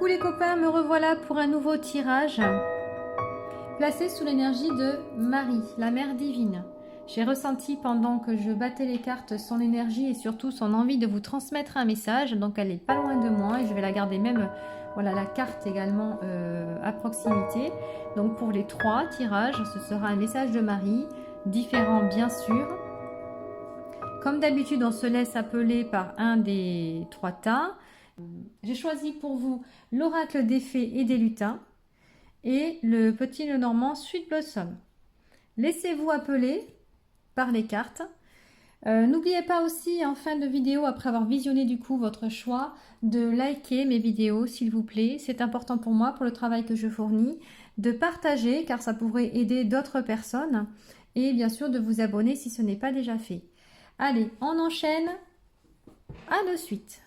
Coucou les copains, me revoilà pour un nouveau tirage placé sous l'énergie de Marie, la mère divine. J'ai ressenti pendant que je battais les cartes son énergie et surtout son envie de vous transmettre un message. Donc elle est pas loin de moi et je vais la garder même, voilà, la carte également à proximité. Donc pour les 3 tirages, ce sera un message de Marie, différent bien sûr. Comme d'habitude, on se laisse appeler par un des 3 tas. J'ai choisi pour vous l'oracle des fées et des lutins et le petit Lenormand Sweet Blossom. Laissez-vous appeler par les cartes. N'oubliez pas aussi en fin de vidéo, après avoir visionné du coup votre choix, de liker mes vidéos s'il vous plaît. C'est important pour moi, pour le travail que je fournis, de partager car ça pourrait aider d'autres personnes et bien sûr de vous abonner si ce n'est pas déjà fait. Allez, on enchaîne. À de suite.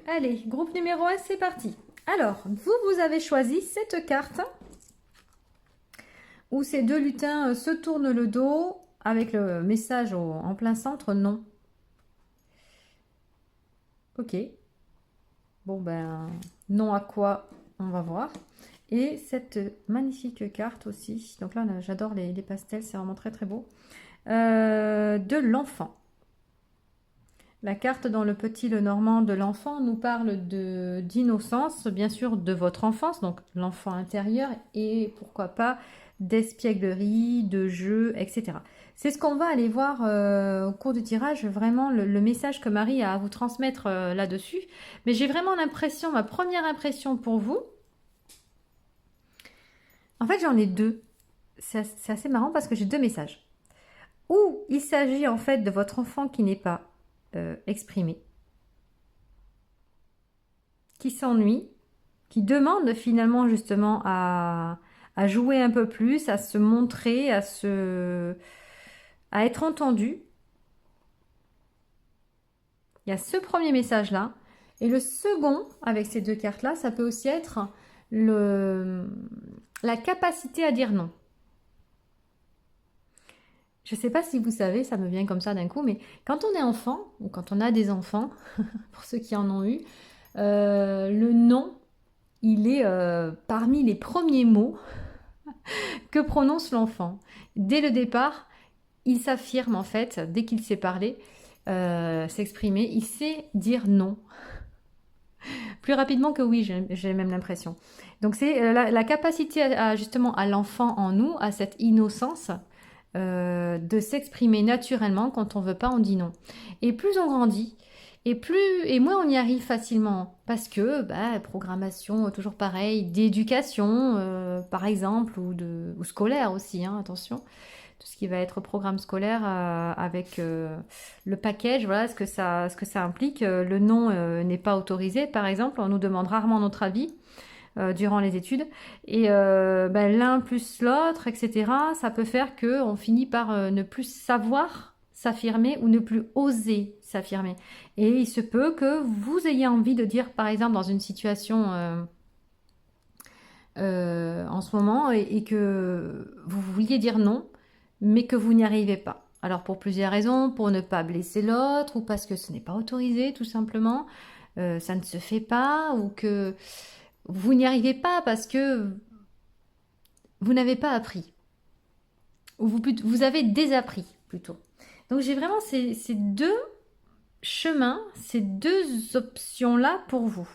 Allez, groupe numéro 1, c'est parti. Alors, vous avez choisi cette carte où ces 2 lutins se tournent le dos avec le message en plein centre, non. Ok. Bon ben, non à quoi, on va voir. Et cette magnifique carte aussi. Donc là, j'adore les pastels, c'est vraiment très très beau. De l'enfant. La carte dans le petit Lenormand de l'enfant nous parle d'innocence, bien sûr de votre enfance, donc l'enfant intérieur, et pourquoi pas d'espièglerie, de jeu, etc. C'est ce qu'on va aller voir au cours du tirage, vraiment le message que Marie a à vous transmettre là-dessus. Mais j'ai vraiment l'impression, ma première impression pour vous, en fait j'en ai 2. C'est assez marrant parce que j'ai 2 messages. Ou il s'agit en fait de votre enfant qui n'est pas exprimé, qui s'ennuie, qui demande finalement justement à jouer un peu plus, à se montrer, à être entendu. Il y a ce premier message-là. Et le second, avec ces 2 cartes-là, ça peut aussi être la capacité à dire non. Je ne sais pas si vous savez, ça me vient comme ça d'un coup, mais quand on est enfant, ou quand on a des enfants, pour ceux qui en ont eu, le non, il est parmi les premiers mots que prononce l'enfant. Dès le départ, il s'affirme en fait, dès qu'il sait parler, s'exprimer, il sait dire non. Plus rapidement que oui, j'ai même l'impression. Donc c'est la capacité justement à l'enfant en nous, à cette innocence, de s'exprimer naturellement. Quand on veut pas, on dit non. Et plus on grandit, et moins on y arrive facilement. Parce que, programmation, toujours pareil, d'éducation, par exemple, ou scolaire aussi, hein, attention. Tout ce qui va être programme scolaire avec le package, voilà ce que ça implique. Le non n'est pas autorisé, par exemple. On nous demande rarement notre avis durant les études. Et l'un plus l'autre, etc., ça peut faire qu'on finit par ne plus savoir s'affirmer ou ne plus oser s'affirmer. Et il se peut que vous ayez envie de dire, par exemple, dans une situation en ce moment, et que vous vouliez dire non, mais que vous n'y arrivez pas. Alors pour plusieurs raisons, pour ne pas blesser l'autre, ou parce que ce n'est pas autorisé tout simplement, ça ne se fait pas, ou que vous n'y arrivez pas parce que vous n'avez pas appris, ou vous avez désappris plutôt. Donc j'ai vraiment ces 2 chemins, ces 2 options-là pour vous.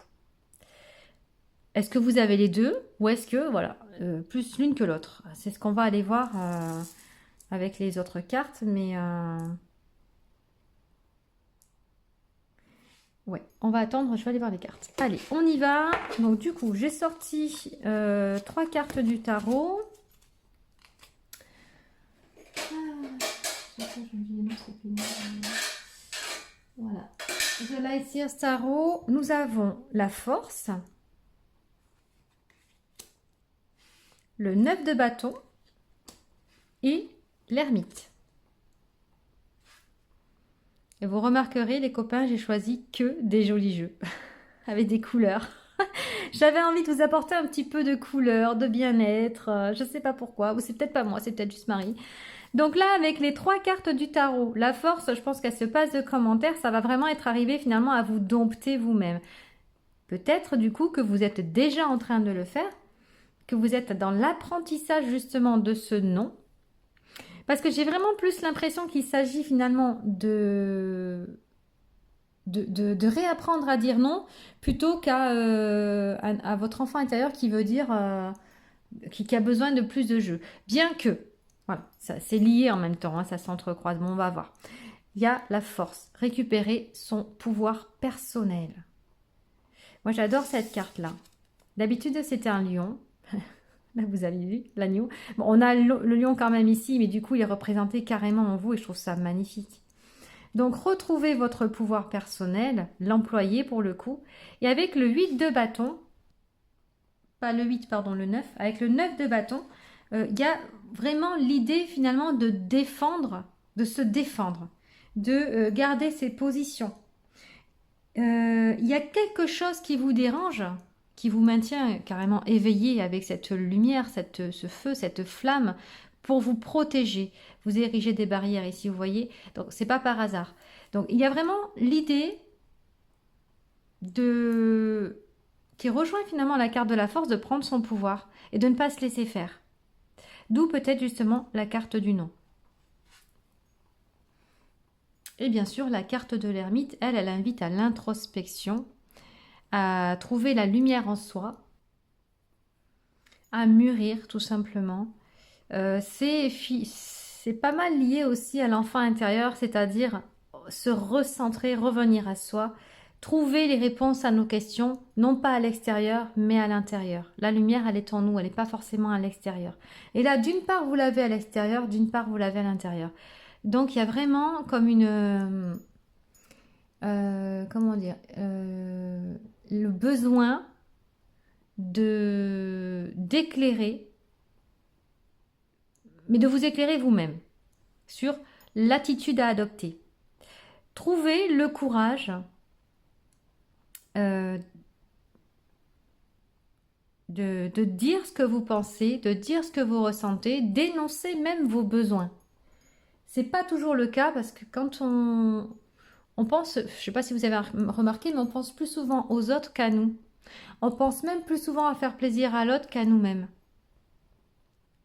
Est-ce que vous avez les 2 ou est-ce que, voilà, plus l'une que l'autre? C'est ce qu'on va aller voir avec les autres cartes, mais ouais, on va attendre, je vais aller voir les cartes. Allez, on y va. Donc du coup, j'ai sorti 3 cartes du tarot. Voilà. The Lightyear Tarot, nous avons la force, le 9 de bâton et l'ermite. Et vous remarquerez, les copains, j'ai choisi que des jolis jeux avec des couleurs. J'avais envie de vous apporter un petit peu de couleur, de bien-être. Je ne sais pas pourquoi, ou c'est peut-être pas moi, c'est peut-être juste Marie. Donc là, avec les 3 cartes du tarot, la force, je pense qu'elle se passe de commentaires, ça va vraiment être arrivé finalement à vous dompter vous-même. Peut-être du coup que vous êtes déjà en train de le faire, que vous êtes dans l'apprentissage justement de ce non. Parce que j'ai vraiment plus l'impression qu'il s'agit finalement de réapprendre à dire non plutôt à votre enfant intérieur qui veut dire qui a besoin de plus de jeu. Bien que, voilà, ça c'est lié en même temps, hein, ça s'entrecroise. Bon, on va voir. Il y a la force, récupérer son pouvoir personnel. Moi, j'adore cette carte-là. D'habitude, c'était un lion. Là, vous avez vu l'agneau. Bon, on a le lion quand même ici, mais du coup, il est représenté carrément en vous et je trouve ça magnifique. Donc, retrouvez votre pouvoir personnel, l'employer pour le coup. Et avec le 8 de bâton, pas le 8, pardon, le 9, avec le 9 de bâton, il y a vraiment l'idée finalement de défendre, de se défendre, de garder ses positions. Il y a quelque chose qui vous dérange, qui vous maintient carrément éveillé avec cette lumière, ce feu, cette flamme, pour vous protéger. Vous érigez des barrières ici, vous voyez. Donc, c'est pas par hasard. Donc, il y a vraiment l'idée qui rejoint finalement la carte de la force de prendre son pouvoir et de ne pas se laisser faire. D'où peut-être justement la carte du non. Et bien sûr, la carte de l'ermite, elle invite à l'introspection, à trouver la lumière en soi, à mûrir tout simplement. C'est pas mal lié aussi à l'enfant intérieur, c'est-à-dire se recentrer, revenir à soi, trouver les réponses à nos questions, non pas à l'extérieur, mais à l'intérieur. La lumière, elle est en nous, elle n'est pas forcément à l'extérieur. Et là, d'une part, vous l'avez à l'extérieur, d'une part, vous l'avez à l'intérieur. Donc, il y a vraiment comme comment dire, le besoin d'éclairer, mais de vous éclairer vous-même sur l'attitude à adopter. Trouvez le courage de dire ce que vous pensez, de dire ce que vous ressentez, d'énoncer même vos besoins. C'est pas toujours le cas parce que quand on pense, je ne sais pas si vous avez remarqué, mais on pense plus souvent aux autres qu'à nous. On pense même plus souvent à faire plaisir à l'autre qu'à nous-mêmes.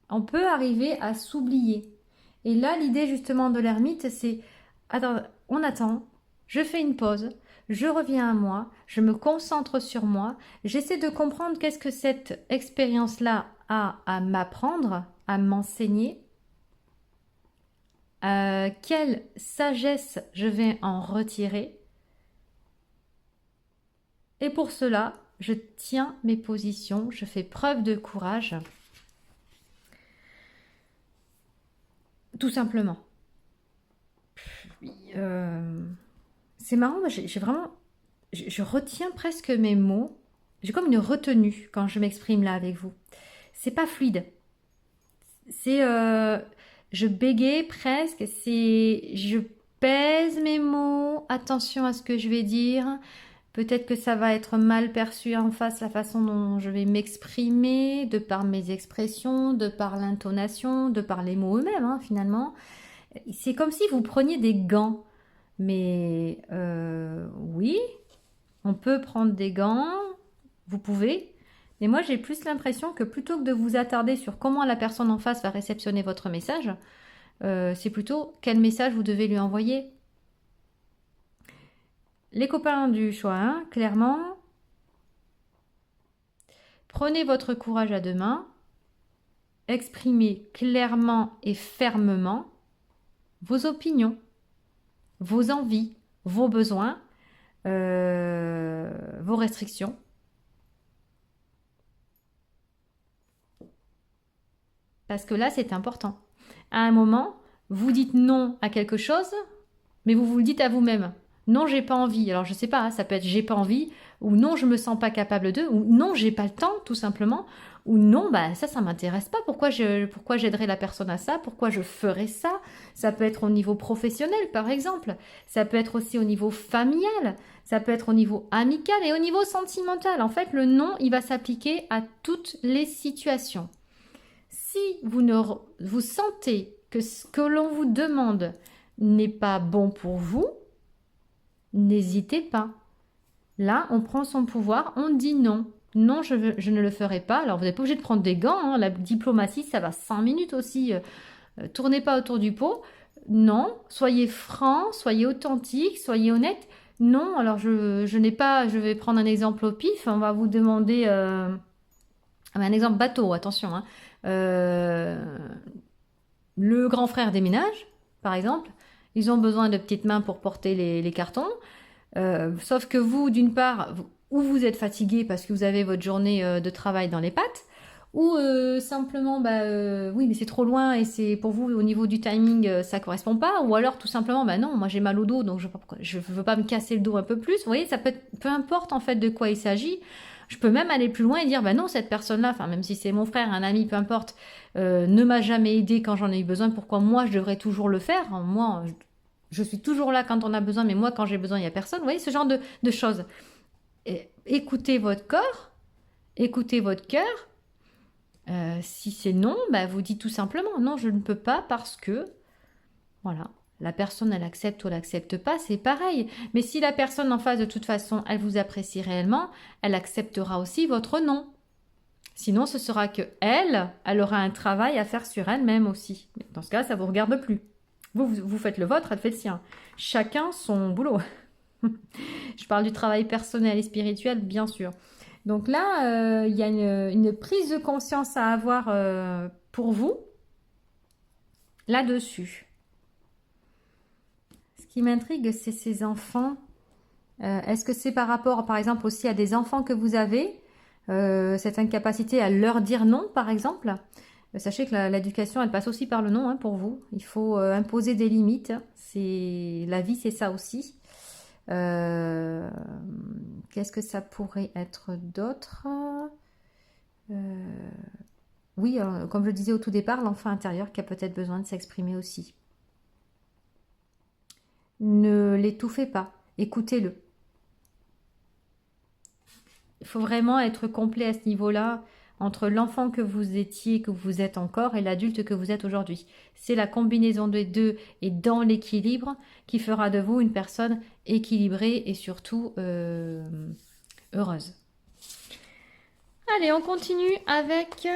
On peut arriver à s'oublier. Et là, l'idée justement de l'ermite, c'est attends, on attend, je fais une pause, je reviens à moi, je me concentre sur moi, j'essaie de comprendre qu'est-ce que cette expérience-là a à m'apprendre, à m'enseigner, quelle sagesse je vais en retirer. Et pour cela, je tiens mes positions, je fais preuve de courage. Tout simplement. C'est marrant, j'ai vraiment... Je retiens presque mes mots. J'ai comme une retenue quand je m'exprime là avec vous. C'est pas fluide. C'est... je bégaye presque. Je pèse mes mots. Attention à ce que je vais dire. Peut-être que ça va être mal perçu en face, la façon dont je vais m'exprimer, de par mes expressions, de par l'intonation, de par les mots eux-mêmes, hein, finalement. C'est comme si vous preniez des gants. Mais oui, on peut prendre des gants, vous pouvez. Mais moi, j'ai plus l'impression que plutôt que de vous attarder sur comment la personne en face va réceptionner votre message, c'est plutôt quel message vous devez lui envoyer. Les copains du choix 1, clairement, prenez votre courage à deux mains, exprimez clairement et fermement vos opinions, vos envies, vos besoins, vos restrictions. Parce que là, c'est important. À un moment, vous dites non à quelque chose, mais vous le dites à vous-même. Non, j'ai pas envie. Alors, je sais pas, ça peut être j'ai pas envie, ou non, je me sens pas capable de, ou non, j'ai pas le temps, tout simplement, ou non, bah ça m'intéresse pas. Pourquoi j'aiderais la personne à ça? Pourquoi je ferais ça? Ça peut être au niveau professionnel, par exemple. Ça peut être aussi au niveau familial. Ça peut être au niveau amical et au niveau sentimental. En fait, le non, il va s'appliquer à toutes les situations. Si vous sentez que ce que l'on vous demande n'est pas bon pour vous, n'hésitez pas. Là, on prend son pouvoir, on dit non. Non, je ne le ferai pas. Alors, vous n'êtes pas obligé de prendre des gants, hein. La diplomatie, ça va 5 minutes aussi. Tournez pas autour du pot. Non, soyez franc, soyez authentique, soyez honnête. Non, alors je n'ai pas, je vais prendre un exemple au pif. On va vous demander un exemple bateau, attention, hein. Le grand frère déménage, par exemple. Ils ont besoin de petites mains pour porter les cartons. Sauf que vous, d'une part, ou vous êtes fatigué parce que vous avez votre journée de travail dans les pattes, ou simplement, oui, mais c'est trop loin et c'est pour vous, au niveau du timing, ça correspond pas, ou alors tout simplement, bah non, moi j'ai mal au dos, donc je veux pas me casser le dos un peu plus. Vous voyez, ça peut être, peu importe en fait de quoi il s'agit. Je peux même aller plus loin et dire, bah non, cette personne-là, enfin même si c'est mon frère, un ami, peu importe, ne m'a jamais aidé quand j'en ai eu besoin, pourquoi moi je devrais toujours le faire? Moi, je suis toujours là quand on a besoin, mais moi, quand j'ai besoin, il n'y a personne. Vous voyez, ce genre de choses. Et écoutez votre corps, écoutez votre cœur. Si c'est non, bah, vous dites tout simplement non, je ne peux pas parce que, voilà, la personne, elle accepte ou elle accepte pas, c'est pareil. Mais si la personne en face, de toute façon, elle vous apprécie réellement, elle acceptera aussi votre non. Sinon, ce sera que elle aura un travail à faire sur elle-même aussi. Mais dans ce cas, ça ne vous regarde plus. Vous faites le vôtre, elle fait le sien. Chacun son boulot. Je parle du travail personnel et spirituel, bien sûr. Donc là, il y a une prise de conscience à avoir pour vous là-dessus. Ce qui m'intrigue, c'est ces enfants. Est-ce que c'est par rapport, par exemple, aussi à des enfants que vous avez, cette incapacité à leur dire non, par exemple? Sachez que l'éducation, elle passe aussi par le non, hein, pour vous. Il faut imposer des limites. La vie, c'est ça aussi. Qu'est-ce que ça pourrait être d'autre? Oui, comme je le disais au tout départ, l'enfant intérieur qui a peut-être besoin de s'exprimer aussi. Ne l'étouffez pas, écoutez-le. Il faut vraiment être complet à ce niveau-là, entre l'enfant que vous étiez, que vous êtes encore, et l'adulte que vous êtes aujourd'hui. C'est la combinaison des deux et dans l'équilibre qui fera de vous une personne équilibrée et surtout heureuse. Allez, on continue avec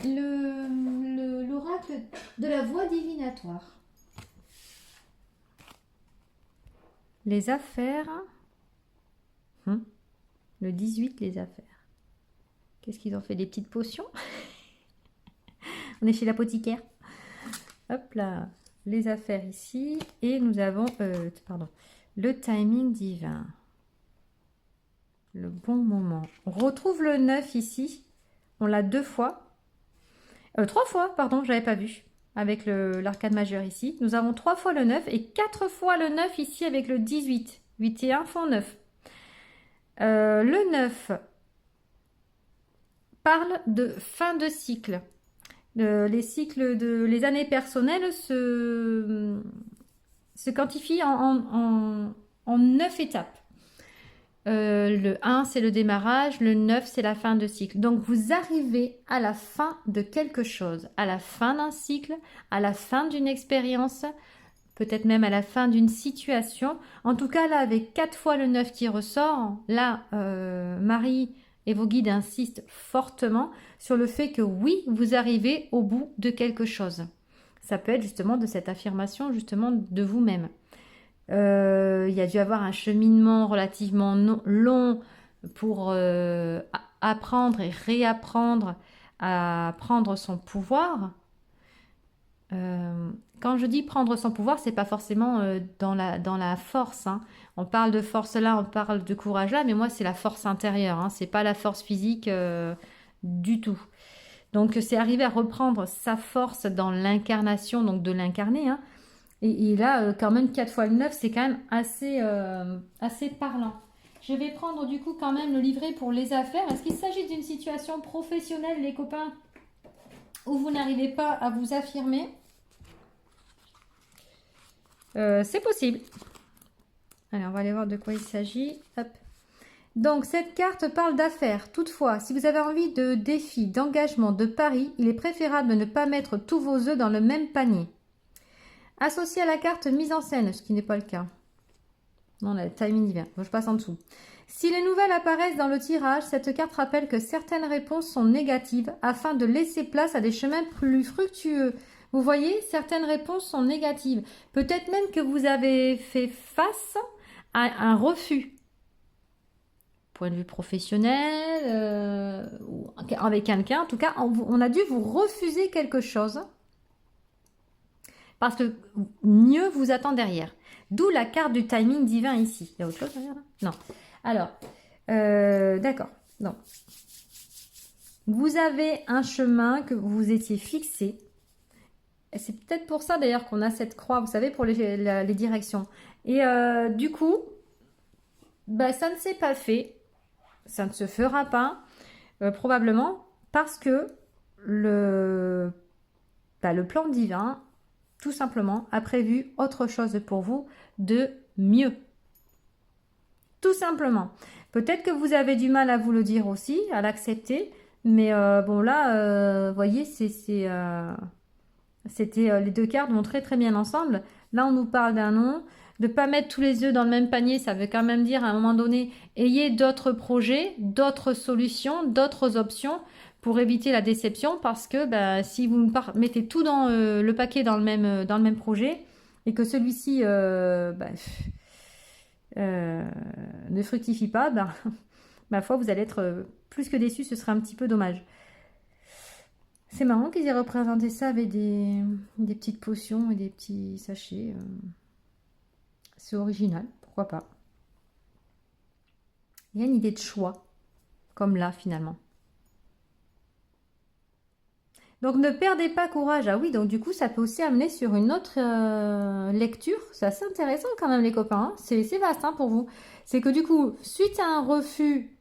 l'oracle de la voix divinatoire. Les affaires. Le 18, les affaires. Qu'est-ce qu'ils ont fait? Des petites potions? On est chez l'apothicaire. Hop là, les affaires ici. Et nous avons, le timing divin. Le bon moment. On retrouve le 9 ici. On l'a 2 fois. 3 fois, pardon, j'avais pas vu. Avec l'arcade majeur ici. Nous avons 3 fois le 9 et 4 fois le 9 ici avec le 18. 8 et 1 font 9. Le 9 parle de fin de cycle. Les cycles les années personnelles se quantifient en 9 étapes. Le 1, c'est le démarrage. Le 9, c'est la fin de cycle. Donc, vous arrivez à la fin de quelque chose, à la fin d'un cycle, à la fin d'une expérience, peut-être même à la fin d'une situation. En tout cas, là, avec 4 fois le 9 qui ressort, là, Marie et vos guides insistent fortement sur le fait que oui, vous arrivez au bout de quelque chose. Ça peut être justement de cette affirmation, justement, de vous-même. Il y a dû avoir un cheminement relativement long pour apprendre et réapprendre à prendre son pouvoir. Quand je dis prendre son pouvoir, c'est pas forcément dans la force, hein. On parle de force là, on parle de courage là, mais moi c'est la force intérieure, hein. C'est pas la force physique du tout. Donc c'est arriver à reprendre sa force dans l'incarnation, donc de l'incarner, hein. Et là, quand même 4 fois le 9, c'est quand même assez parlant. Je vais prendre du coup quand même le livret pour les affaires. Est-ce qu'il s'agit d'une situation professionnelle, les copains, où vous n'arrivez pas à vous affirmer? C'est possible. Allez, on va aller voir de quoi il s'agit. Hop. Donc, cette carte parle d'affaires. Toutefois, si vous avez envie de défis, d'engagement, de paris, il est préférable de ne pas mettre tous vos œufs dans le même panier. Associé à la carte mise en scène, ce qui n'est pas le cas. Non, le timing divin. Bon, je passe en dessous. Si les nouvelles apparaissent dans le tirage, cette carte rappelle que certaines réponses sont négatives afin de laisser place à des chemins plus fructueux. Vous voyez, certaines réponses sont négatives. Peut-être même que vous avez fait face à un refus. Point de vue professionnel, ou avec quelqu'un, en tout cas, on a dû vous refuser quelque chose parce que mieux vous attend derrière. D'où la carte du timing divin ici. Il y a autre chose derrière là? Non. Alors, d'accord. Non. Vous avez un chemin que vous étiez fixé. C'est peut-être pour ça d'ailleurs qu'on a cette croix, vous savez, pour les directions. Et du coup, bah, ça ne s'est pas fait. Ça ne se fera pas, probablement, parce que le plan divin, tout simplement, a prévu autre chose pour vous de mieux. Tout simplement. Peut-être que vous avez du mal à vous le dire aussi, à l'accepter, mais bon là, vous voyez, c'était les deux cartes vont très très bien ensemble. Là, on nous parle d'un non. De ne pas mettre tous les œufs dans le même panier, ça veut quand même dire à un moment donné, ayez d'autres projets, d'autres solutions, d'autres options pour éviter la déception, parce que bah, si vous mettez tout dans le paquet dans le même projet et que celui-ci ne fructifie pas, bah, ma foi, vous allez être plus que déçu, ce serait un petit peu dommage. C'est marrant qu'ils aient représenté ça avec des petites potions et des petits sachets. C'est original, pourquoi pas. Il y a une idée de choix, comme là finalement. Donc ne perdez pas courage. Ah oui, donc du coup ça peut aussi amener sur une autre lecture. C'est assez intéressant quand même les copains. Hein. C'est vaste hein, pour vous. C'est que du coup, suite à un refus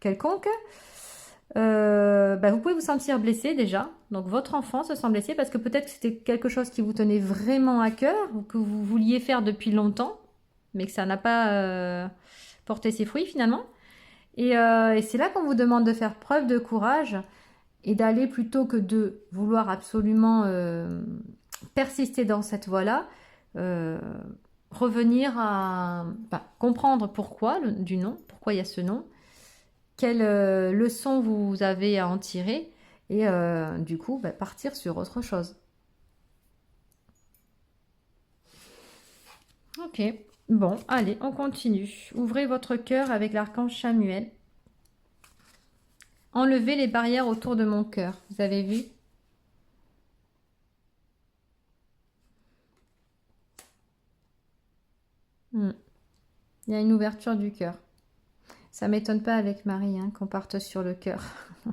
quelconque, vous pouvez vous sentir blessé déjà. Donc votre enfant se sent blessé parce que peut-être que c'était quelque chose qui vous tenait vraiment à cœur ou que vous vouliez faire depuis longtemps, mais que ça n'a pas porté ses fruits finalement. Et c'est là qu'on vous demande de faire preuve de courage et d'aller plutôt que de vouloir absolument persister dans cette voie-là, revenir à comprendre pourquoi du non, pourquoi il y a ce non, quelle leçon vous avez à en tirer et du coup partir sur autre chose. Ok, bon, allez, on continue. Ouvrez votre cœur avec l'archange Chamuel. Enlevez les barrières autour de mon cœur. Vous avez vu? Il y a une ouverture du cœur. Ça m'étonne pas avec Marie hein, qu'on parte sur le cœur. De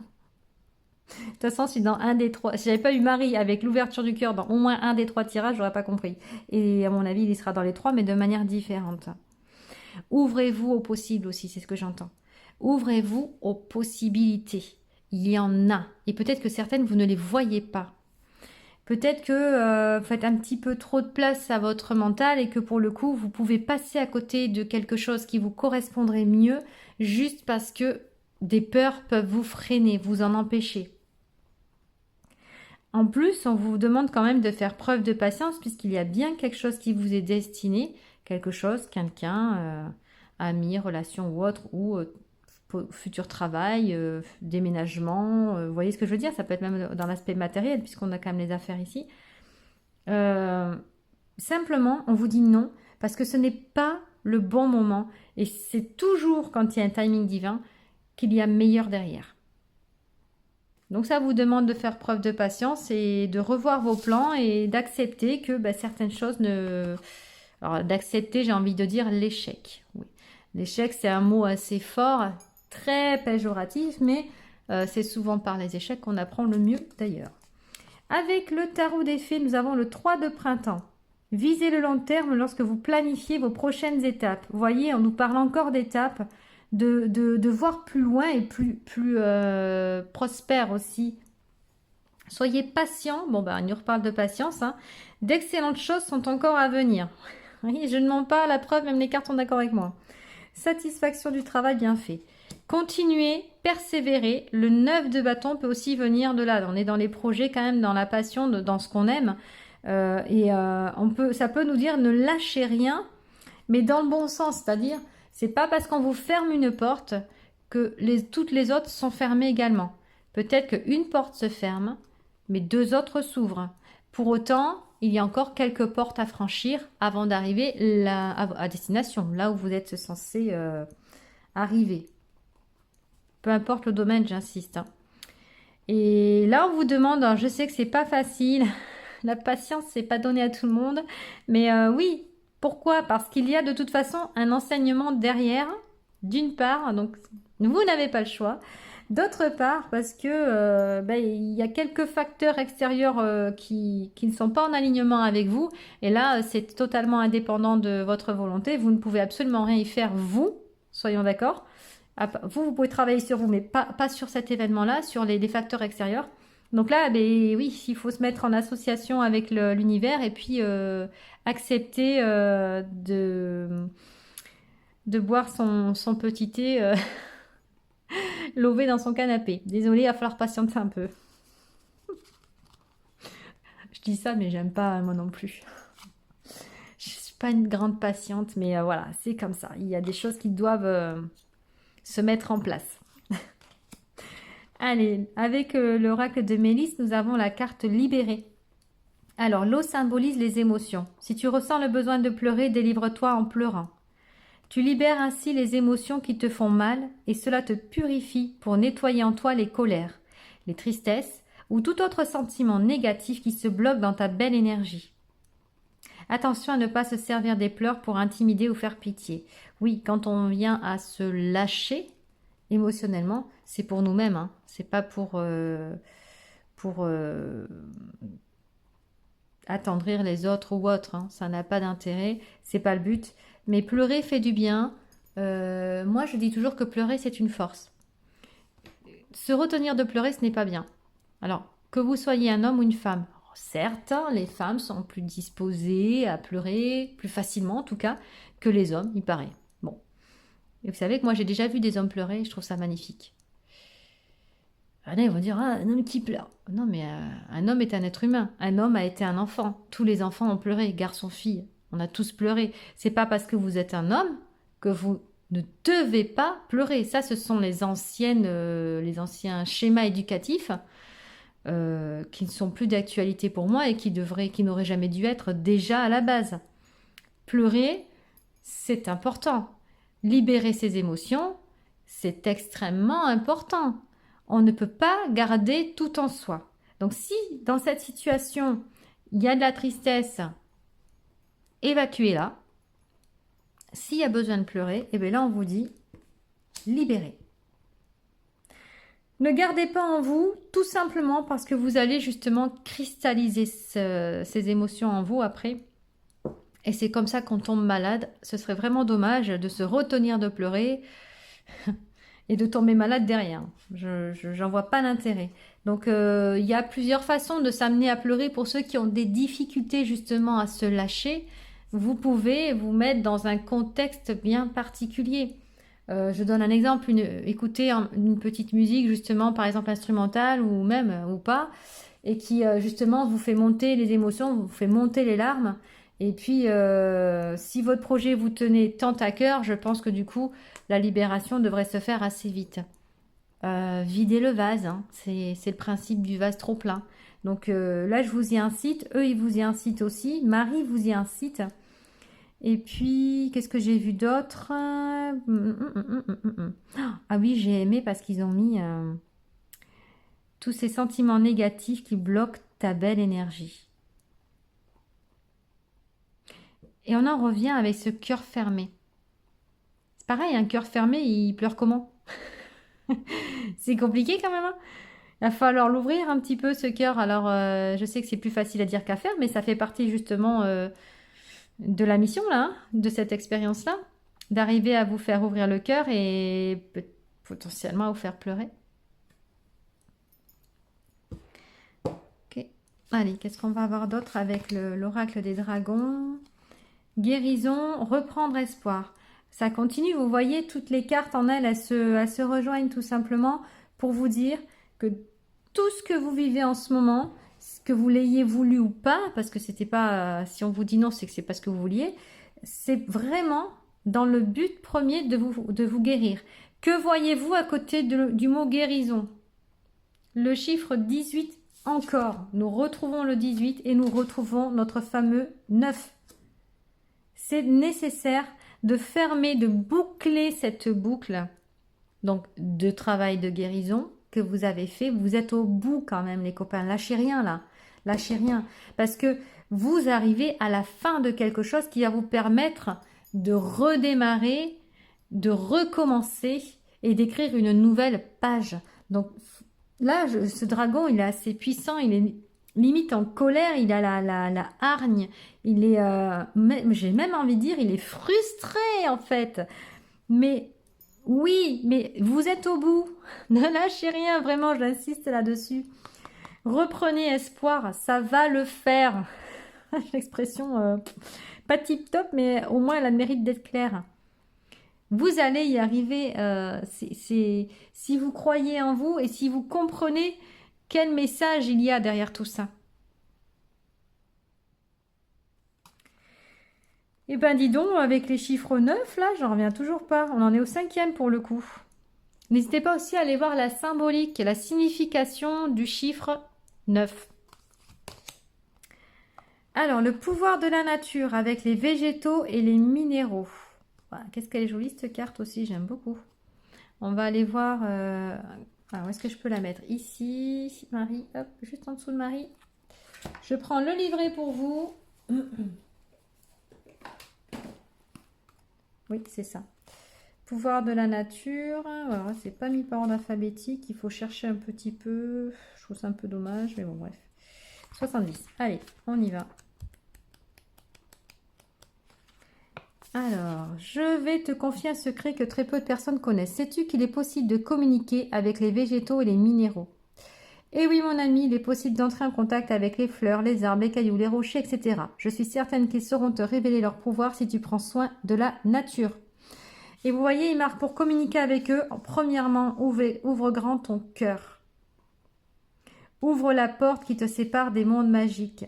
toute façon, si dans un des trois, si j'avais pas eu Marie avec l'ouverture du cœur dans au moins un des trois tirages, j'aurais pas compris. Et à mon avis, il y sera dans les trois, mais de manière différente. Ouvrez-vous aux possibles aussi, c'est ce que j'entends. Ouvrez-vous aux possibilités. Il y en a. Et peut-être que certaines, vous ne les voyez pas. Peut-être que vous faites un petit peu trop de place à votre mental et que pour le coup, vous pouvez passer à côté de quelque chose qui vous correspondrait mieux juste parce que des peurs peuvent vous freiner, vous en empêcher. En plus, on vous demande quand même de faire preuve de patience puisqu'il y a bien quelque chose qui vous est destiné, quelque chose, quelqu'un, ami, relation ou autre, ou futur travail, déménagement, vous voyez ce que je veux dire? Ça peut être même dans l'aspect matériel puisqu'on a quand même les affaires ici. Simplement, on vous dit non parce que ce n'est pas le bon moment et c'est toujours quand il y a un timing divin qu'il y a meilleur derrière. Donc ça vous demande de faire preuve de patience et de revoir vos plans et d'accepter que certaines choses ne... Alors d'accepter, j'ai envie de dire l'échec. Oui. L'échec, c'est un mot assez fort, très péjoratif, mais c'est souvent par les échecs qu'on apprend le mieux d'ailleurs. Avec le tarot des fées, nous avons le 3 de printemps. Visez le long terme lorsque vous planifiez vos prochaines étapes. Vous voyez, on nous parle encore d'étapes. De voir plus loin et plus prospère aussi. Soyez patient. Bon, on nous reparle de patience. Hein. D'excellentes choses sont encore à venir. Oui, je ne mens pas, à la preuve, même les cartes sont d'accord avec moi. Satisfaction du travail bien fait. Continuez, persévérez. Le 9 de bâton peut aussi venir de là. On est dans les projets quand même, dans la passion, dans ce qu'on aime. Ça peut nous dire ne lâchez rien. mais dans le bon sens, c'est-à-dire, c'est pas parce qu'on vous ferme une porte que toutes les autres sont fermées également. Peut-être qu'une porte se ferme, mais deux autres s'ouvrent. Pour autant, il y a encore quelques portes à franchir avant d'arriver à destination, là où vous êtes censé arriver. Peu importe le domaine, j'insiste, hein. Et là, on vous demande, alors je sais que c'est pas facile, la patience, c'est pas donné à tout le monde, mais oui, pourquoi? Parce qu'il y a de toute façon un enseignement derrière, d'une part, donc vous n'avez pas le choix. D'autre part, parce que il y a quelques facteurs extérieurs qui ne sont pas en alignement avec vous, et là, c'est totalement indépendant de votre volonté. Vous ne pouvez absolument rien y faire, vous, soyons d'accord. Vous pouvez travailler sur vous, mais pas sur cet événement-là, sur les facteurs extérieurs. Donc là, oui, il faut se mettre en association avec l'univers et puis accepter de boire son petit thé lové dans son canapé. Désolée, il va falloir patienter un peu. Je dis ça, mais j'aime pas moi non plus. Je suis pas une grande patiente, mais voilà, c'est comme ça. Il y a des choses qui doivent se mettre en place. Allez, avec l'oracle de Mélisse, nous avons la carte libérée. Alors, l'eau symbolise les émotions. Si tu ressens le besoin de pleurer, délivre-toi en pleurant. Tu libères ainsi les émotions qui te font mal et cela te purifie pour nettoyer en toi les colères, les tristesses ou tout autre sentiment négatif qui se bloque dans ta belle énergie. Attention à ne pas se servir des pleurs pour intimider ou faire pitié. Oui, quand on vient à se lâcher émotionnellement, c'est pour nous-mêmes, hein. C'est pas pour attendrir les autres ou autres, hein. Ça n'a pas d'intérêt, c'est pas le but. Mais pleurer fait du bien. Moi, je dis toujours que pleurer, c'est une force. Se retenir de pleurer, ce n'est pas bien. Alors, que vous soyez un homme ou une femme, certes, les femmes sont plus disposées à pleurer, plus facilement en tout cas, que les hommes, il paraît. Bon. Et vous savez que moi, j'ai déjà vu des hommes pleurer, je trouve ça magnifique. Ils vont dire, ah, un homme qui pleure. Non, mais un homme est un être humain. Un homme a été un enfant. Tous les enfants ont pleuré, garçons, filles. On a tous pleuré. C'est pas parce que vous êtes un homme que vous ne devez pas pleurer. Ça, ce sont les anciens schémas éducatifs qui ne sont plus d'actualité pour moi et qui n'auraient jamais dû être déjà à la base. Pleurer, c'est important. Libérer ses émotions, c'est extrêmement important. On ne peut pas garder tout en soi. Donc si dans cette situation, il y a de la tristesse, évacuez-la. S'il y a besoin de pleurer, et bien là on vous dit libérez. Ne gardez pas en vous, tout simplement parce que vous allez justement cristalliser ces émotions en vous après. Et c'est comme ça qu'on tombe malade. Ce serait vraiment dommage de se retenir de pleurer et de tomber malade derrière. J'en vois pas l'intérêt. Donc il y a plusieurs façons de s'amener à pleurer pour ceux qui ont des difficultés justement à se lâcher. Vous pouvez vous mettre dans un contexte bien particulier. Je donne un exemple, écouter une petite musique justement, par exemple instrumentale ou même ou pas, et qui justement vous fait monter les émotions, vous fait monter les larmes. Et puis, si votre projet vous tenait tant à cœur, je pense que du coup, la libération devrait se faire assez vite. Videz le vase, hein. C'est le principe du vase trop plein. Donc là, je vous y incite, eux, ils vous y incitent aussi, Marie vous y incite. Et puis, qu'est-ce que j'ai vu d'autre? Ah oui, j'ai aimé parce qu'ils ont mis tous ces sentiments négatifs qui bloquent ta belle énergie. Et on en revient avec ce cœur fermé. C'est pareil, un cœur fermé, il pleure comment? C'est compliqué quand même, hein. Il va falloir l'ouvrir un petit peu, ce cœur. Alors, je sais que c'est plus facile à dire qu'à faire, mais ça fait partie justement de la mission, là, hein, de cette expérience-là, d'arriver à vous faire ouvrir le cœur et potentiellement à vous faire pleurer. Ok. Allez, qu'est-ce qu'on va avoir d'autre avec l'oracle des dragons? Guérison, reprendre espoir. Ça continue, vous voyez, toutes les cartes en elles se rejoignent tout simplement pour vous dire que tout ce que vous vivez en ce moment, que vous l'ayez voulu ou pas, parce que c'était pas, si on vous dit non, c'est que c'est pas ce que vous vouliez, C'est vraiment dans le but premier de vous guérir. Que voyez-vous à côté du mot guérison? Le chiffre 18 encore. Nous retrouvons le 18 et nous retrouvons notre fameux 9. C'est nécessaire de fermer, de boucler cette boucle donc de travail de guérison que vous avez fait. Vous êtes au bout quand même les copains. Lâchez rien là. Lâchez rien. Parce que vous arrivez à la fin de quelque chose qui va vous permettre de redémarrer, de recommencer et d'écrire une nouvelle page. Donc là, ce dragon, il est assez puissant, il est limite en colère, il a la hargne, il est, j'ai même envie de dire, il est frustré en fait. Mais oui, mais vous êtes au bout. Ne lâchez rien, vraiment, j'insiste là-dessus. Reprenez espoir, ça va le faire. L'expression pas tip top, mais au moins elle a le mérite d'être claire. Vous allez y arriver si vous croyez en vous et si vous comprenez quel message il y a derrière tout ça. Eh ben dis donc, avec les chiffres 9, là, j'en reviens toujours pas. On en est au 5e pour le coup. N'hésitez pas aussi à aller voir la symbolique, la signification du chiffre 9. Alors, le pouvoir de la nature avec les végétaux et les minéraux. Voilà, qu'est-ce qu'elle est jolie cette carte aussi, j'aime beaucoup. On va aller voir... où est-ce que je peux la mettre? Ici, Marie, hop, juste en dessous de Marie. Je prends le livret pour vous. Oui, c'est ça. Pouvoir de la nature. Voilà, c'est pas mis par ordre alphabétique. Il faut chercher un petit peu. Je trouve ça un peu dommage, mais bon, bref. 70. Allez, on y va. Alors, je vais te confier un secret que très peu de personnes connaissent. Sais-tu qu'il est possible de communiquer avec les végétaux et les minéraux? Et oui, mon ami, il est possible d'entrer en contact avec les fleurs, les arbres, les cailloux, les rochers, etc. Je suis certaine qu'ils sauront te révéler leur pouvoir si tu prends soin de la nature. Et vous voyez, il marque pour communiquer avec eux, premièrement, ouvre grand ton cœur. Ouvre la porte qui te sépare des mondes magiques.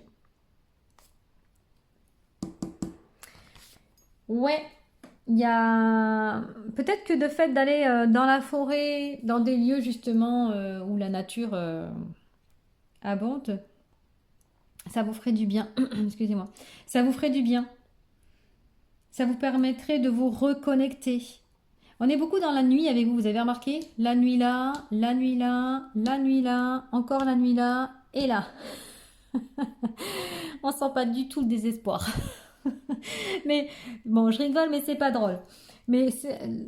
Ouais, il y a peut-être que de fait d'aller dans la forêt, dans des lieux justement où la nature abonde, ça vous ferait du bien. Excusez-moi. Ça vous ferait du bien. Ça vous permettrait de vous reconnecter. On est beaucoup dans la nuit avec vous, vous avez remarqué? La nuit là, la nuit là, la nuit là, encore la nuit là, et là. On sent pas du tout le désespoir. Mais bon, je rigole, mais c'est pas drôle. Mais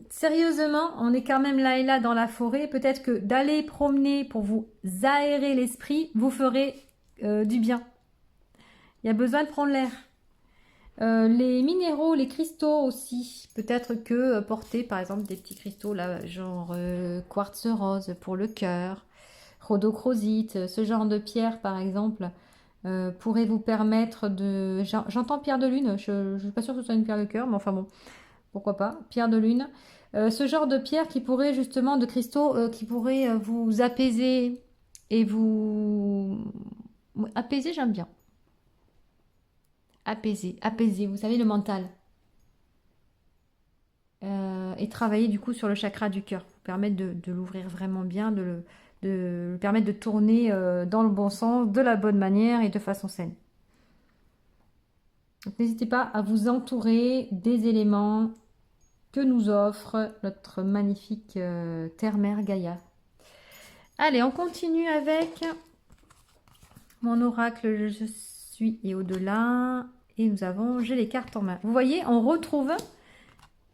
sérieusement, on est quand même là et là dans la forêt. Peut-être que d'aller promener pour vous aérer l'esprit vous ferait du bien. Il y a besoin de prendre l'air. Les minéraux, les cristaux aussi. Peut-être que porter par exemple des petits cristaux là, genre quartz rose pour le cœur, rhodochrosite, ce genre de pierre par exemple. Pourrait vous permettre de... J'entends pierre de lune, je ne suis pas sûre que ce soit une pierre de cœur, mais enfin bon, pourquoi pas, pierre de lune. Ce genre de pierre qui pourrait justement, de cristaux, qui pourrait vous apaiser et vous... Apaiser, j'aime bien. Apaiser, apaiser, vous savez, le mental. Et travailler du coup sur le chakra du cœur, vous permettre de l'ouvrir vraiment bien, de lui permettre de tourner dans le bon sens, de la bonne manière et de façon saine. Donc n'hésitez pas à vous entourer des éléments que nous offre notre magnifique terre-mère Gaïa. Allez, on continue avec mon oracle Je suis et au-delà. Et nous avons J'ai les cartes en main. Vous voyez, on retrouve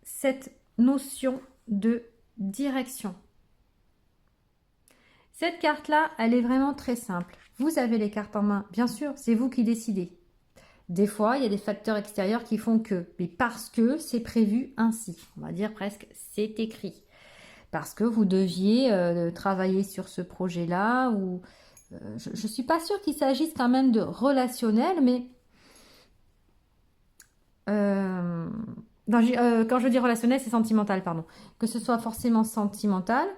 cette notion de direction. Cette carte-là, elle est vraiment très simple. Vous avez les cartes en main, bien sûr, c'est vous qui décidez. Des fois, il y a des facteurs extérieurs qui font que, mais parce que c'est prévu ainsi. On va dire presque, c'est écrit. Parce que vous deviez travailler sur ce projet-là, ou je ne suis pas sûre qu'il s'agisse quand même de relationnel, mais quand je dis relationnel, c'est sentimental, pardon. Que ce soit forcément sentimental.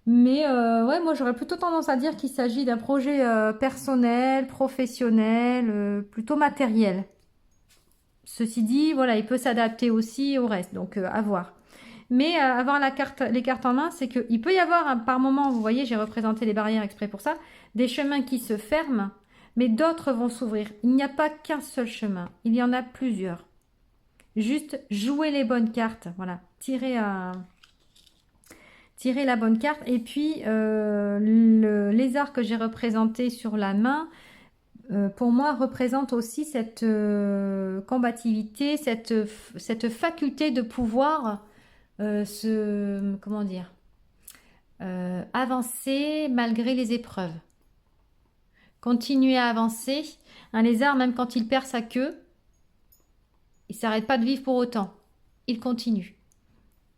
Mais ouais, moi j'aurais plutôt tendance à dire qu'il s'agit d'un projet personnel, professionnel, plutôt matériel. Ceci dit, voilà, il peut s'adapter aussi au reste, donc à voir. Mais avoir les cartes en main, c'est qu'il peut y avoir par moment, vous voyez, j'ai représenté les barrières exprès pour ça, des chemins qui se ferment, mais d'autres vont s'ouvrir. Il n'y a pas qu'un seul chemin, il y en a plusieurs. Juste jouer les bonnes cartes, voilà, tirer la bonne carte. Et puis, le lézard que j'ai représenté sur la main, pour moi, représente aussi cette combativité, cette faculté de pouvoir comment dire, avancer malgré les épreuves. Continuer à avancer. Un lézard, même quand il perd sa queue, il ne s'arrête pas de vivre pour autant. Il continue.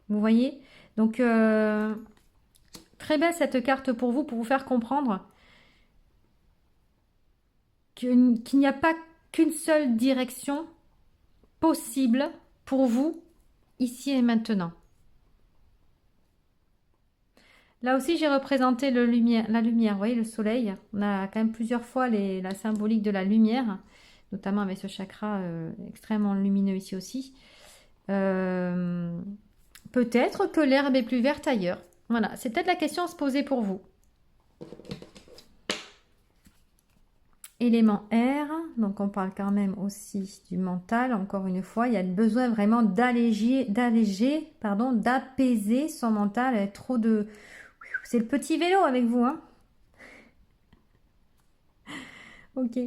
Vous voyez? Donc, très belle cette carte pour vous faire comprendre qu'il n'y a pas qu'une seule direction possible pour vous, ici et maintenant. Là aussi, j'ai représenté la lumière, vous voyez, le soleil. On a quand même plusieurs fois la symbolique de la lumière, notamment avec ce chakra extrêmement lumineux ici aussi. Peut-être que l'herbe est plus verte ailleurs. Voilà, c'est peut-être la question à se poser pour vous. Élément R, donc on parle quand même aussi du mental. Encore une fois, il y a besoin vraiment d'apaiser son mental. Il y a trop de... C'est le petit vélo avec vous, hein. Ok.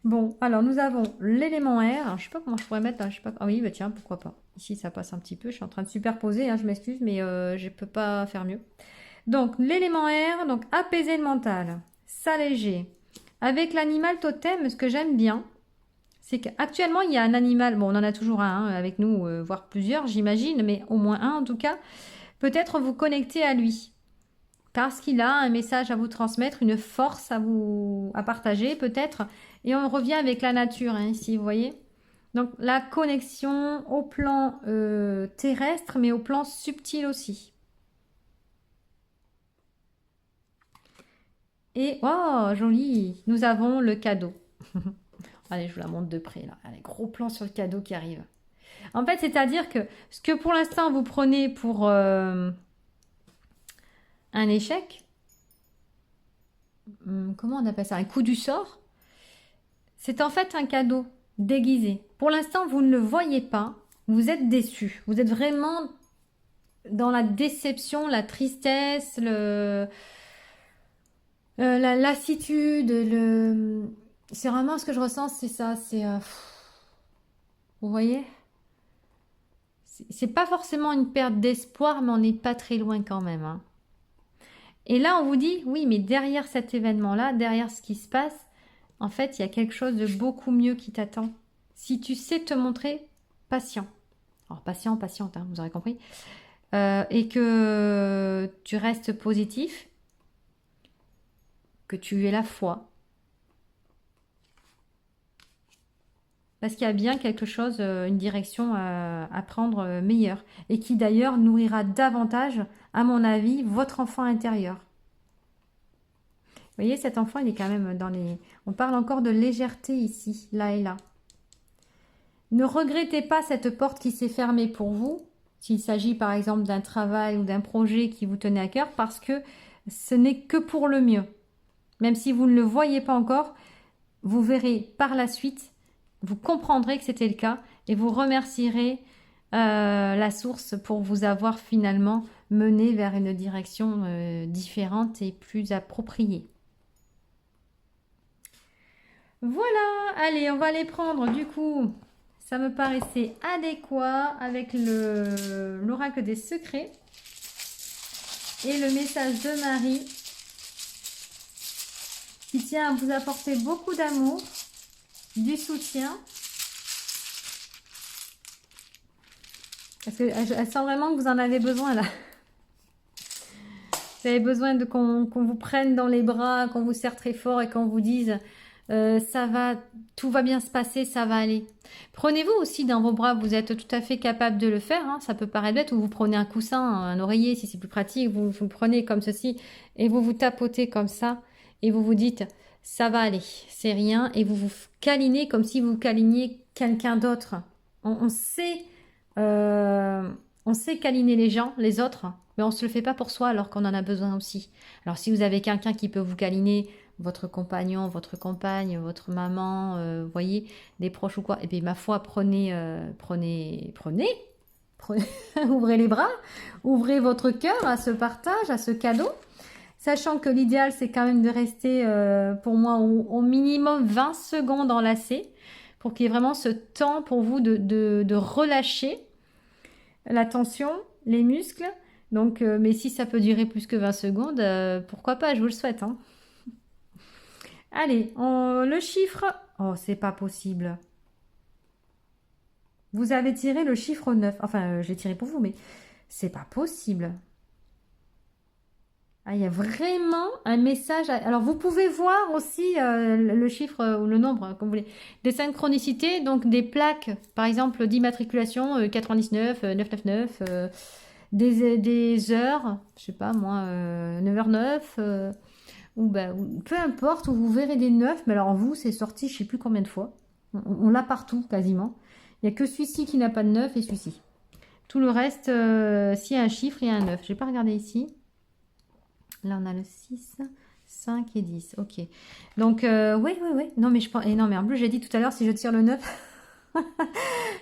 Bon, alors nous avons l'élément R. Alors, je sais pas comment je pourrais mettre là. Je sais pas... Ah oui, bah tiens, pourquoi pas. Ici, ça passe un petit peu. Je suis en train de superposer, hein, je m'excuse, mais je ne peux pas faire mieux. Donc, l'élément R, donc apaiser le mental, s'alléger. Avec l'animal totem, ce que j'aime bien, c'est qu'actuellement, il y a un animal, bon, on en a toujours un avec nous, voire plusieurs, j'imagine, mais au moins un en tout cas. Peut-être vous connecter à lui, parce qu'il a un message à vous transmettre, une force à partager peut-être. Et on revient avec la nature, hein, ici, vous voyez. Donc, la connexion au plan terrestre, mais au plan subtil aussi. Et, oh, joli, nous avons le cadeau. Allez, je vous la montre de près, là. Allez, gros plan sur le cadeau qui arrive. En fait, c'est-à-dire que ce que pour l'instant, vous prenez pour un échec, comment on appelle ça? Un coup du sort, c'est en fait un cadeau déguisé. Pour l'instant, vous ne le voyez pas, vous êtes déçu. Vous êtes vraiment dans la déception, la tristesse, la lassitude, c'est vraiment ce que je ressens, c'est ça, c'est... vous voyez? C'est pas forcément une perte d'espoir, mais on n'est pas très loin quand même, hein. Et là, on vous dit, oui, mais derrière cet événement-là, derrière ce qui se passe, en fait, il y a quelque chose de beaucoup mieux qui t'attend. Si tu sais te montrer patient. Alors, patiente, hein, vous aurez compris. Et que tu restes positif, que tu aies la foi. Parce qu'il y a bien quelque chose, une direction à prendre meilleure. Et qui d'ailleurs nourrira davantage, à mon avis, votre enfant intérieur. Vous voyez, cet enfant, il est quand même dans les... On parle encore de légèreté ici, là et là. Ne regrettez pas cette porte qui s'est fermée pour vous, s'il s'agit par exemple d'un travail ou d'un projet qui vous tenait à cœur, parce que ce n'est que pour le mieux. Même si vous ne le voyez pas encore, vous verrez par la suite, vous comprendrez que c'était le cas et vous remercierez la source pour vous avoir finalement mené vers une direction différente et plus appropriée. Voilà, allez, on va les prendre du coup. Ça me paraissait adéquat avec l'oracle des secrets et le message de Marie qui tient à vous apporter beaucoup d'amour, du soutien. Parce qu'elle sent vraiment que vous en avez besoin là. Vous avez besoin qu'on vous prenne dans les bras, qu'on vous serre très fort et qu'on vous dise ça va, tout va bien se passer, ça va aller. Prenez-vous aussi dans vos bras, vous êtes tout à fait capable de le faire, hein, ça peut paraître bête, ou vous prenez un coussin, un oreiller si c'est plus pratique, vous le prenez comme ceci et vous vous tapotez comme ça et vous vous dites ça va aller, c'est rien, et vous vous câlinez comme si vous câliniez quelqu'un d'autre. On sait câliner les gens, les autres, mais on ne se le fait pas pour soi alors qu'on en a besoin aussi. Alors si vous avez quelqu'un qui peut vous câliner, votre compagnon, votre compagne, votre maman, vous voyez, des proches ou quoi, et bien ma foi, prenez, ouvrez les bras, ouvrez votre cœur à ce partage, à ce cadeau, sachant que l'idéal c'est quand même de rester pour moi au minimum 20 secondes enlacés pour qu'il y ait vraiment ce temps pour vous de relâcher la tension, les muscles. Donc, mais si ça peut durer plus que 20 secondes, pourquoi pas, je vous le souhaite. Hein. Allez, le chiffre... Oh, c'est pas possible. Vous avez tiré le chiffre 9. Enfin, j'ai tiré pour vous, mais c'est pas possible. Ah, il y a vraiment un message. Alors, vous pouvez voir aussi le chiffre ou le nombre, comme vous voulez. Des synchronicités, donc des plaques, par exemple, d'immatriculation 99, 999, des heures, je sais pas moi, 9h09, ou peu importe, où vous verrez des 9, mais alors vous, c'est sorti je sais plus combien de fois. On l'a partout, quasiment. Il n'y a que celui-ci qui n'a pas de 9 et celui-ci. Tout le reste, s'il y a un chiffre, il y a un 9. Je n'ai pas regardé ici. Là, on a le 6, 5 et 10. Ok. Donc, oui. Non, mais non, mais en plus, j'ai dit tout à l'heure, si je tire le 9,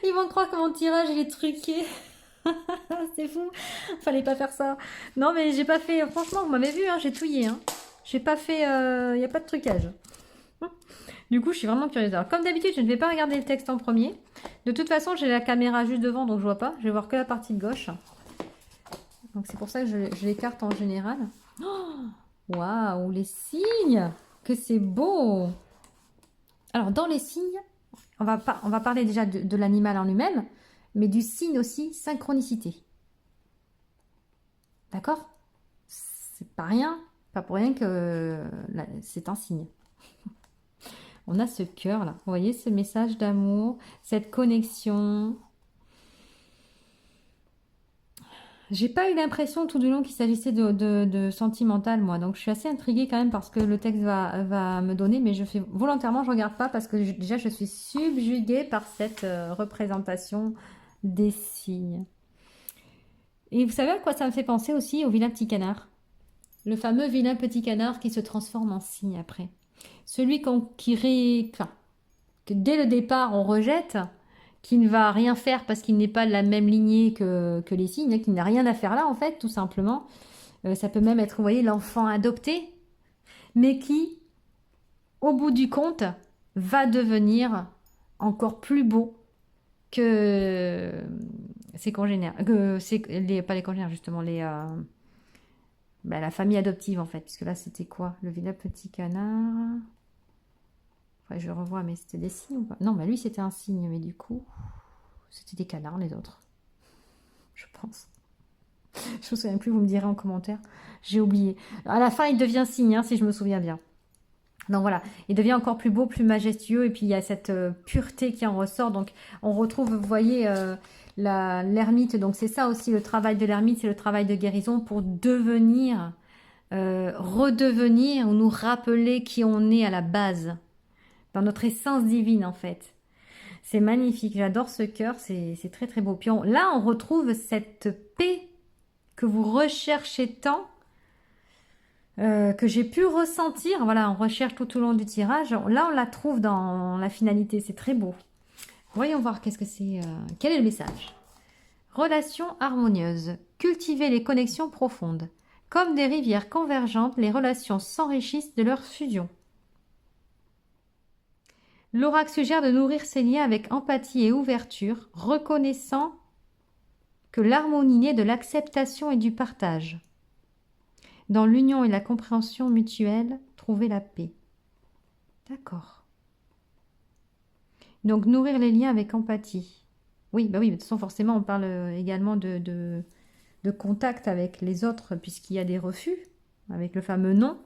ils vont croire que mon tirage, il est truqué. C'est fou. Fallait pas faire ça. Non, mais j'ai pas fait... Franchement, vous m'avez vu, hein, j'ai touillé. Hein. J'ai pas fait... Il n'y a pas de trucage. Du coup, je suis vraiment curieuse. Alors, comme d'habitude, je ne vais pas regarder le texte en premier. De toute façon, j'ai la caméra juste devant, donc je vois pas. Je vais voir que la partie de gauche. Donc, c'est pour ça que je l'écarte en général. Waouh, les signes! Que c'est beau! Alors, dans les signes, on va parler déjà de l'animal en lui-même, mais du signe aussi, synchronicité. D'accord? C'est pas rien, pas pour rien que c'est un signe. On a ce cœur là, vous voyez ce message d'amour, cette connexion. J'ai pas eu l'impression tout du long qu'il s'agissait de sentimental, moi. Donc, je suis assez intriguée quand même parce que le texte va me donner, mais je fais volontairement, je regarde pas parce que déjà, je suis subjuguée par cette représentation des signes. Et vous savez à quoi ça me fait penser aussi? Au vilain petit canard. Le fameux vilain petit canard qui se transforme en cygne après. Celui que dès le départ, on rejette, qui ne va rien faire parce qu'il n'est pas de la même lignée que les cygnes, hein, qui n'a rien à faire là en fait, tout simplement. Ça peut même être, vous voyez, l'enfant adopté, mais qui, au bout du compte, va devenir encore plus beau que ses congénères, pas les congénères justement, la famille adoptive en fait, puisque là c'était quoi? Le vilain petit canard. Ouais, je revois, mais c'était des cygnes ou pas? Non, mais lui c'était un cygne, mais du coup, c'était des canards les autres. Je pense. Je me souviens plus, vous me direz en commentaire. J'ai oublié. À la fin, il devient cygne, hein, si je me souviens bien. Donc voilà, il devient encore plus beau, plus majestueux, et puis il y a cette pureté qui en ressort. Donc on retrouve, vous voyez, l'ermite. Donc c'est ça aussi le travail de l'ermite, c'est le travail de guérison pour devenir, redevenir ou nous rappeler qui on est à la base, dans notre essence divine en fait. C'est magnifique, j'adore ce cœur, c'est très très beau. Puis là, on retrouve cette paix que vous recherchez tant, que j'ai pu ressentir. Voilà, on recherche tout au long du tirage. Là, on la trouve dans la finalité, c'est très beau. Voyons voir qu'est-ce que c'est. Quel est le message? Relation harmonieuse. Cultiver les connexions profondes. Comme des rivières convergentes, les relations s'enrichissent de leur fusion. L'oracle suggère de nourrir ces liens avec empathie et ouverture, reconnaissant que l'harmonie naît de l'acceptation et du partage. Dans l'union et la compréhension mutuelle, trouver la paix. D'accord. Donc, nourrir les liens avec empathie. Oui, bah oui, de toute façon, forcément, on parle également de contact avec les autres, puisqu'il y a des refus, avec le fameux non.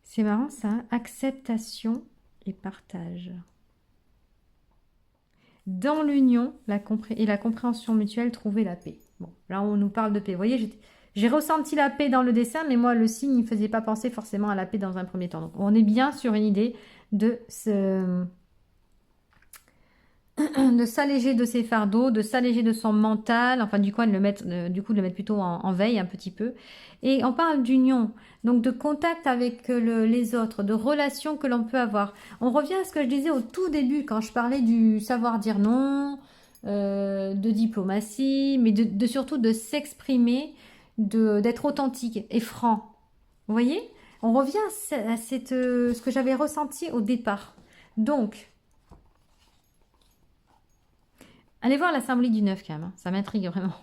C'est marrant, ça. Hein. Acceptation et partage. Dans l'union et la compréhension mutuelle, trouver la paix. Bon, là, on nous parle de paix. Vous voyez, j'ai ressenti la paix dans le dessin, mais moi, le signe, il ne faisait pas penser forcément à la paix dans un premier temps. Donc, on est bien sur une idée de de s'alléger de ses fardeaux, de s'alléger de son mental, enfin du coup de le mettre, plutôt en veille un petit peu. Et on parle d'union, donc de contact avec les autres, de relations que l'on peut avoir. On revient à ce que je disais au tout début quand je parlais du savoir dire non, de diplomatie, mais surtout de s'exprimer, d'être authentique et franc. Vous voyez? On revient à ce que j'avais ressenti au départ. Donc, allez voir la symbolique du 9 quand même, hein. Ça m'intrigue vraiment.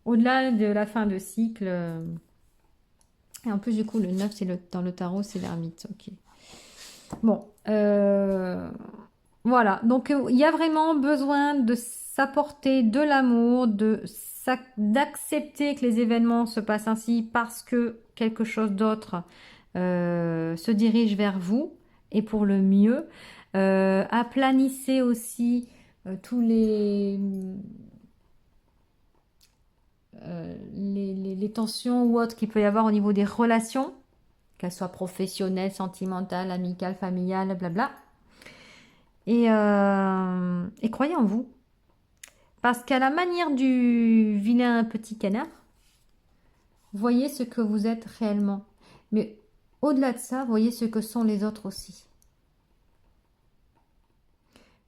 Au-delà de la fin de cycle. Et en plus, du coup, le 9, dans le tarot, c'est l'ermite. Ok. Bon. Voilà. Donc, il y a vraiment besoin de s'apporter de l'amour, d'accepter que les événements se passent ainsi parce que quelque chose d'autre se dirige vers vous et pour le mieux. Aplanissez aussi tous les tensions ou autres qu'il peut y avoir au niveau des relations, qu'elles soient professionnelles, sentimentales, amicales, familiales, blabla. Et croyez en vous. Parce qu'à la manière du vilain petit canard, voyez ce que vous êtes réellement. Mais au-delà de ça, voyez ce que sont les autres aussi.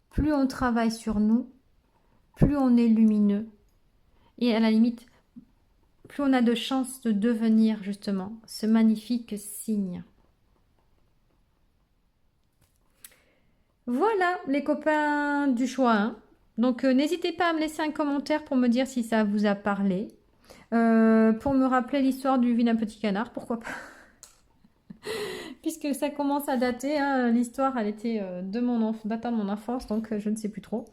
Plus on travaille sur nous, plus on est lumineux. Et à la limite, plus on a de chances de devenir justement ce magnifique signe. Voilà les copains du choix 1. Donc n'hésitez pas à me laisser un commentaire pour me dire si ça vous a parlé. Pour me rappeler l'histoire du vilain petit canard, pourquoi pas. Puisque ça commence à dater, hein, l'histoire elle était datant de mon enfance, donc je ne sais plus trop.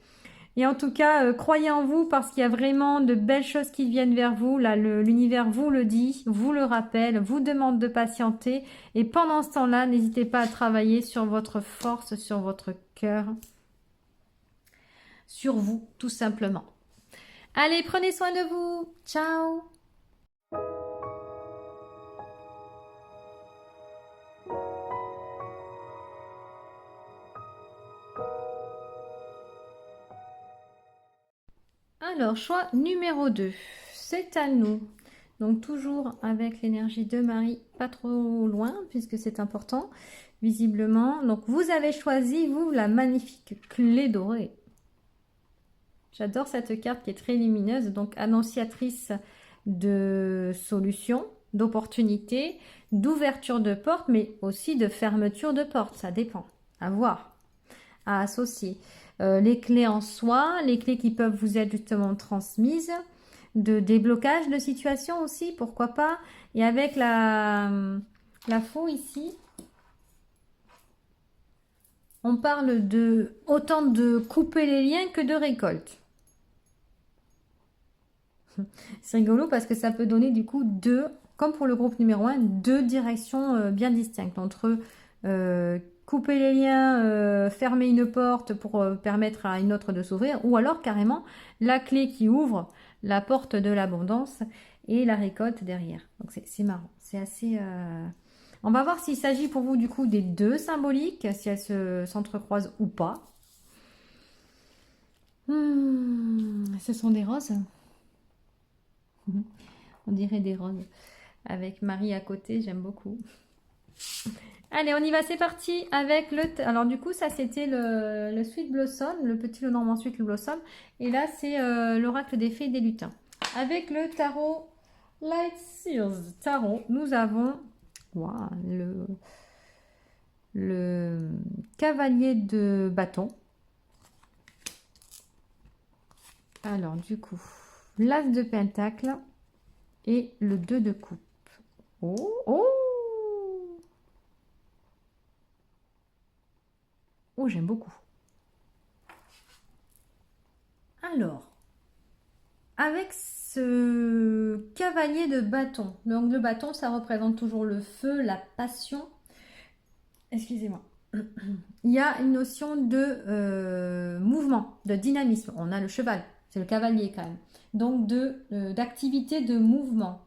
Et en tout cas, croyez en vous parce qu'il y a vraiment de belles choses qui viennent vers vous. Là, l'univers vous le dit, vous le rappelle, vous demande de patienter. Et pendant ce temps-là, n'hésitez pas à travailler sur votre force, sur votre cœur, sur vous, tout simplement. Allez, prenez soin de vous. Ciao! Alors, choix numéro 2, c'est à nous. Donc, toujours avec l'énergie de Marie, pas trop loin, puisque c'est important, visiblement. Donc, vous avez choisi, vous, la magnifique clé dorée. J'adore cette carte qui est très lumineuse, donc annonciatrice de solutions, d'opportunités, d'ouverture de portes, mais aussi de fermeture de portes. Ça dépend. À voir, à associer. Les clés en soi, les clés qui peuvent vous être justement transmises, de déblocage de situation aussi, pourquoi pas. Et avec la faux ici, on parle de autant de couper les liens que de récolte. C'est rigolo parce que ça peut donner du coup comme pour le groupe numéro 1, deux directions bien distinctes entre couper les liens, fermer une porte pour permettre à une autre de s'ouvrir, ou alors carrément la clé qui ouvre la porte de l'abondance et la récolte derrière. Donc c'est marrant, c'est assez... On va voir s'il s'agit pour vous du coup des deux symboliques, si elles s'entrecroisent ou pas. Ce sont des roses. On dirait des roses. Avec Marie à côté, j'aime beaucoup. Allez, on y va, c'est parti avec alors du coup, ça c'était le Sweet Blossom, le petit Lenormand Sweet Blossom. Et là, c'est l'oracle des fées et des lutins. Avec le tarot Light Sears Tarot, nous avons le cavalier de bâton. Alors du coup, l'as de pentacle et le 2 de coupe. Oh, oh! Oh, j'aime beaucoup. Alors, avec ce cavalier de bâton, donc le bâton, ça représente toujours le feu, la passion. Excusez-moi. Il y a une notion de mouvement, de dynamisme. On a le cheval, c'est le cavalier quand même. Donc d'activité, de mouvement.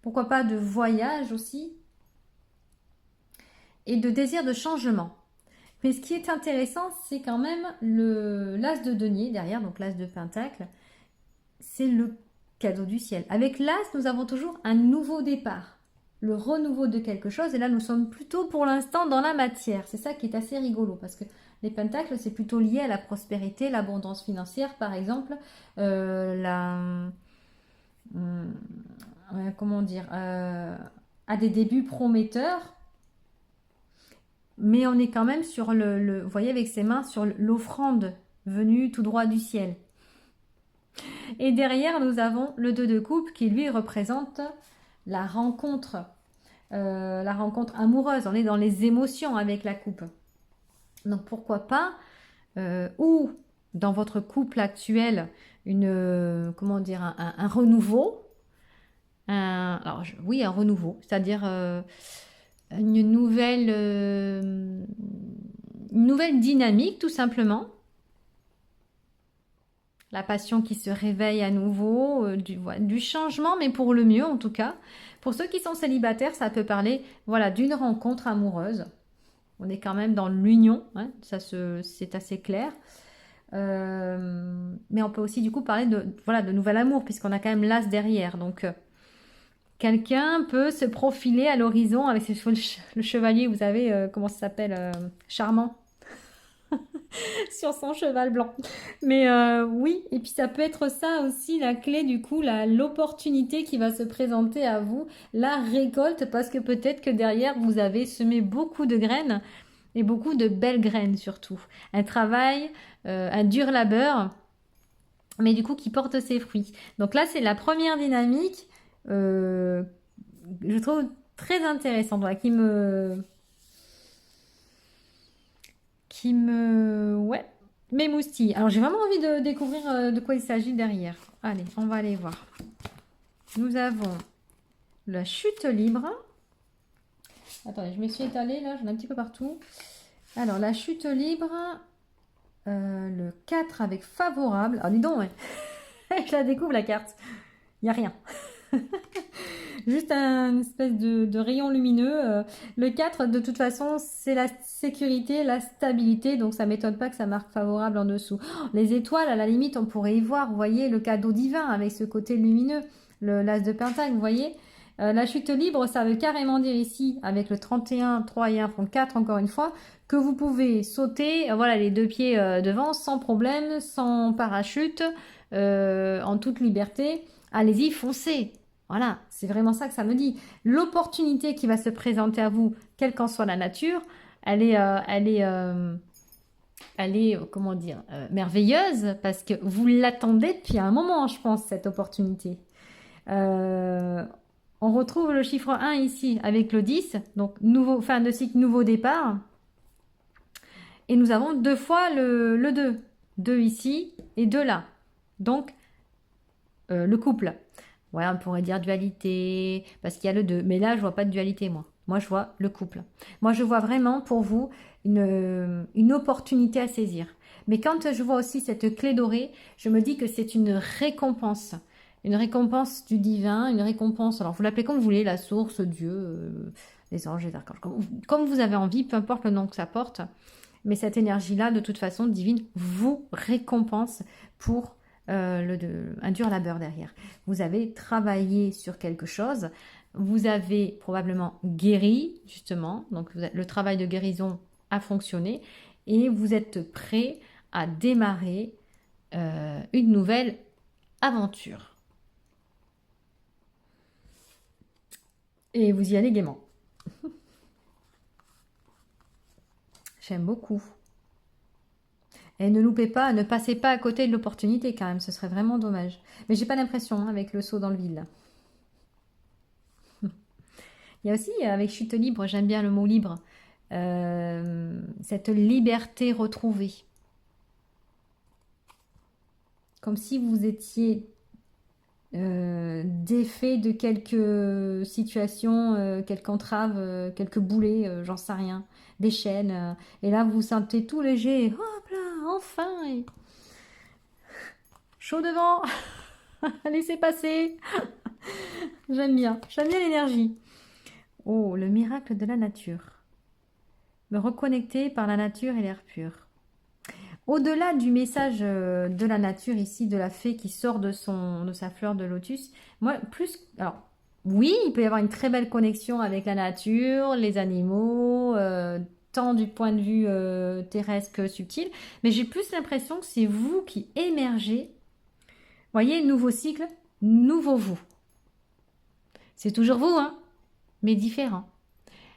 Pourquoi pas de voyage aussi. Et de désir de changement. Mais ce qui est intéressant, c'est quand même l'as de denier derrière, donc l'as de pentacle, c'est le cadeau du ciel. Avec l'as, nous avons toujours un nouveau départ, le renouveau de quelque chose, et là nous sommes plutôt pour l'instant dans la matière. C'est ça qui est assez rigolo, parce que les pentacles, c'est plutôt lié à la prospérité, l'abondance financière, par exemple, comment dire, à des débuts prometteurs, mais on est quand même sur vous voyez avec ses mains, sur l'offrande venue tout droit du ciel. Et derrière, nous avons le 2 de coupe qui lui représente la rencontre amoureuse. On est dans les émotions avec la coupe. Donc pourquoi pas, ou dans votre couple actuel, comment dire, un renouveau. Oui, un renouveau, c'est-à-dire une nouvelle dynamique tout simplement. La passion qui se réveille à nouveau, du changement, mais pour le mieux en tout cas. Pour ceux qui sont célibataires, ça peut parler voilà, d'une rencontre amoureuse. On est quand même dans l'union, hein, c'est assez clair. Mais on peut aussi du coup parler de nouvel amour, puisqu'on a quand même l'as derrière. Donc quelqu'un peut se profiler à l'horizon avec le chevalier, vous savez, comment ça s'appelle, charmant. Sur son cheval blanc. Mais oui, et puis ça peut être ça aussi la clé du coup, l'opportunité qui va se présenter à vous, la récolte, parce que peut-être que derrière vous avez semé beaucoup de graines et beaucoup de belles graines surtout. Un travail, un dur labeur, mais du coup qui porte ses fruits. Donc là c'est la première dynamique, je trouve très intéressante, voilà, ouais, m'émoustille. Alors j'ai vraiment envie de découvrir de quoi il s'agit derrière. Allez, on va aller voir. Nous avons la chute libre. Attendez, je me suis étalée là, j'en ai un petit peu partout. Alors la chute libre, le 4 avec favorable. Ah dis donc, ouais. Je la découvre la carte. Il n'y a rien. Juste un espèce de rayon lumineux. Le 4, de toute façon, c'est la sécurité, la stabilité. Donc, ça ne m'étonne pas que ça marque favorable en dessous. Oh, les étoiles, à la limite, on pourrait y voir, vous voyez, le cadeau divin avec ce côté lumineux. L'as de pentacle, vous voyez. La chute libre, ça veut carrément dire ici, avec le 31, 3 et 1 font 4 encore une fois, que vous pouvez sauter, voilà, les deux pieds devant, sans problème, sans parachute, en toute liberté. Allez-y, foncez. Voilà, c'est vraiment ça que ça me dit. L'opportunité qui va se présenter à vous, quelle qu'en soit la nature, comment dire, merveilleuse, parce que vous l'attendez depuis un moment, je pense, cette opportunité. On retrouve le chiffre 1 ici avec le 10, donc fin de cycle, nouveau départ. Et nous avons deux fois le 2. 2 ici et 2 là. Donc, le couple. Ouais, on pourrait dire dualité, parce qu'il y a le 2. Mais là, je vois pas de dualité, moi. Moi, je vois le couple. Moi, je vois vraiment pour vous une opportunité à saisir. Mais quand je vois aussi cette clé dorée, je me dis que c'est une récompense. Une récompense du divin, une récompense, alors vous l'appelez comme vous voulez, la source, Dieu, les anges, les archanges, comme vous avez envie, peu importe le nom que ça porte. Mais cette énergie-là, de toute façon, divine, vous récompense pour un dur labeur derrière. Vous avez travaillé sur quelque chose, vous avez probablement guéri, justement, donc le travail de guérison a fonctionné, et vous êtes prêt à démarrer une nouvelle aventure. Et vous y allez gaiement. J'aime beaucoup. Et ne loupez pas, ne passez pas à côté de l'opportunité quand même, ce serait vraiment dommage. Mais j'ai pas l'impression hein, avec le saut dans le vide là. Il y a aussi avec chute libre, j'aime bien le mot libre, cette liberté retrouvée. Comme si vous étiez défait de quelques situations, quelques entraves, quelques boulets, j'en sais rien, des chaînes. Et là, vous vous sentez tout léger. Hop là, enfin et... Chaud devant. Laissez passer. J'aime bien l'énergie. Oh, le miracle de la nature. me reconnecter par la nature et l'air pur. Au-delà du message de la nature ici, de la fée qui sort de sa fleur de lotus, moi, alors, oui, il peut y avoir une très belle connexion avec la nature, les animaux, tant du point de vue terrestre que subtil, mais j'ai plus l'impression que c'est vous qui émergez. Voyez, nouveau cycle, nouveau vous. C'est toujours vous, hein, mais différent.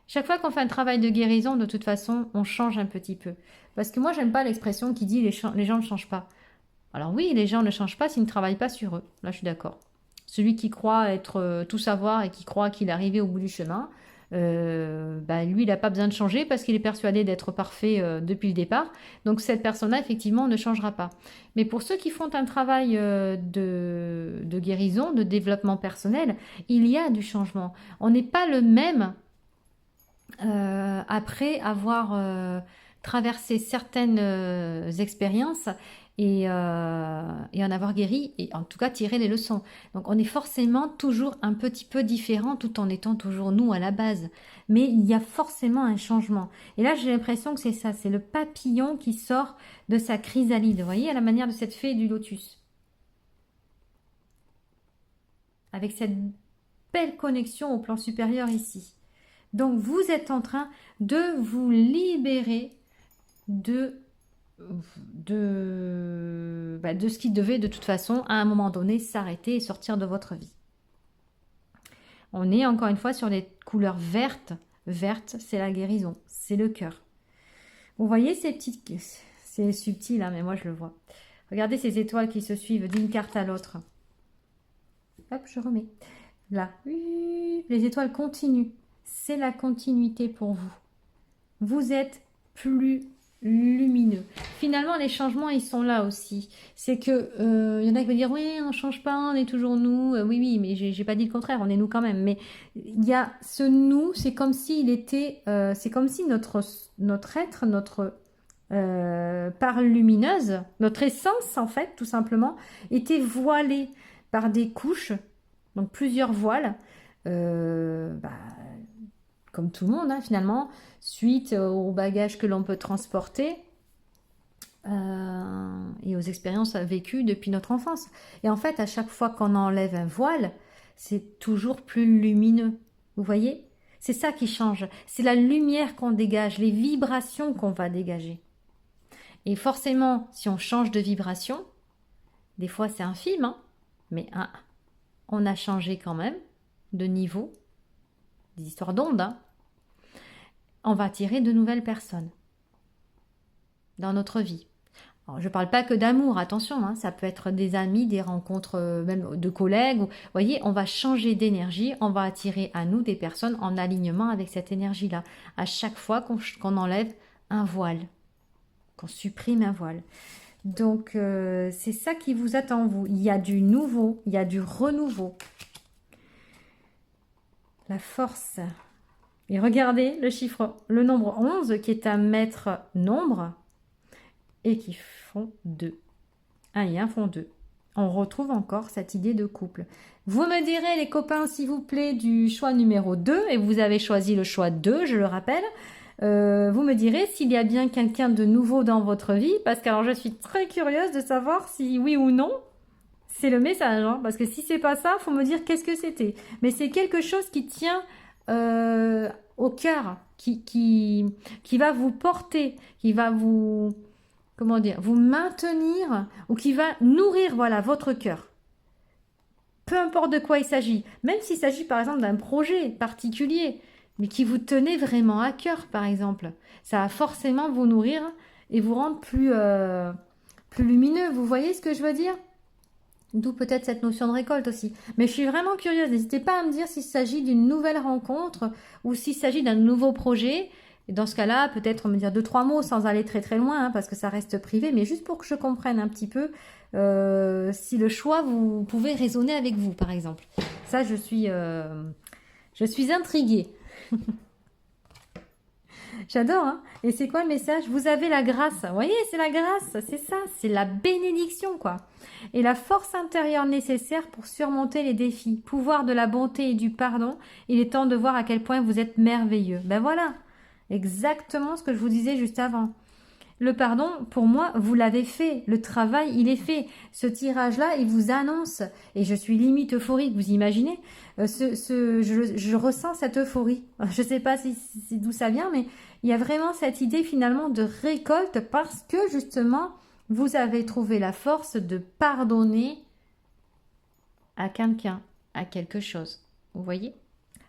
Chaque fois qu'on fait un travail de guérison, de toute façon, on change un petit peu. Parce que moi, j'aime pas l'expression qui dit les gens ne changent pas. Alors oui, les gens ne changent pas s'ils ne travaillent pas sur eux. Là, je suis d'accord. Celui qui croit être tout savoir et qui croit qu'il est arrivé au bout du chemin, lui, il n'a pas besoin de changer parce qu'il est persuadé d'être parfait depuis le départ. Donc cette personne-là, effectivement, ne changera pas. Mais pour ceux qui font un travail de guérison, de développement personnel, il y a du changement. On n'est pas le même après avoir traversé certaines expériences et en avoir guéri et en tout cas tiré les leçons. Donc on est forcément toujours un petit peu différent tout en étant toujours nous à la base. Mais il y a forcément un changement. Et là j'ai l'impression que c'est ça, c'est le papillon qui sort de sa chrysalide. Vous voyez, à la manière de cette fée du lotus. Avec cette belle connexion au plan supérieur ici. Donc vous êtes en train de vous libérer de ce qui devait de toute façon à un moment donné s'arrêter et sortir de votre vie. On est encore une fois sur les couleurs vertes. Verte, c'est la guérison, c'est le cœur. Vous voyez ces petites... C'est subtil, hein, mais moi je le vois. Regardez ces étoiles qui se suivent d'une carte à l'autre. Hop, je remets. Là, les étoiles continuent. C'est la continuité pour vous. Vous êtes plus lumineux. Finalement, les changements, ils sont là aussi. C'est que y en a qui vont dire, oui, on ne change pas, on est toujours nous. Oui, mais j'ai pas dit le contraire, on est nous quand même. Mais il y a ce nous, c'est comme s'il était, c'est comme si notre être, notre part lumineuse, notre essence en fait, tout simplement, était voilée par des couches, donc plusieurs voiles. Comme tout le monde, hein, finalement, suite aux bagages que l'on peut transporter et aux expériences vécues depuis notre enfance. Et en fait, à chaque fois qu'on enlève un voile, c'est toujours plus lumineux. Vous voyez? C'est ça qui change. C'est la lumière qu'on dégage, les vibrations qu'on va dégager. Et forcément, si on change de vibration, des fois c'est infime, hein, mais on a changé quand même de niveau. Des histoires d'ondes, hein. On va attirer de nouvelles personnes dans notre vie. Alors, je ne parle pas que d'amour, attention, hein, ça peut être des amis, des rencontres même de collègues. Vous voyez, on va changer d'énergie, on va attirer à nous des personnes en alignement avec cette énergie-là. À chaque fois qu'on enlève un voile, qu'on supprime un voile. Donc, c'est ça qui vous attend, vous. Il y a du nouveau, il y a du renouveau. La force. Et regardez le nombre 11 qui est un maître nombre et qui font 2. 1 et 1 font 2. On retrouve encore cette idée de couple. Vous me direz, les copains, s'il vous plaît, du choix numéro 2, et vous avez choisi le choix 2, je le rappelle. Vous me direz s'il y a bien quelqu'un de nouveau dans votre vie, parce que alors je suis très curieuse de savoir si oui ou non, c'est le message, hein, parce que si c'est pas ça, il faut me dire qu'est-ce que c'était. Mais c'est quelque chose qui tient au cœur, qui va vous porter, qui va vous, comment dire, vous maintenir, ou qui va nourrir, voilà, votre cœur. Peu importe de quoi il s'agit, même s'il s'agit par exemple d'un projet particulier, mais qui vous tenait vraiment à cœur, par exemple. Ça va forcément vous nourrir et vous rendre plus lumineux. Vous voyez ce que je veux dire? D'où peut-être cette notion de récolte aussi. Mais je suis vraiment curieuse. N'hésitez pas à me dire s'il s'agit d'une nouvelle rencontre ou s'il s'agit d'un nouveau projet. Et dans ce cas-là, peut-être me dire 2-3 mots sans aller très très loin, hein, parce que ça reste privé, mais juste pour que je comprenne un petit peu si le choix, vous pouvez résonner avec vous, par exemple. Ça, je suis intriguée. J'adore, hein. Et c'est quoi le message? Vous avez la grâce. Vous voyez, c'est la grâce, c'est ça, c'est la bénédiction, quoi. Et la force intérieure nécessaire pour surmonter les défis. Pouvoir de la bonté et du pardon. Il est temps de voir à quel point vous êtes merveilleux. Ben voilà. Exactement ce que je vous disais juste avant. Le pardon, pour moi, vous l'avez fait. Le travail, il est fait. Ce tirage-là, il vous annonce. Et je suis limite euphorique, vous imaginez je ressens cette euphorie. Je ne sais pas d'où ça vient, mais il y a vraiment cette idée finalement de récolte parce que justement, vous avez trouvé la force de pardonner à quelqu'un, à quelque chose. Vous voyez?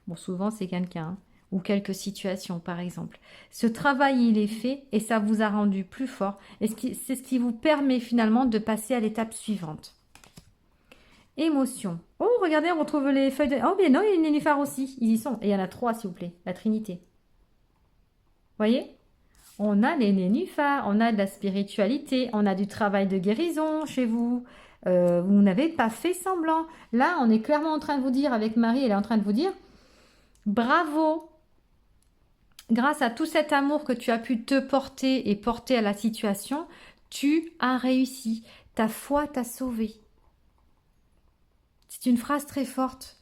Bon, souvent, c'est quelqu'un, hein, ou quelques situations, par exemple. Ce travail, il est fait et ça vous a rendu plus fort. Et c'est ce qui vous permet finalement de passer à l'étape suivante. Émotion. Oh, regardez, on retrouve les feuilles de... Oh, bien non, il y a les nénuphars aussi. Ils y sont. Et il y en a 3, s'il vous plaît. La Trinité. Voyez? On a les nénuphars, on a de la spiritualité, on a du travail de guérison chez vous. Vous n'avez pas fait semblant. Là, on est clairement en train de vous dire, avec Marie, elle est en train de vous dire, bravo, grâce à tout cet amour que tu as pu te porter et porter à la situation, tu as réussi. Ta foi t'a sauvé. C'est une phrase très forte.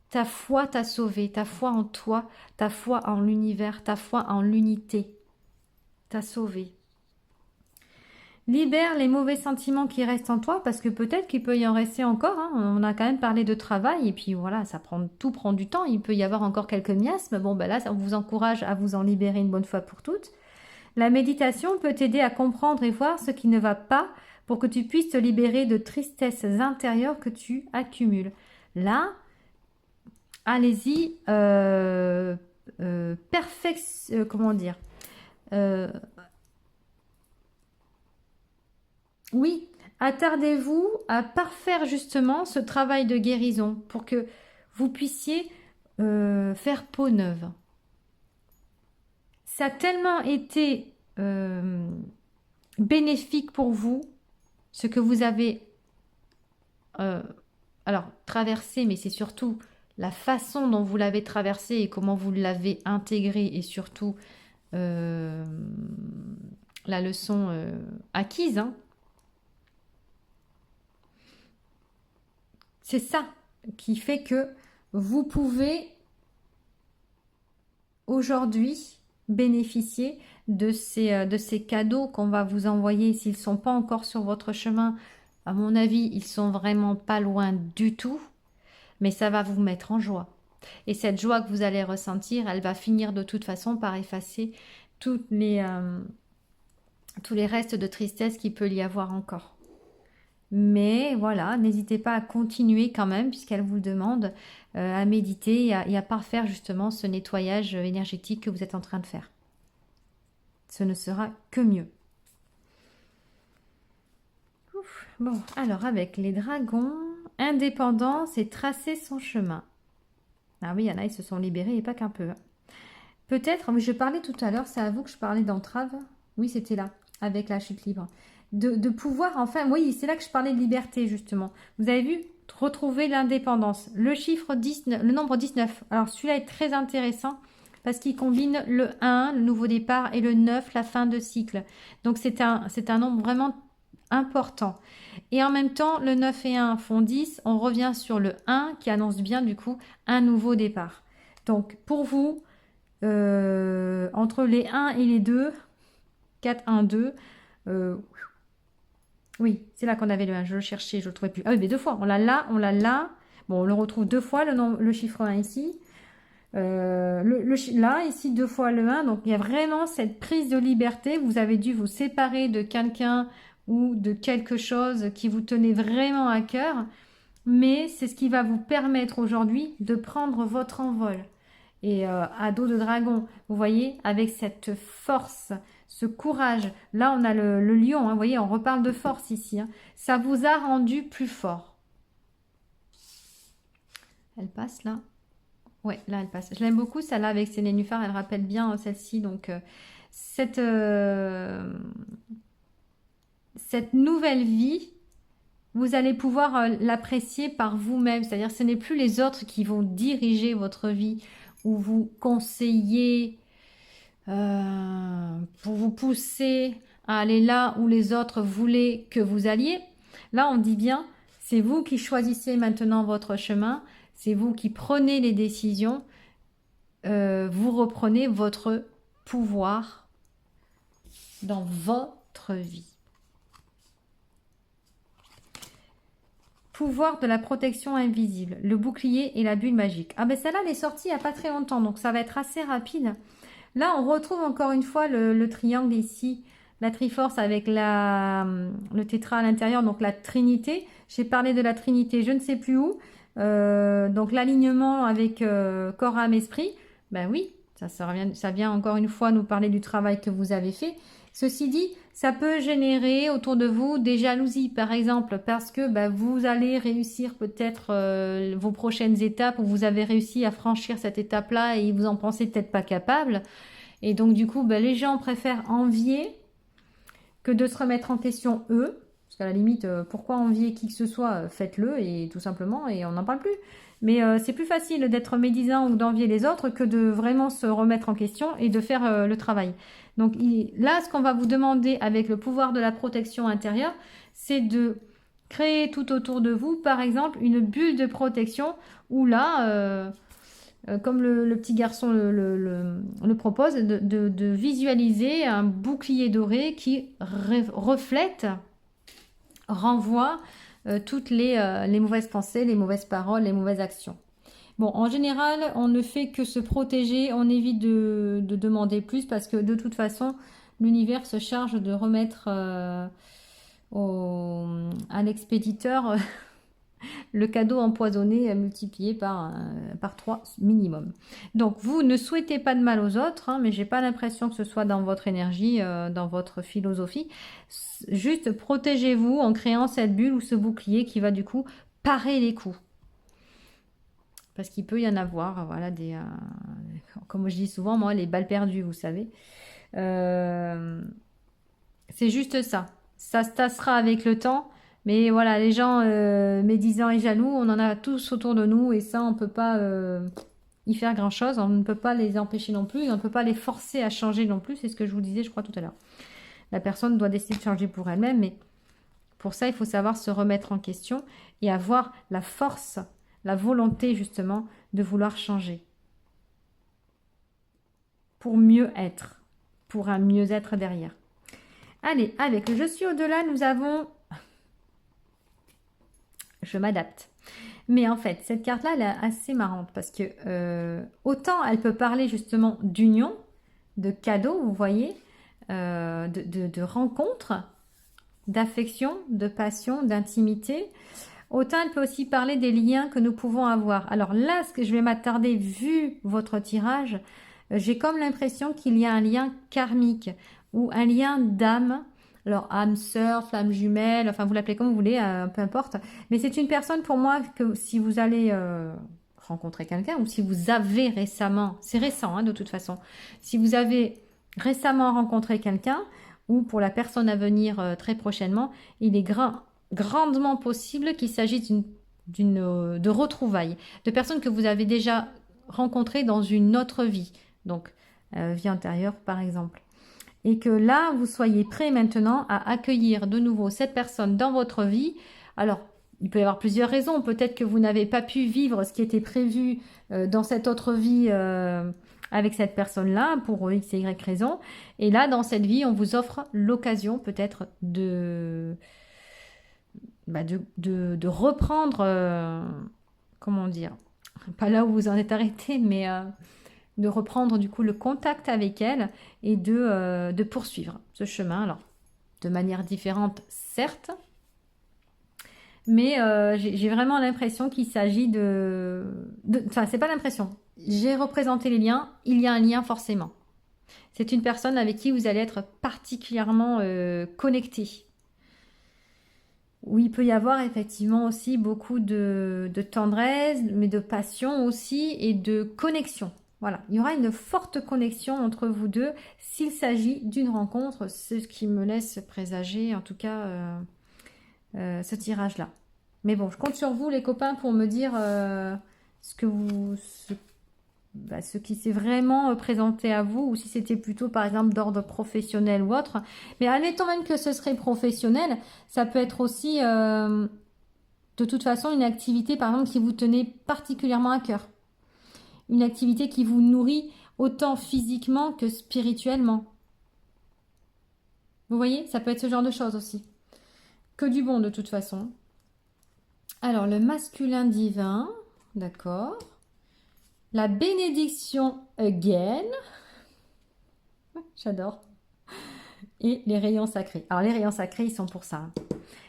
Ta foi t'a sauvé, ta foi en toi, ta foi en l'univers, ta foi en l'unité t'a sauvé. Libère les mauvais sentiments qui restent en toi parce que peut-être qu'il peut y en rester encore. Hein. On a quand même parlé de travail et puis voilà, tout prend du temps. Il peut y avoir encore quelques miasmes. Bon, ben là, on vous encourage à vous en libérer une bonne fois pour toutes. La méditation peut t'aider à comprendre et voir ce qui ne va pas pour que tu puisses te libérer de tristesses intérieures que tu accumules. Là, allez-y, comment dire oui, attardez-vous à parfaire justement ce travail de guérison pour que vous puissiez faire peau neuve. Ça a tellement été bénéfique pour vous, ce que vous avez alors traversé, mais c'est surtout la façon dont vous l'avez traversé et comment vous l'avez intégré et surtout la leçon acquise, hein. C'est ça qui fait que vous pouvez aujourd'hui bénéficier de ces cadeaux qu'on va vous envoyer. S'ils ne sont pas encore sur votre chemin, à mon avis, ils sont vraiment pas loin du tout, mais ça va vous mettre en joie. Et cette joie que vous allez ressentir, elle va finir de toute façon par effacer tous les restes de tristesse qu'il peut y avoir encore. Mais voilà, n'hésitez pas à continuer quand même, puisqu'elle vous le demande, à méditer et à parfaire justement ce nettoyage énergétique que vous êtes en train de faire. Ce ne sera que mieux. Ouf. Bon, alors avec les dragons, indépendance et tracer son chemin. Ah oui, il y en a, ils se sont libérés et pas qu'un peu. Peut-être, mais je parlais tout à l'heure, c'est à vous que je parlais d'entrave. Oui, c'était là, avec la chute libre. De pouvoir, enfin, oui, c'est là que je parlais de liberté, justement. Vous avez vu, retrouver l'indépendance. Le chiffre 19, le nombre 19. Alors, celui-là est très intéressant parce qu'il combine le 1, le nouveau départ, et le 9, la fin de cycle. Donc, c'est un nombre vraiment important. Et en même temps, le 9 et 1 font 10. On revient sur le 1 qui annonce bien, du coup, un nouveau départ. Donc, pour vous, entre les 1 et les 2, 4, 1, 2, oui, c'est là qu'on avait le 1, je le cherchais, je le trouvais plus. Ah oui, mais deux fois, on l'a là, on l'a là. Bon, on le retrouve deux fois, le chiffre 1 ici. Là, ici, deux fois le 1. Donc, il y a vraiment cette prise de liberté. Vous avez dû vous séparer de quelqu'un ou de quelque chose qui vous tenait vraiment à cœur. Mais c'est ce qui va vous permettre aujourd'hui de prendre votre envol. Et à dos de dragon, vous voyez, avec cette force, ce courage. Là, on a le lion, hein, vous voyez, on reparle de force ici. Hein. Ça vous a rendu plus fort. Elle passe là. Ouais, là, elle passe. Je l'aime beaucoup, celle-là, avec ses nénuphars. Elle rappelle bien celle-ci. Donc, cette nouvelle vie, vous allez pouvoir l'apprécier par vous-même. C'est-à-dire, ce n'est plus les autres qui vont diriger votre vie ou vous conseiller pour vous pousser à aller là où les autres voulaient que vous alliez. Là, on dit bien, c'est vous qui choisissez maintenant votre chemin, c'est vous qui prenez les décisions vous reprenez votre pouvoir dans votre vie. Pouvoir de la protection invisible, le bouclier et la bulle magique. Ah ben celle-là, elle est sortie il n'y a pas très longtemps, donc ça va être assez rapide. Là, on retrouve encore une fois le triangle ici, la Triforce avec le tétra à l'intérieur, donc la Trinité. J'ai parlé de la Trinité, je ne sais plus où. Donc l'alignement avec corps, âme, esprit. Ben oui, ça vient encore une fois nous parler du travail que vous avez fait. Ceci dit, ça peut générer autour de vous des jalousies, par exemple, parce que vous allez réussir peut-être vos prochaines étapes, ou vous avez réussi à franchir cette étape-là et vous en pensez peut-être pas capable. Et donc, du coup, les gens préfèrent envier que de se remettre en question eux. Parce qu'à la limite, pourquoi envier qui que ce soit, faites-le et tout simplement, et on n'en parle plus. Mais c'est plus facile d'être médisant ou d'envier les autres que de vraiment se remettre en question et de faire le travail. Donc là, ce qu'on va vous demander avec le pouvoir de la protection intérieure, c'est de créer tout autour de vous, par exemple, une bulle de protection où là, comme le petit garçon le propose, de visualiser un bouclier doré qui reflète, renvoie toutes les mauvaises pensées, les mauvaises paroles, les mauvaises actions. Bon, en général, on ne fait que se protéger, on évite de demander plus parce que de toute façon, l'univers se charge de remettre à l'expéditeur le cadeau empoisonné multiplié par 3 minimum. Donc, vous ne souhaitez pas de mal aux autres, mais j'ai pas l'impression que ce soit dans votre énergie, dans votre philosophie. Juste protégez-vous en créant cette bulle ou ce bouclier qui va du coup parer les coups. Parce qu'il peut y en avoir, voilà, comme je dis souvent, moi, les balles perdues, vous savez. C'est juste ça. Ça se tassera avec le temps. Mais voilà, les gens médisants et jaloux, on en a tous autour de nous. Et ça, on ne peut pas y faire grand-chose. On ne peut pas les empêcher non plus. On ne peut pas les forcer à changer non plus. C'est ce que je vous disais, je crois, tout à l'heure. La personne doit décider de changer pour elle-même. Mais pour ça, il faut savoir se remettre en question et avoir la force, la volonté justement de vouloir changer. Pour mieux être. Pour un mieux-être derrière. Allez, avec le je suis au-delà, nous avons... Je m'adapte. Mais en fait, cette carte-là, elle est assez marrante parce que autant elle peut parler justement d'union, de cadeaux, vous voyez, de rencontres, d'affection, de passion, d'intimité. Autant elle peut aussi parler des liens que nous pouvons avoir. Alors là, ce que je vais m'attarder, vu votre tirage, j'ai comme l'impression qu'il y a un lien karmique ou un lien d'âme. Alors âme sœur, flamme jumelle, enfin vous l'appelez comme vous voulez, peu importe. Mais c'est une personne pour moi que si vous allez rencontrer quelqu'un ou si vous avez récemment, c'est récent de toute façon, si vous avez récemment rencontré quelqu'un ou pour la personne à venir très prochainement, il est grandement possible qu'il s'agisse de retrouvailles, de personnes que vous avez déjà rencontrées dans une autre vie, donc vie antérieure par exemple. Et que là, vous soyez prêt maintenant à accueillir de nouveau cette personne dans votre vie. Alors, il peut y avoir plusieurs raisons. Peut-être que vous n'avez pas pu vivre ce qui était prévu dans cette autre vie avec cette personne-là, pour X et Y raison. Et là, dans cette vie, on vous offre l'occasion peut-être de reprendre, comment dire, pas là où vous en êtes arrêté, mais de reprendre du coup le contact avec elle et de poursuivre ce chemin. Alors, de manière différente, certes, mais j'ai vraiment l'impression qu'il s'agit enfin, c'est pas l'impression. J'ai représenté les liens, il y a un lien forcément. C'est une personne avec qui vous allez être particulièrement connecté. Où il peut y avoir effectivement aussi beaucoup de tendresse, mais de passion aussi et de connexion. Voilà, il y aura une forte connexion entre vous deux s'il s'agit d'une rencontre, c'est ce qui me laisse présager en tout cas ce tirage-là. Mais bon, je compte sur vous les copains pour me dire ce qui s'est vraiment présenté à vous ou si c'était plutôt par exemple d'ordre professionnel ou autre. Mais admettons même que ce serait professionnel, ça peut être aussi de toute façon une activité par exemple qui vous tenait particulièrement à cœur. une activité qui vous nourrit autant physiquement que spirituellement. Vous voyez, ça peut être ce genre de choses aussi. Que du bon de toute façon. Alors, le masculin divin, d'accord. La bénédiction again. J'adore. Et les rayons sacrés. Alors, les rayons sacrés, ils sont pour ça.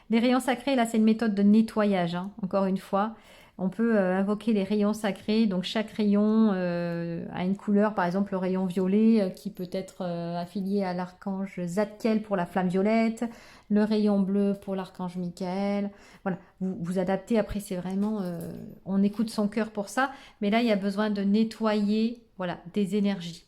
Les rayons sacrés, là, c'est une méthode de nettoyage, hein, encore une fois. On peut invoquer les rayons sacrés. Donc, chaque rayon a une couleur. Par exemple, le rayon violet qui peut être affilié à l'archange Zadkiel pour la flamme violette. Le rayon bleu pour l'archange Michael. Voilà, vous adaptez. Après, c'est vraiment... on écoute son cœur pour ça. Mais là, il y a besoin de nettoyer voilà, des énergies.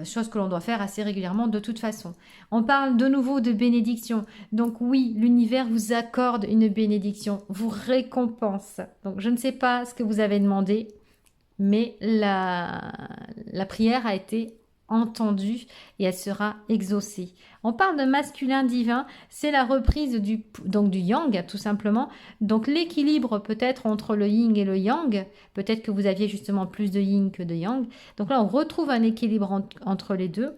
Chose que l'on doit faire assez régulièrement de toute façon. On parle de nouveau de bénédiction. Donc oui, l'univers vous accorde une bénédiction, vous récompense. Donc je ne sais pas ce que vous avez demandé, mais la prière a été entendue et elle sera exaucée. On parle de masculin divin, c'est la reprise du yang tout simplement. Donc l'équilibre peut-être entre le yin et le yang, peut-être que vous aviez justement plus de yin que de yang. Donc là on retrouve un équilibre entre les deux,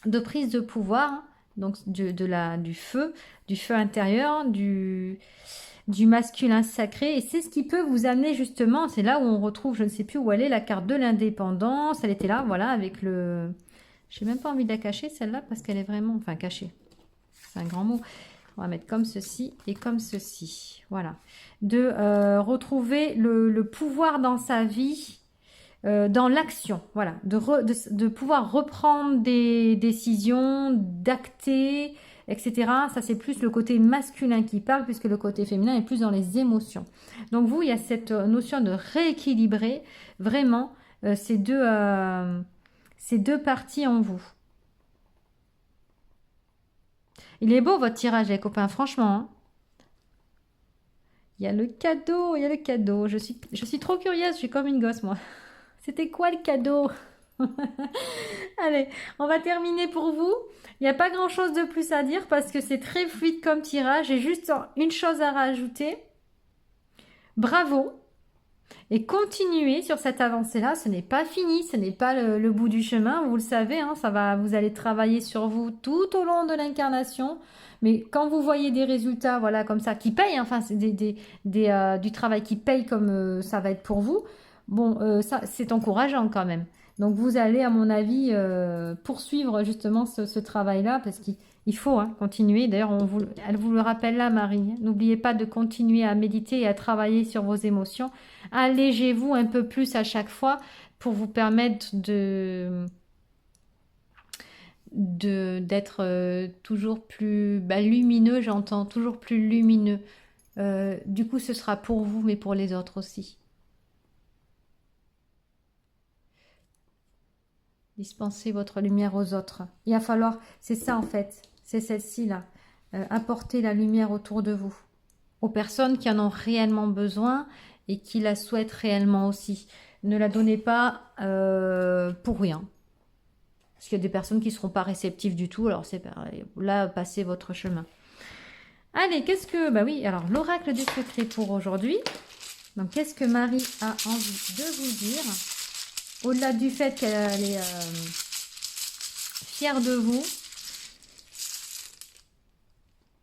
de prise de pouvoir, donc du feu intérieur, du masculin sacré, et c'est ce qui peut vous amener justement, c'est là où on retrouve, je ne sais plus où elle est, la carte de l'indépendance, elle était là, voilà, avec le... J'ai même pas envie de la cacher, celle-là, parce qu'elle est vraiment... Enfin, cachée, c'est un grand mot. On va mettre comme ceci et comme ceci, voilà. De retrouver le pouvoir dans sa vie, dans l'action, voilà. De pouvoir reprendre des décisions, d'acter, etc. Ça, c'est plus le côté masculin qui parle, puisque le côté féminin est plus dans les émotions. Donc, vous, il y a cette notion de rééquilibrer vraiment ces deux parties en vous. Il est beau, votre tirage, les copains, franchement. Hein. Il y a le cadeau, il y a le cadeau. Je suis trop curieuse, je suis comme une gosse, moi. C'était quoi le cadeau? Allez, on va terminer pour vous. Il n'y a pas grand-chose de plus à dire parce que c'est très fluide comme tirage. J'ai juste une chose à rajouter. Bravo. Et continuez sur cette avancée-là. Ce n'est pas fini, ce n'est pas le bout du chemin. Vous le savez, hein, vous allez travailler sur vous tout au long de l'incarnation. Mais quand vous voyez des résultats, voilà, comme ça, qui payent, hein, enfin, c'est du travail qui paye comme ça va être pour vous. Bon, ça, c'est encourageant quand même. Donc, vous allez, à mon avis, poursuivre justement ce travail-là parce qu'il faut hein, continuer. D'ailleurs, elle vous le rappelle là, Marie. N'oubliez pas de continuer à méditer et à travailler sur vos émotions. Allégez-vous un peu plus à chaque fois pour vous permettre d'être toujours plus lumineux, j'entends, toujours plus lumineux. Du coup, ce sera pour vous, mais pour les autres aussi. Dispensez votre lumière aux autres. Il va falloir, c'est ça en fait, c'est celle-ci là, apporter la lumière autour de vous, aux personnes qui en ont réellement besoin et qui la souhaitent réellement aussi. Ne la donnez pas pour rien. Parce qu'il y a des personnes qui ne seront pas réceptives du tout, alors c'est pareil. Là, passez votre chemin. Allez, qu'est-ce que... Bah oui, alors l'oracle des secrets pour aujourd'hui. Donc, qu'est-ce que Marie a envie de vous dire? Au-delà du fait qu'elle est fière de vous.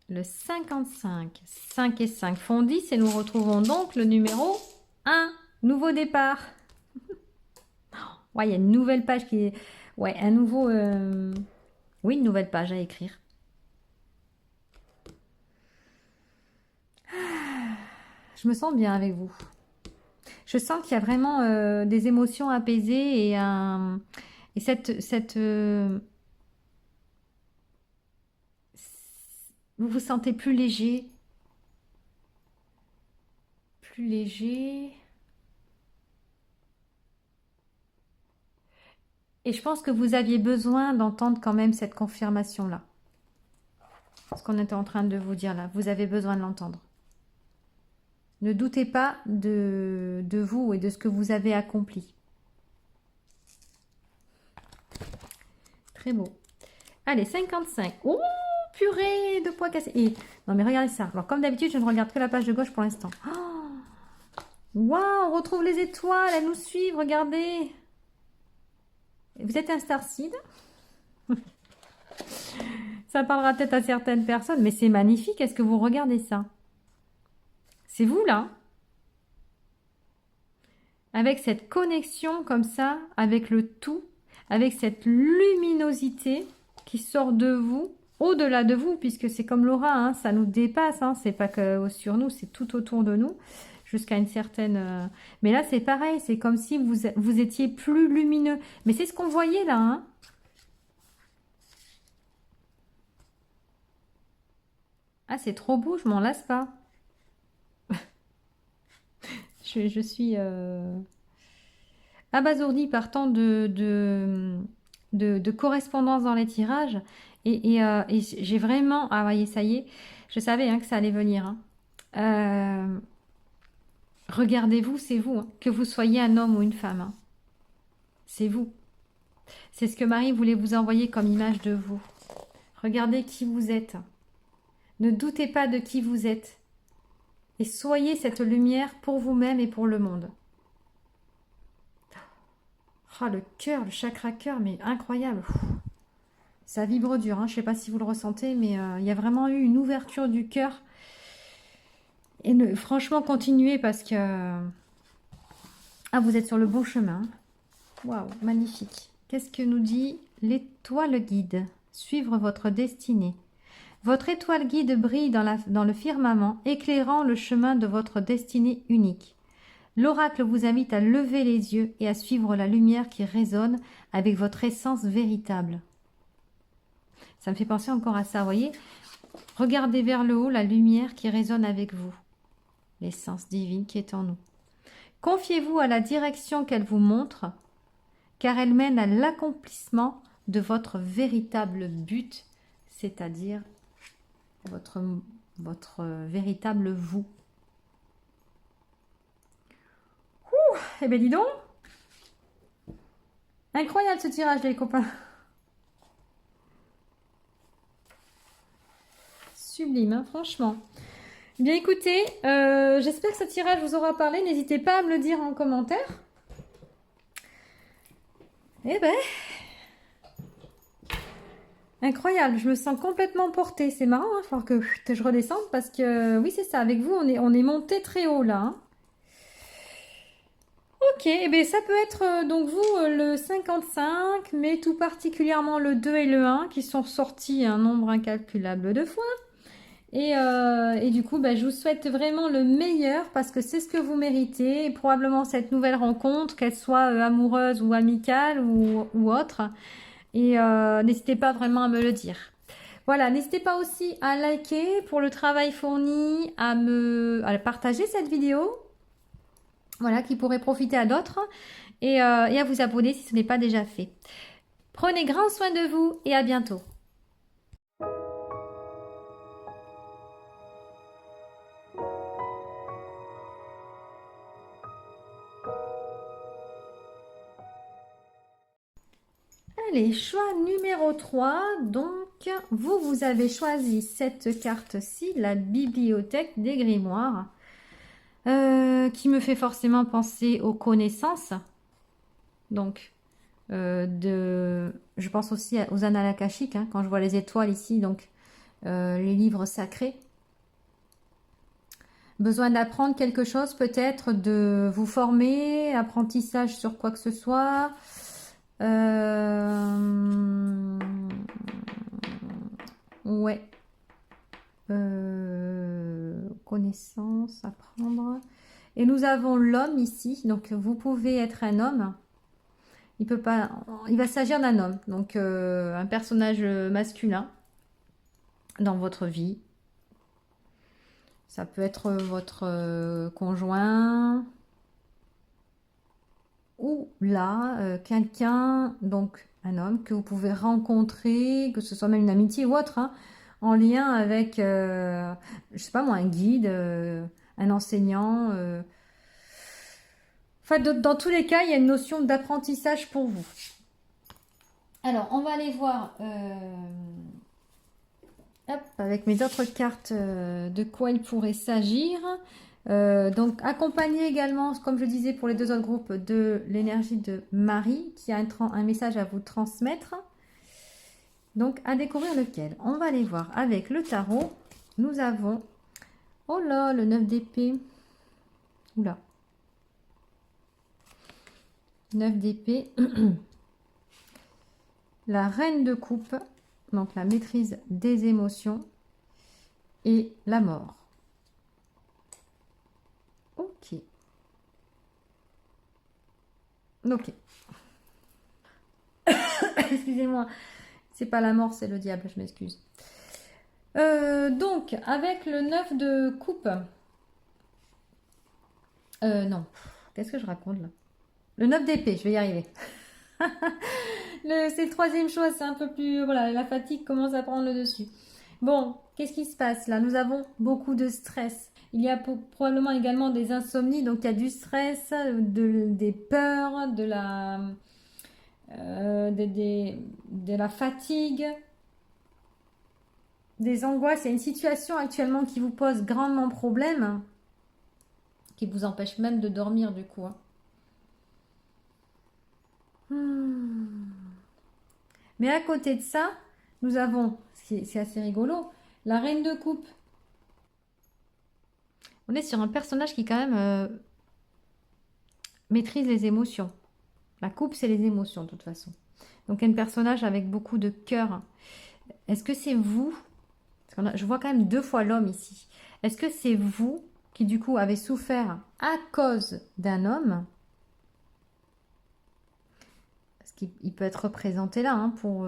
Le 55. 5 et 5 font 10 et nous retrouvons donc le numéro 1. Nouveau départ. Ouais, il y a une nouvelle page qui est... Ouais, un nouveau... Oui, une nouvelle page à écrire. Je me sens bien avec vous. Je sens qu'il y a vraiment des émotions apaisées et cette vous vous sentez plus léger. Plus léger. Et je pense que vous aviez besoin d'entendre quand même cette confirmation-là. Ce qu'on était en train de vous dire là. Vous avez besoin de l'entendre. Ne doutez pas de vous et de ce que vous avez accompli. Très beau. Allez, 55. Oh, purée de poids cassé. Et, non, mais regardez ça. Alors, comme d'habitude, je ne regarde que la page de gauche pour l'instant. Oh, Waouh, on retrouve les étoiles, elles nous suivent, regardez. Vous êtes un starseed? Ça parlera peut-être à certaines personnes, mais c'est magnifique. Est-ce que vous regardez ça? C'est vous là, avec cette connexion comme ça, avec le tout, avec cette luminosité qui sort de vous, au-delà de vous, puisque c'est comme l'aura, hein, ça nous dépasse, hein, c'est pas que sur nous, c'est tout autour de nous, jusqu'à une certaine... Mais là, c'est pareil, c'est comme si vous étiez plus lumineux. Mais c'est ce qu'on voyait là, hein. Ah, c'est trop beau, je m'en lasse pas. Je suis abasourdie par tant de correspondance dans les tirages. Et j'ai vraiment... Ah, voyez, ça y est, je savais hein, que ça allait venir. Hein. Regardez-vous, c'est vous. Hein. Que vous soyez un homme ou une femme. Hein. C'est vous. C'est ce que Marie voulait vous envoyer comme image de vous. Regardez qui vous êtes. Ne doutez pas de qui vous êtes. Et soyez cette lumière pour vous-même et pour le monde. Ah, le cœur, le chakra cœur, mais incroyable. Ça vibre dur, hein. Je ne sais pas si vous le ressentez, mais il y a vraiment eu une ouverture du cœur. Et franchement, continuez parce que... Ah, vous êtes sur le bon chemin. Waouh, magnifique. Qu'est-ce que nous dit l'étoile guide? Suivre votre destinée. Votre étoile guide brille dans le firmament, éclairant le chemin de votre destinée unique. L'oracle vous invite à lever les yeux et à suivre la lumière qui résonne avec votre essence véritable. Ça me fait penser encore à ça, vous voyez? Regardez vers le haut la lumière qui résonne avec vous, l'essence divine qui est en nous. Confiez-vous à la direction qu'elle vous montre, car elle mène à l'accomplissement de votre véritable but, c'est-à-dire votre véritable vous. Eh bien, dis donc, incroyable ce tirage, les copains. Sublime, hein, franchement. Bien, écoutez, j'espère que ce tirage vous aura parlé. N'hésitez pas à me le dire en commentaire. Eh ben, incroyable, je me sens complètement portée. C'est marrant, il va falloir que je redescende parce que, oui, c'est ça, avec vous, on est monté très haut là. Hein. Ok, eh bien, ça peut être donc vous le 55, mais tout particulièrement le 2 et le 1 qui sont sortis un nombre incalculable de fois. Et du coup, bah, je vous souhaite vraiment le meilleur parce que c'est ce que vous méritez. Et probablement cette nouvelle rencontre, qu'elle soit amoureuse ou amicale ou autre. Et n'hésitez pas vraiment à me le dire. Voilà, n'hésitez pas aussi à liker pour le travail fourni, à partager cette vidéo. Voilà, qui pourrait profiter à d'autres. Et à vous abonner si ce n'est pas déjà fait. Prenez grand soin de vous et à bientôt. Allez, choix numéro 3. Donc, vous avez choisi cette carte-ci, la bibliothèque des grimoires, qui me fait forcément penser aux connaissances. Donc, je pense aussi aux annales akashiques, hein, quand je vois les étoiles ici, donc les livres sacrés. Besoin d'apprendre quelque chose, peut-être de vous former, apprentissage sur quoi que ce soit. Ouais. Connaissance, apprendre. Et nous avons l'homme ici. Donc, vous pouvez être un homme. Il peut pas. Il va s'agir d'un homme. Donc, un personnage masculin dans votre vie. Ça peut être votre conjoint. Ou là, quelqu'un, donc un homme que vous pouvez rencontrer, que ce soit même une amitié ou autre, hein, en lien avec, je sais pas moi, un guide, un enseignant. Enfin, dans tous les cas, il y a une notion d'apprentissage pour vous. Alors, on va aller voir hop, avec mes autres cartes de quoi il pourrait s'agir. Donc, accompagné également, comme je disais pour les deux autres groupes, de l'énergie de Marie, qui a un message à vous transmettre. Donc, à découvrir lequel. On va aller voir avec le tarot. Nous avons, oh là, le 9 d'épée. Oula. 9 d'épée. La reine de coupe, donc la maîtrise des émotions. Et la mort. Ok. Ok. Excusez-moi. C'est pas la mort, c'est le diable, je m'excuse. Donc, avec le 9 de coupe. Non. Qu'est-ce que je raconte là? Le 9 d'épée, je vais y arriver. C'est le troisième choix, c'est un peu plus... Voilà, la fatigue commence à prendre le dessus. Bon, qu'est-ce qui se passe là? Nous avons beaucoup de stress. Il y a probablement également des insomnies, donc il y a du stress, des peurs, de la fatigue, des angoisses. Il y a une situation actuellement qui vous pose grandement problème, qui vous empêche même de dormir du coup. Mais à côté de ça, nous avons, c'est assez rigolo, la reine de coupe. On est sur un personnage qui quand même maîtrise les émotions. La coupe, c'est les émotions de toute façon. Donc un personnage avec beaucoup de cœur. Est-ce que c'est vous? Je vois quand même 2 fois l'homme ici. Est-ce que c'est vous qui du coup avez souffert à cause d'un homme? Parce qu'il peut être représenté là pour...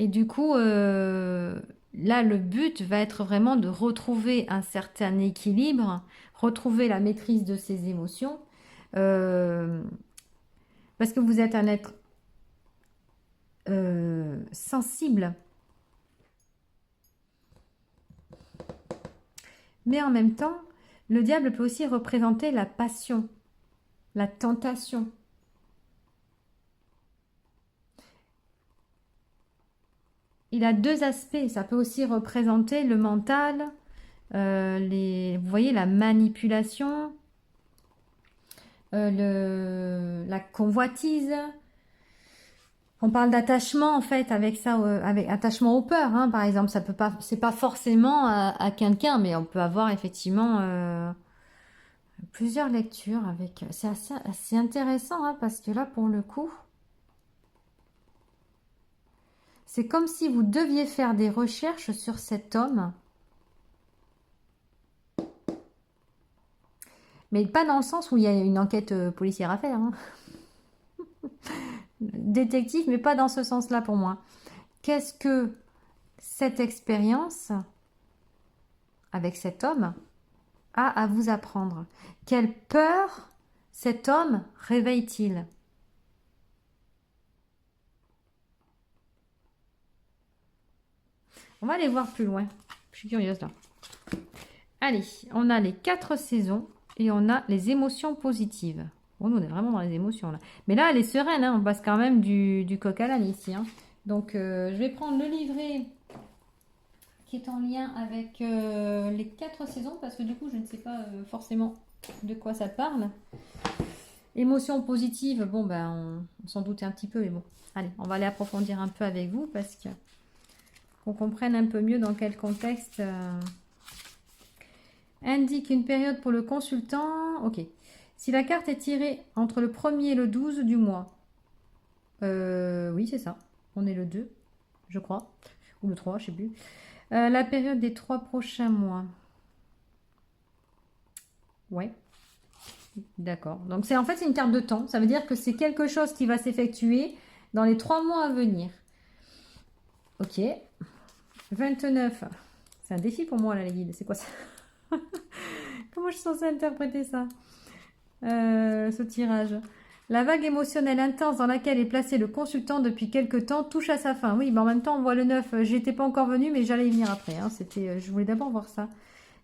Et du coup, là, le but va être vraiment de retrouver un certain équilibre, retrouver la maîtrise de ses émotions, parce que vous êtes un être sensible, mais en même temps, le diable peut aussi représenter la passion, la tentation. Il a 2 aspects, ça peut aussi représenter le mental, vous voyez, la manipulation, la convoitise. On parle d'attachement en fait avec ça, avec attachement aux peurs, hein, par exemple. Ça peut pas, c'est pas forcément à quelqu'un, mais on peut avoir effectivement plusieurs lectures avec. C'est assez intéressant hein, parce que là, pour le coup, c'est comme si vous deviez faire des recherches sur cet homme, mais pas dans le sens où il y a une enquête policière à faire. Hein. Détective, mais pas dans ce sens-là pour moi. Qu'est-ce que cette expérience avec cet homme a à vous apprendre? Quelle peur cet homme réveille-t-il? On va aller voir plus loin. Je suis curieuse là. Allez, on a les 4 saisons et on a les émotions positives. Bon, nous, on est vraiment dans les émotions là. Mais là, elle est sereine, hein, on passe quand même du coq à l'âne ici. Hein. Donc, je vais prendre le livret qui est en lien avec les 4 saisons parce que du coup, je ne sais pas forcément de quoi ça parle. Émotions positives, bon, ben, on s'en doutait un petit peu, mais bon. Allez, on va aller approfondir un peu avec vous parce que qu'on comprenne un peu mieux dans quel contexte. Indique une période pour le consultant. Ok. Si la carte est tirée entre le 1er et le 12 du mois. Oui, c'est ça. On est le 2, je crois. Ou le 3, je sais plus. La période des 3 prochains mois. Ouais. D'accord. Donc, c'est en fait, c'est une carte de temps. Ça veut dire que c'est quelque chose qui va s'effectuer dans les 3 mois à venir. Ok. 29. C'est un défi pour moi, là, les guides. C'est quoi ça? Comment je suis censée interpréter ça? Ce tirage. La vague émotionnelle intense dans laquelle est placé le consultant depuis quelque temps touche à sa fin. Oui, mais en même temps, on voit le 9. J'étais pas encore venue, mais j'allais y venir après. Hein. Je voulais d'abord voir ça.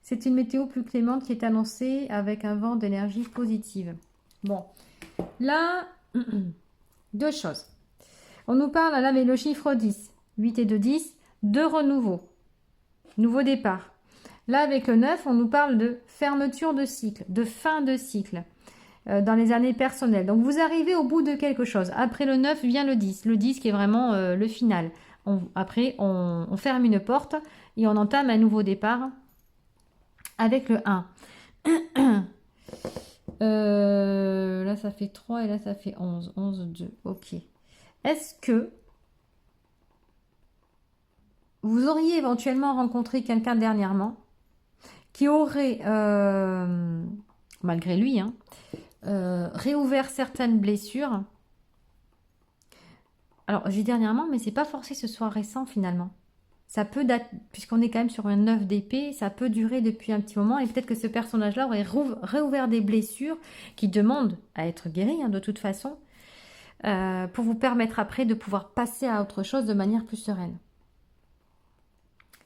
C'est une météo plus clémente qui est annoncée avec un vent d'énergie positive. Bon, là, 2 choses. On nous parle, là, mais le chiffre 10. 8 et 2, 10. De renouveau. Nouveau départ. Là, avec le 9, on nous parle de fermeture de cycle, de fin de cycle dans les années personnelles. Donc, vous arrivez au bout de quelque chose. Après le 9 vient le 10. Le 10 qui est vraiment le final. Après, on ferme une porte et on entame un nouveau départ avec le 1. Là, ça fait 3 et là, ça fait 11. 11, 2. Ok. Est-ce que vous auriez éventuellement rencontré quelqu'un dernièrement qui aurait, malgré lui, hein, réouvert certaines blessures? Alors, j'ai dit dernièrement, mais c'est pas forcé que ce soit récent finalement. Ça peut dater, puisqu'on est quand même sur un 9 d'épée, ça peut durer depuis un petit moment et peut-être que ce personnage-là aurait réouvert des blessures qui demandent à être guéries hein, de toute façon, pour vous permettre après de pouvoir passer à autre chose de manière plus sereine.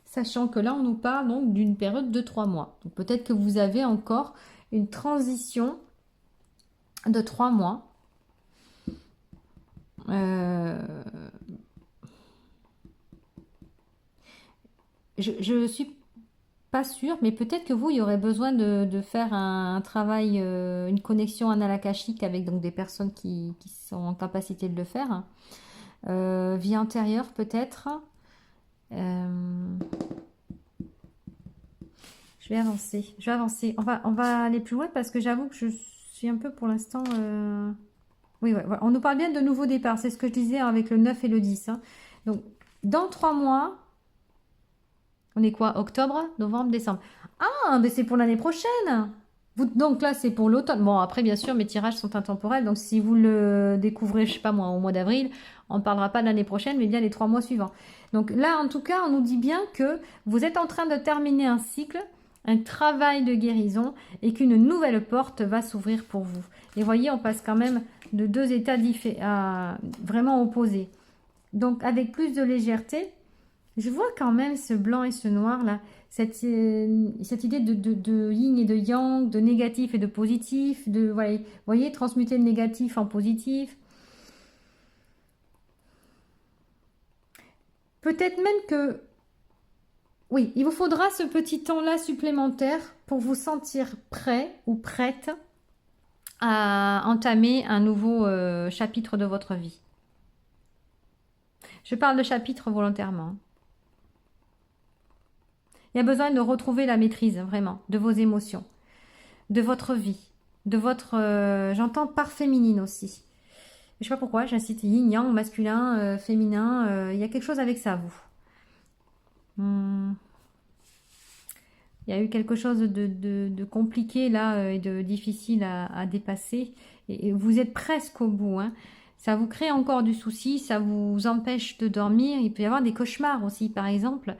Sachant que là, on nous parle donc d'une période de 3 mois. Donc peut-être que vous avez encore une transition de 3 mois. Je suis pas sûre, mais peut-être que vous, il y aurait besoin de faire un travail, une connexion anal-akashique avec donc des personnes qui sont en capacité de le faire. Vie antérieure peut-être. Je vais avancer. Je vais avancer. On va aller plus loin parce que j'avoue que je suis un peu pour l'instant... Oui, ouais, on nous parle bien de nouveaux départs. C'est ce que je disais hein, avec le 9 et le 10. Hein. Donc, dans 3 mois, on est quoi? Octobre, novembre, décembre. Ah, mais c'est pour l'année prochaine. Donc là, c'est pour l'automne. Bon, après, bien sûr, mes tirages sont intemporels. Donc, si vous le découvrez, je sais pas moi, au mois d'avril, on ne parlera pas de l'année prochaine, mais bien les 3 mois suivants. Donc là, en tout cas, on nous dit bien que vous êtes en train de terminer un cycle, un travail de guérison et qu'une nouvelle porte va s'ouvrir pour vous. Et voyez, on passe quand même de deux états vraiment opposés. Donc, avec plus de légèreté, je vois quand même ce blanc et ce noir là, cette idée de yin et de yang, de négatif et de positif, voyez, transmuter le négatif en positif. Peut-être même que, oui, il vous faudra ce petit temps-là supplémentaire pour vous sentir prêt ou prête à entamer un nouveau chapitre de votre vie. Je parle de chapitre volontairement. Il y a besoin de retrouver la maîtrise, vraiment, de vos émotions, de votre vie, de votre... J'entends part féminine aussi. Je sais pas pourquoi, j'incite yin, yang, masculin, féminin. Il y a quelque chose avec ça, vous. Il y a eu quelque chose de compliqué là et de difficile à dépasser. Et vous êtes presque au bout. Hein. Ça vous crée encore du souci, ça vous empêche de dormir. Il peut y avoir des cauchemars aussi, par exemple.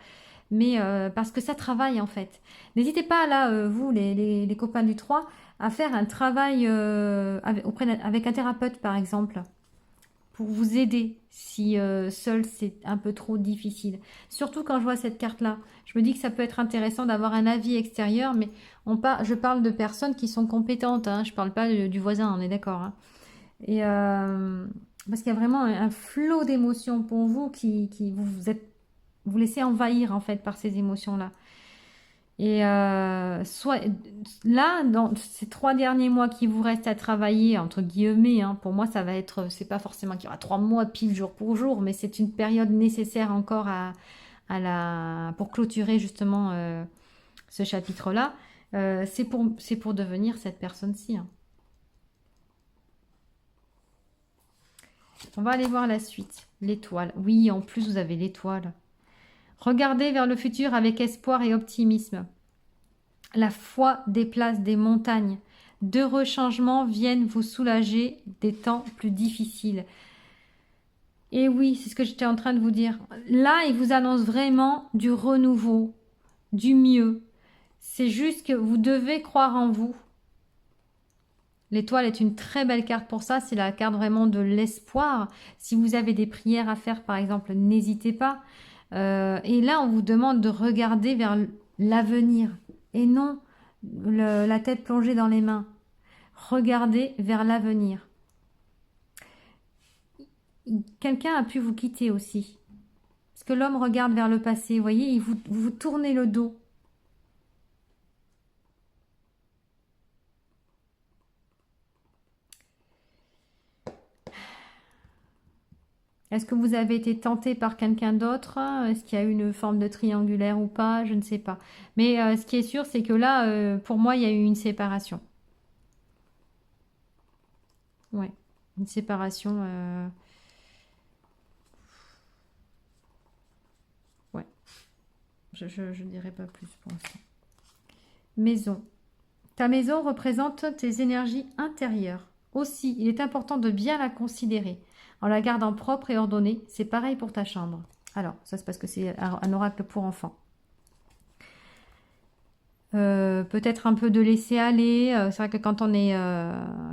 Mais parce que ça travaille en fait. N'hésitez pas là, vous, les copains du 3, à faire un travail avec un thérapeute par exemple, pour vous aider si seul c'est un peu trop difficile. Surtout quand je vois cette carte-là, je me dis que ça peut être intéressant d'avoir un avis extérieur, mais je parle de personnes qui sont compétentes, hein, je parle pas du voisin, on est d'accord. Hein. Et parce qu'il y a vraiment un flot d'émotions pour vous qui vous laissez envahir en fait par ces émotions-là. Et soit là, dans ces 3 derniers mois qui vous restent à travailler, entre guillemets, hein, pour moi, ça va être, c'est pas forcément qu'il y aura 3 mois pile jour pour jour, mais c'est une période nécessaire encore pour clôturer justement ce chapitre-là. C'est pour devenir cette personne-ci. Hein. On va aller voir la suite. L'étoile. Oui, en plus, vous avez l'étoile. Regardez vers le futur avec espoir et optimisme. La foi déplace des montagnes. D'heureux changements viennent vous soulager des temps plus difficiles. Et oui, c'est ce que j'étais en train de vous dire. Là, il vous annonce vraiment du renouveau, du mieux. C'est juste que vous devez croire en vous. L'étoile est une très belle carte pour ça. C'est la carte vraiment de l'espoir. Si vous avez des prières à faire, par exemple, n'hésitez pas. Et là, on vous demande de regarder vers l'avenir et non la tête plongée dans les mains. Regardez vers l'avenir. Quelqu'un a pu vous quitter aussi. Parce que l'homme regarde vers le passé. Vous voyez, vous tournez le dos. Est-ce que vous avez été tenté par quelqu'un d'autre? Est-ce qu'il y a eu une forme de triangulaire ou pas? Je ne sais pas. Mais ce qui est sûr, c'est que là, pour moi, il y a eu une séparation. Ouais, une séparation. Ouais, je ne dirais pas plus pour l'instant. Maison. Ta maison représente tes énergies intérieures. Aussi, il est important de bien la considérer en la gardant propre et ordonnée. C'est pareil pour ta chambre. Alors, ça c'est parce que c'est un oracle pour enfants. Peut-être un peu de laisser aller. C'est vrai que quand on est,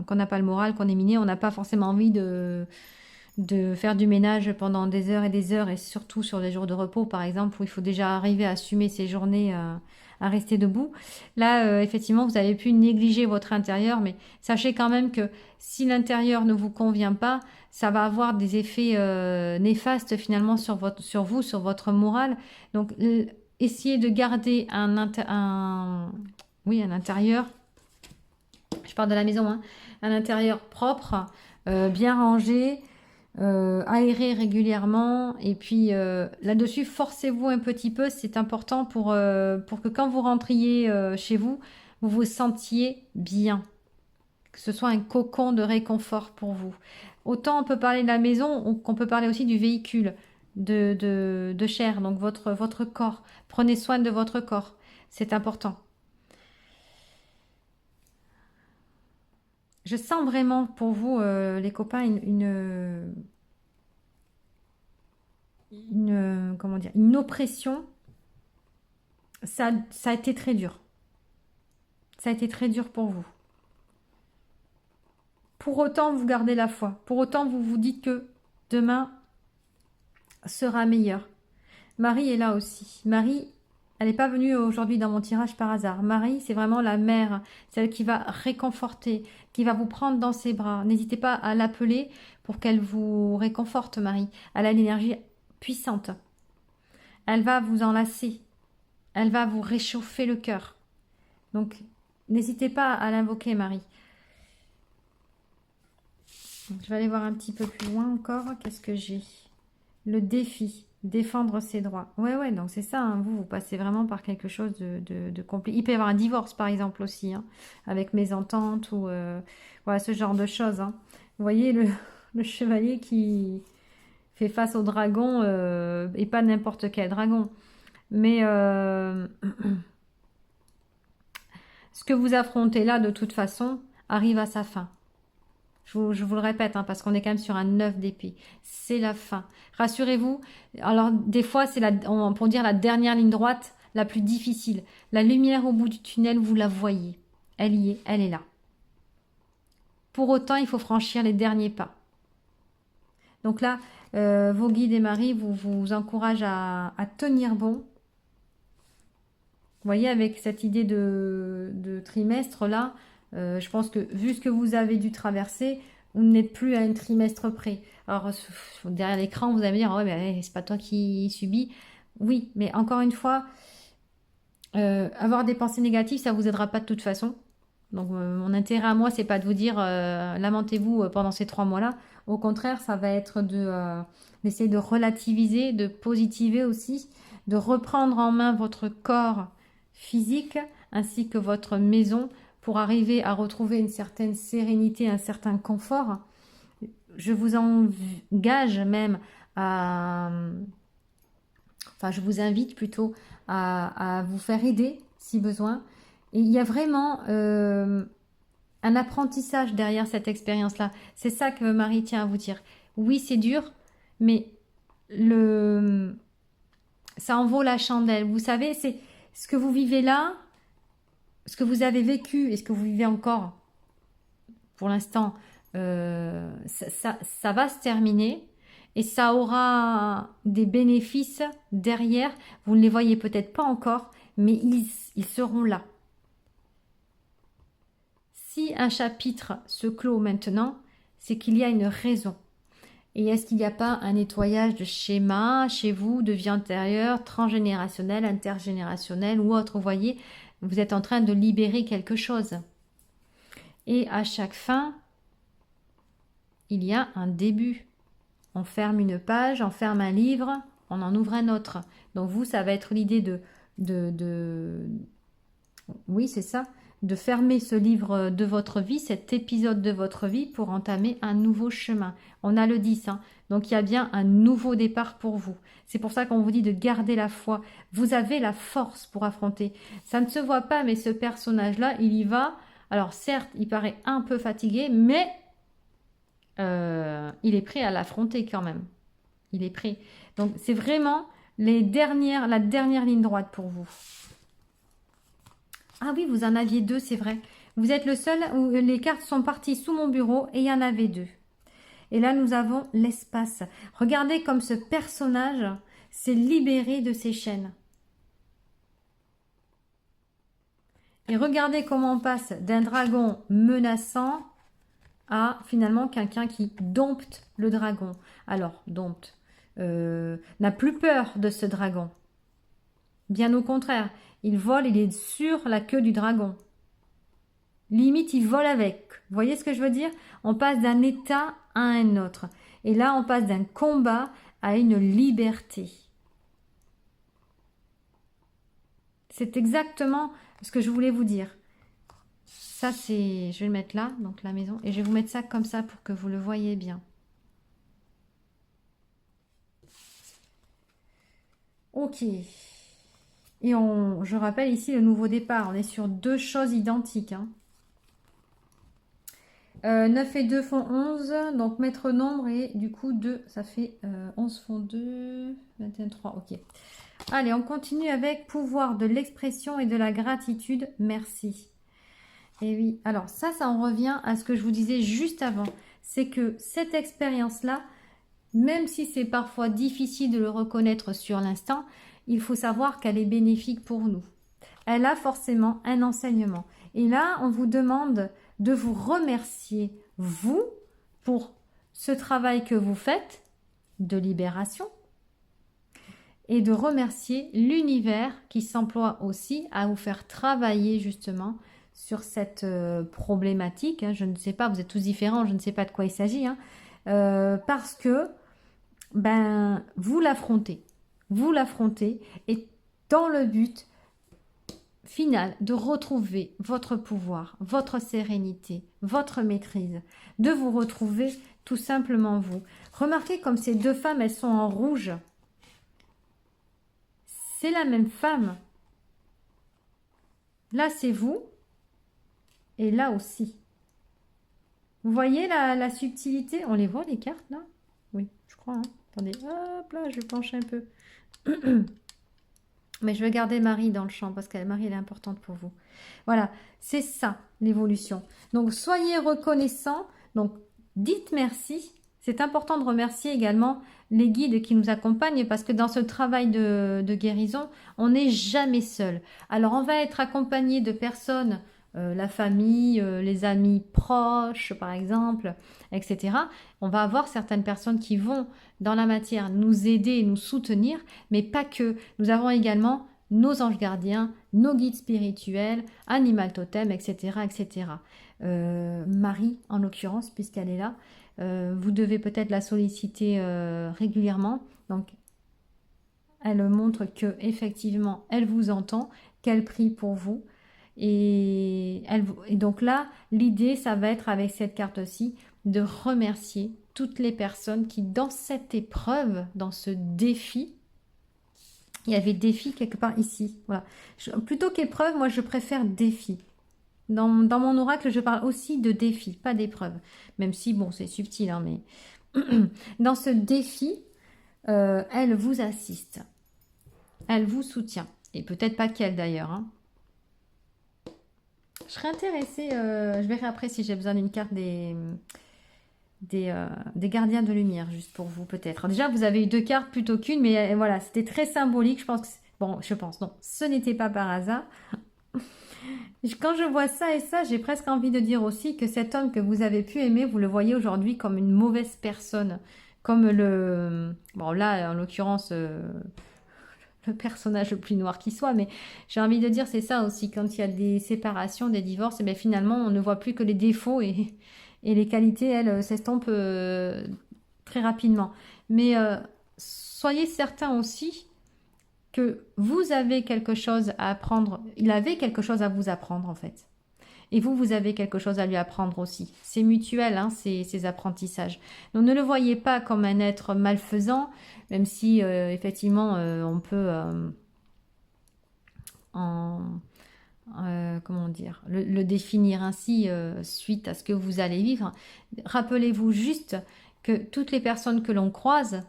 qu'on n'a pas le moral, qu'on est miné, on n'a pas forcément envie de faire du ménage pendant des heures, et surtout sur les jours de repos, par exemple, où il faut déjà arriver à assumer ces journées, à rester debout. Là, effectivement, vous avez pu négliger votre intérieur, mais sachez quand même que si l'intérieur ne vous convient pas, ça va avoir des effets néfastes finalement sur vous, sur votre morale. Donc, essayez de garder oui, un intérieur, je parle de la maison, hein, un intérieur propre, bien rangé, aérer régulièrement. Et puis là-dessus, forcez-vous un petit peu, c'est important pour que quand vous rentriez chez vous, vous vous sentiez bien, que ce soit un cocon de réconfort pour vous. Autant on peut parler de la maison, qu'on peut parler aussi du véhicule de chair, donc votre corps. Prenez soin de votre corps, c'est important. Je sens vraiment pour vous, les copains, comment dire, une oppression. Ça a été très dur. Ça a été très dur pour vous. Pour autant, vous gardez la foi. Pour autant, vous vous dites que demain sera meilleur. Marie est là aussi. Marie, elle n'est pas venue aujourd'hui dans mon tirage par hasard. Marie, c'est vraiment la mère, celle qui va réconforter, qui va vous prendre dans ses bras. N'hésitez pas à l'appeler pour qu'elle vous réconforte, Marie. Elle a l'énergie puissante. Elle va vous enlacer. Elle va vous réchauffer le cœur. Donc, n'hésitez pas à l'invoquer, Marie. Donc, je vais aller voir un petit peu plus loin encore. Qu'est-ce que j'ai? Le défi. Défendre ses droits. Ouais, donc c'est ça. Hein, vous passez vraiment par quelque chose de compliqué. Il peut y avoir un divorce, par exemple, aussi, hein, avec mésentente ou voilà, ce genre de choses. Hein. Vous voyez le chevalier qui fait face au dragon et pas n'importe quel dragon. Mais ce que vous affrontez là, de toute façon, arrive à sa fin. Je vous le répète, hein, parce qu'on est quand même sur un 9 d'épée. C'est la fin. Rassurez-vous. Alors, des fois, c'est pour dire la dernière ligne droite, la plus difficile. La lumière au bout du tunnel, vous la voyez. Elle y est, elle est là. Pour autant, il faut franchir les derniers pas. Donc là, vos guides et Marie vous encouragent à tenir bon. Vous voyez, avec cette idée de trimestre là, je pense que vu ce que vous avez dû traverser, vous n'êtes plus à un trimestre près. Alors, derrière l'écran, vous allez me dire, ah ouais, mais c'est pas toi qui subis. Oui, mais encore une fois, avoir des pensées négatives, ça vous aidera pas de toute façon. Donc, mon intérêt à moi, c'est pas de vous dire, lamentez-vous pendant ces 3 mois-là. Au contraire, ça va être d'essayer de relativiser, de positiver aussi, de reprendre en main votre corps physique ainsi que votre maison pour arriver à retrouver une certaine sérénité, un certain confort. Je vous engage même à... Enfin, je vous invite plutôt à vous faire aider si besoin. Et il y a vraiment un apprentissage derrière cette expérience-là. C'est ça que Marie tient à vous dire. Oui, c'est dur, mais ça en vaut la chandelle. Vous savez, c'est ce que vous vivez là, ce que vous avez vécu et ce que vous vivez encore pour l'instant, ça va se terminer et ça aura des bénéfices derrière. Vous ne les voyez peut-être pas encore, mais ils seront là. Si un chapitre se clôt maintenant, c'est qu'il y a une raison. Et est-ce qu'il n'y a pas un nettoyage de schéma chez vous, de vie antérieure, transgénérationnel, intergénérationnel ou autre? Vous voyez, vous êtes en train de libérer quelque chose. Et à chaque fin, il y a un début. On ferme une page, on ferme un livre, on en ouvre un autre. Donc vous, ça va être l'idée oui, c'est ça, de fermer ce livre de votre vie, cet épisode de votre vie pour entamer un nouveau chemin. On a le 10, hein. Donc il y a bien un nouveau départ pour vous. C'est pour ça qu'on vous dit de garder la foi. Vous avez la force pour affronter. Ça ne se voit pas, mais ce personnage-là, il y va. Alors certes, il paraît un peu fatigué, mais il est prêt à l'affronter quand même. Il est prêt. Donc c'est vraiment la dernière ligne droite pour vous. Ah oui, vous en aviez deux, c'est vrai. Vous êtes le seul où les cartes sont parties sous mon bureau et il y en avait deux. Et là, nous avons l'espace. Regardez comme ce personnage s'est libéré de ses chaînes. Et regardez comment on passe d'un dragon menaçant à finalement quelqu'un qui dompte le dragon. Alors, dompte, n'a plus peur de ce dragon. Bien au contraire, il vole, il est sur la queue du dragon. Limite, il vole avec. Vous voyez ce que je veux dire? On passe d'un état à un autre. Et là, on passe d'un combat à une liberté. C'est exactement ce que je voulais vous dire. Ça, c'est... Je vais le mettre là, donc la maison. Et je vais vous mettre ça comme ça pour que vous le voyez bien. Ok. Et je rappelle ici le nouveau départ. On est sur deux choses identiques. Hein. 9 et 2 font 11. Donc maître nombre et du coup 2, ça fait 11 font 2, 21, 3. Ok. Allez, on continue avec pouvoir de l'expression et de la gratitude. Merci. Et oui, alors ça en revient à ce que je vous disais juste avant. C'est que cette expérience-là, même si c'est parfois difficile de le reconnaître sur l'instant, il faut savoir qu'elle est bénéfique pour nous. Elle a forcément un enseignement. Et là, on vous demande de vous remercier, vous, pour ce travail que vous faites de libération et de remercier l'univers qui s'emploie aussi à vous faire travailler justement sur cette problématique. Hein. Je ne sais pas, vous êtes tous différents, je ne sais pas de quoi il s'agit, hein. Parce que vous l'affrontez et dans le but final de retrouver votre pouvoir, votre sérénité, votre maîtrise, de vous retrouver tout simplement vous. Remarquez comme ces deux femmes, elles sont en rouge. C'est la même femme. Là, c'est vous. Et là aussi. Vous voyez la subtilité? On les voit, les cartes, là? Oui, je crois. Hein. Attendez, hop là, je penche un peu. Mais je vais garder Marie dans le champ parce que Marie, elle est importante pour vous. Voilà, c'est ça, l'évolution. Donc, soyez reconnaissants. Donc, dites merci. C'est important de remercier également les guides qui nous accompagnent parce que dans ce travail de guérison, on n'est jamais seul. Alors, on va être accompagné de personnes, la famille, les amis proches, par exemple, etc. On va avoir certaines personnes qui vont, dans la matière, nous aider et nous soutenir, mais pas que. Nous avons également nos anges gardiens, nos guides spirituels, animal totem, etc. etc. Marie, en l'occurrence, puisqu'elle est là, vous devez peut-être la solliciter régulièrement. Donc, elle montre que effectivement, elle vous entend, qu'elle prie pour vous. Et donc là, l'idée, ça va être avec cette carte-ci, de remercier toutes les personnes qui, dans cette épreuve, dans ce défi, il y avait défi quelque part ici. Voilà. Plutôt qu'épreuve, moi, je préfère défi. Dans mon oracle, je parle aussi de défi, pas d'épreuve. Même si, bon, c'est subtil, hein, mais... Dans ce défi, elle vous assiste. Elle vous soutient. Et peut-être pas qu'elle, d'ailleurs. Hein. Je serais intéressée, je verrai après si j'ai besoin d'une carte des gardiens de lumière, juste pour vous, peut-être. Déjà, vous avez eu deux cartes plutôt qu'une, mais voilà, c'était très symbolique. Je pense que... Bon, je pense, non, ce n'était pas par hasard. Quand je vois ça et ça, j'ai presque envie de dire aussi que cet homme que vous avez pu aimer, vous le voyez aujourd'hui comme une mauvaise personne. Comme le... Bon, là, en l'occurrence, le personnage le plus noir qui soit, mais j'ai envie de dire, c'est ça aussi. Quand il y a des séparations, des divorces, et bien finalement, on ne voit plus que les défauts et les qualités, elles, s'estompent très rapidement. Mais soyez certains aussi que vous avez quelque chose à apprendre. Il avait quelque chose à vous apprendre en fait. Et vous, vous avez quelque chose à lui apprendre aussi. C'est mutuel, hein, ces apprentissages. Donc ne le voyez pas comme un être malfaisant, même si effectivement on peut en, comment dire, le définir ainsi suite à ce que vous allez vivre. Rappelez-vous juste que toutes les personnes que l'on croise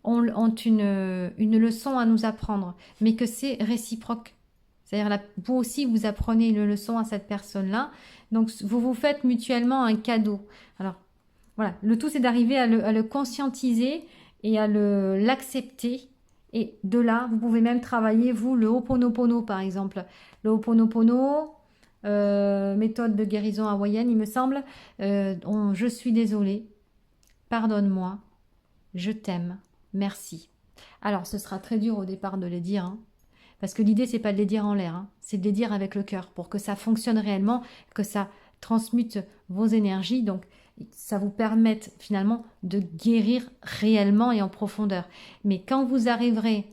ont une leçon à nous apprendre, mais que c'est réciproque. C'est-à-dire, vous aussi, vous apprenez une leçon à cette personne-là. Donc, vous vous faites mutuellement un cadeau. Alors, voilà. Le tout, c'est d'arriver à le conscientiser et à l'accepter. Et de là, vous pouvez même travailler, vous, le Ho'oponopono, par exemple. Le Ho'oponopono, méthode de guérison hawaïenne, il me semble. Je suis désolée. Pardonne-moi. Je t'aime. Merci. Alors, ce sera très dur au départ de les dire, hein. Parce que l'idée, c'est pas de les dire en l'air, hein, c'est de les dire avec le cœur pour que ça fonctionne réellement, que ça transmute vos énergies, donc ça vous permette finalement de guérir réellement et en profondeur. Mais quand vous arriverez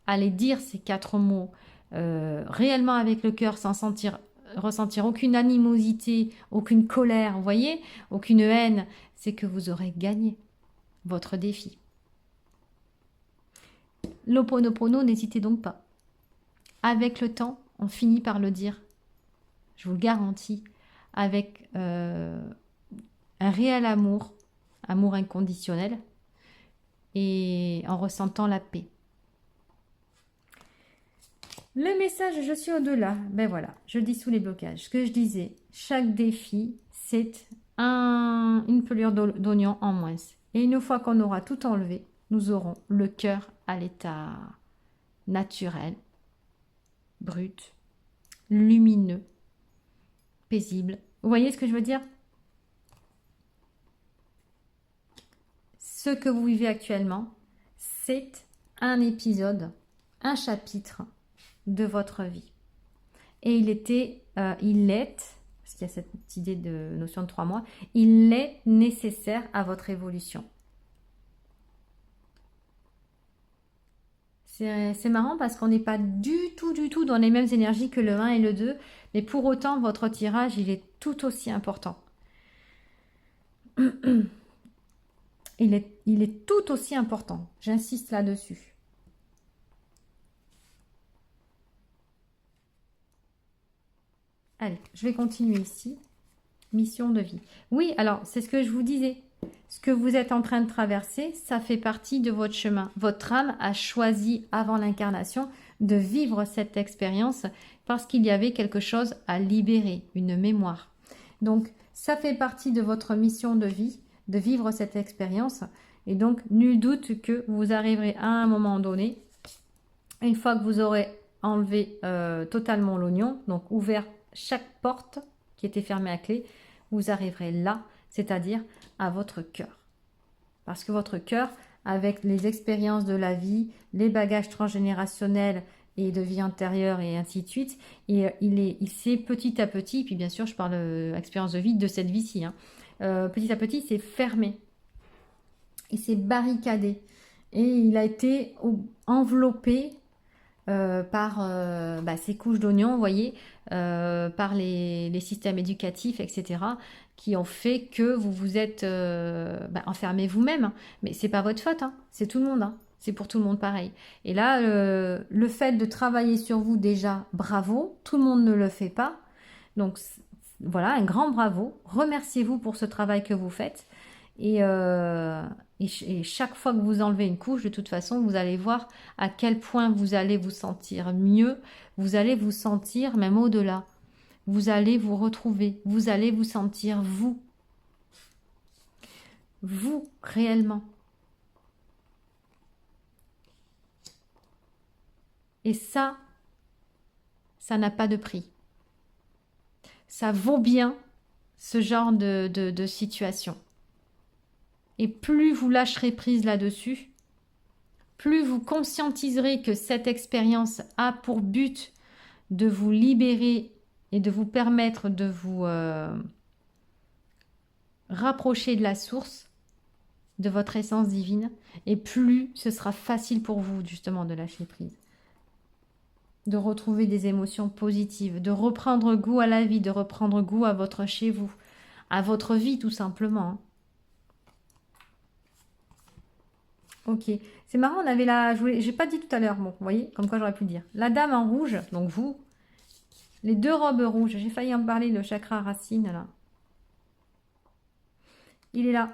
à les dire, ces 4 mots, réellement avec le cœur, sans ressentir aucune animosité, aucune colère, vous voyez, aucune haine, c'est que vous aurez gagné votre défi. L'Ho'oponopono, n'hésitez donc pas. Avec le temps, on finit par le dire, je vous le garantis, avec un réel amour, amour inconditionnel, et en ressentant la paix. Le message « Je suis au-delà », ben voilà, je dissous les blocages. Ce que je disais, chaque défi, c'est une pelure d'oignon en moins. Et une fois qu'on aura tout enlevé, nous aurons le cœur à l'état naturel, brut, lumineux, paisible. Vous voyez ce que je veux dire? Ce que vous vivez actuellement, c'est un épisode, un chapitre de votre vie. Et il est, parce qu'il y a cette idée de notion de 3 mois, il est nécessaire à votre évolution. C'est marrant parce qu'on n'est pas du tout dans les mêmes énergies que le 1 et le 2, mais pour autant, votre tirage, il est tout aussi important. Il est tout aussi important. J'insiste là-dessus. Allez, je vais continuer ici. Mission de vie. Oui, alors, c'est ce que je vous disais. Ce que vous êtes en train de traverser, ça fait partie de votre chemin. Votre âme a choisi avant l'incarnation de vivre cette expérience parce qu'il y avait quelque chose à libérer, une mémoire. Donc, ça fait partie de votre mission de vie, de vivre cette expérience. Et donc, nul doute que vous arriverez à un moment donné, une fois que vous aurez enlevé totalement l'oignon, donc ouvert chaque porte qui était fermée à clé, vous arriverez là, c'est-à-dire à votre cœur. Parce que votre cœur, avec les expériences de la vie, les bagages transgénérationnels et de vie antérieure et ainsi de suite, il s'est petit à petit, puis bien sûr je parle expérience de vie de cette vie-ci, hein, petit à petit c'est fermé, il s'est barricadé et il a été enveloppé par ces couches d'oignons, vous voyez, par les systèmes éducatifs, etc., qui ont fait que vous vous êtes enfermé vous-même. Hein. Mais c'est pas votre faute, hein. C'est tout le monde. Hein. C'est pour tout le monde pareil. Et là, le fait de travailler sur vous, déjà, bravo. Tout le monde ne le fait pas. Donc, voilà, un grand bravo. Remerciez-vous pour ce travail que vous faites. Et chaque fois que vous enlevez une couche, de toute façon, vous allez voir à quel point vous allez vous sentir mieux, vous allez vous sentir même au-delà. Vous allez vous retrouver, vous allez vous sentir vous. Vous, réellement. Et ça n'a pas de prix. Ça vaut bien ce genre de situation. Et plus vous lâcherez prise là-dessus, plus vous conscientiserez que cette expérience a pour but de vous libérer et de vous permettre de vous rapprocher de la source, de votre essence divine, et plus ce sera facile pour vous justement de lâcher prise, de retrouver des émotions positives, de reprendre goût à la vie, de reprendre goût à votre chez vous, à votre vie tout simplement. Ok, c'est marrant, on avait la... J'ai pas dit tout à l'heure, bon, vous voyez, comme quoi j'aurais pu le dire. La dame en rouge, donc vous, les deux robes rouges, j'ai failli en parler, le chakra racine, là. Il est là.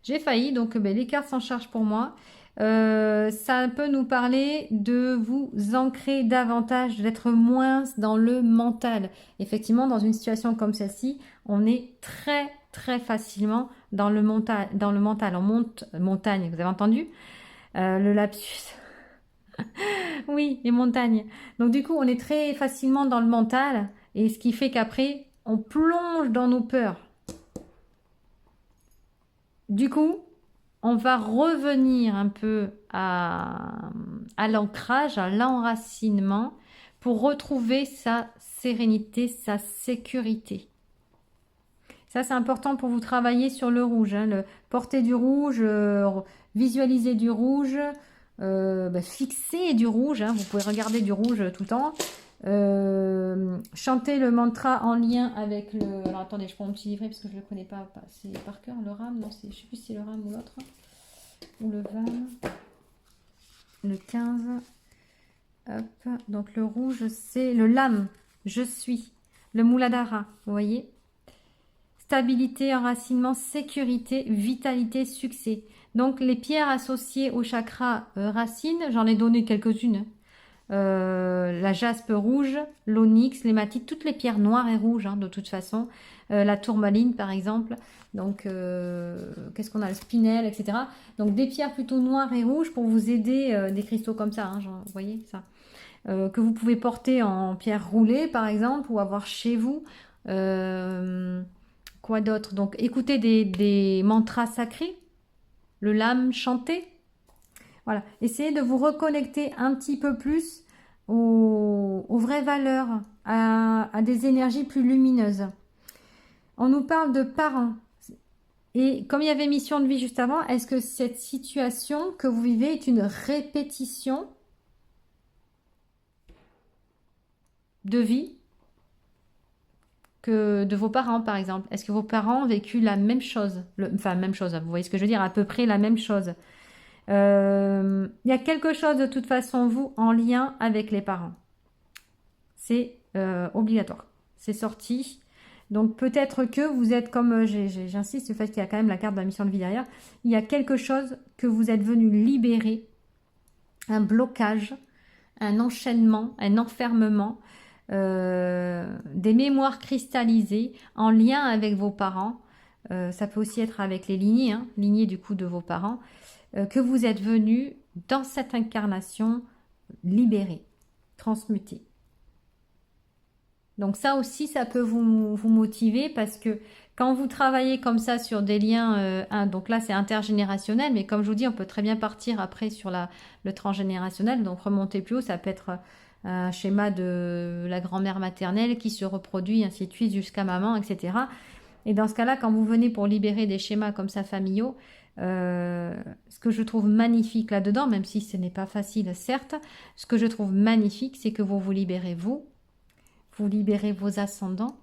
J'ai failli, donc les cartes s'en chargent pour moi. Ça peut nous parler de vous ancrer davantage, d'être moins dans le mental. Effectivement, dans une situation comme celle-ci, on est très très facilement dans le mental. On monte montagne, vous avez entendu le lapsus. Oui, les montagnes. Donc du coup, on est très facilement dans le mental, et ce qui fait qu'après, on plonge dans nos peurs. Du coup, on va revenir un peu à l'ancrage, à l'enracinement, pour retrouver sa sérénité, sa sécurité. Ça, c'est important pour vous travailler sur le rouge. Hein, porter du rouge, visualiser du rouge, fixer du rouge. Hein, vous pouvez regarder du rouge tout le temps. Chanter le mantra en lien avec le... Alors attendez, je prends mon petit livret parce que je ne le connais pas. C'est par cœur, le RAM. Non, je ne sais plus si c'est le RAM ou l'autre. Ou le 20. Le 15. Hop. Donc le rouge, c'est le lame. Je suis. Le Muladhara, vous voyez. Stabilité, enracinement, sécurité, vitalité, succès. Donc les pierres associées au chakra racine, j'en ai donné quelques-unes. La jaspe rouge, l'onyx, l'hématite, toutes les pierres noires et rouges hein, de toute façon. La tourmaline par exemple. Donc qu'est-ce qu'on a, le spinel, etc. Donc des pierres plutôt noires et rouges pour vous aider, des cristaux comme ça, hein, genre, vous voyez ça. Que vous pouvez porter en pierre roulée par exemple ou avoir chez vous. Quoi d'autre? Donc écoutez des mantras sacrés, le lame chanté. Voilà, essayez de vous reconnecter un petit peu plus aux vraies valeurs, à des énergies plus lumineuses. On nous parle de parents. Et comme il y avait mission de vie juste avant, est-ce que cette situation que vous vivez est une répétition de vie que de vos parents, par exemple? Est-ce que vos parents ont vécu la même chose? Enfin, même chose, vous voyez ce que je veux dire? À peu près la même chose. Il y a quelque chose de toute façon, vous, en lien avec les parents. C'est obligatoire. C'est sorti. Donc peut-être que vous êtes comme, j'insiste sur le fait qu'il y a quand même la carte de la mission de vie derrière, il y a quelque chose que vous êtes venu libérer, un blocage, un enchaînement, un enfermement, des mémoires cristallisées en lien avec vos parents. Ça peut aussi être avec les lignées, hein, lignées du coup de vos parents, que vous êtes venu dans cette incarnation libérer, transmuter. Donc ça aussi, ça peut vous motiver parce que quand vous travaillez comme ça sur des liens, donc là c'est intergénérationnel, mais comme je vous dis, on peut très bien partir après sur le transgénérationnel, donc remonter plus haut, ça peut être un schéma de la grand-mère maternelle qui se reproduit, ainsi de suite, jusqu'à maman, etc. Et dans ce cas-là, quand vous venez pour libérer des schémas comme ça familiaux, ce que je trouve magnifique là-dedans, même si ce n'est pas facile, certes, ce que je trouve magnifique, c'est que vous libérez vous libérez vos ascendants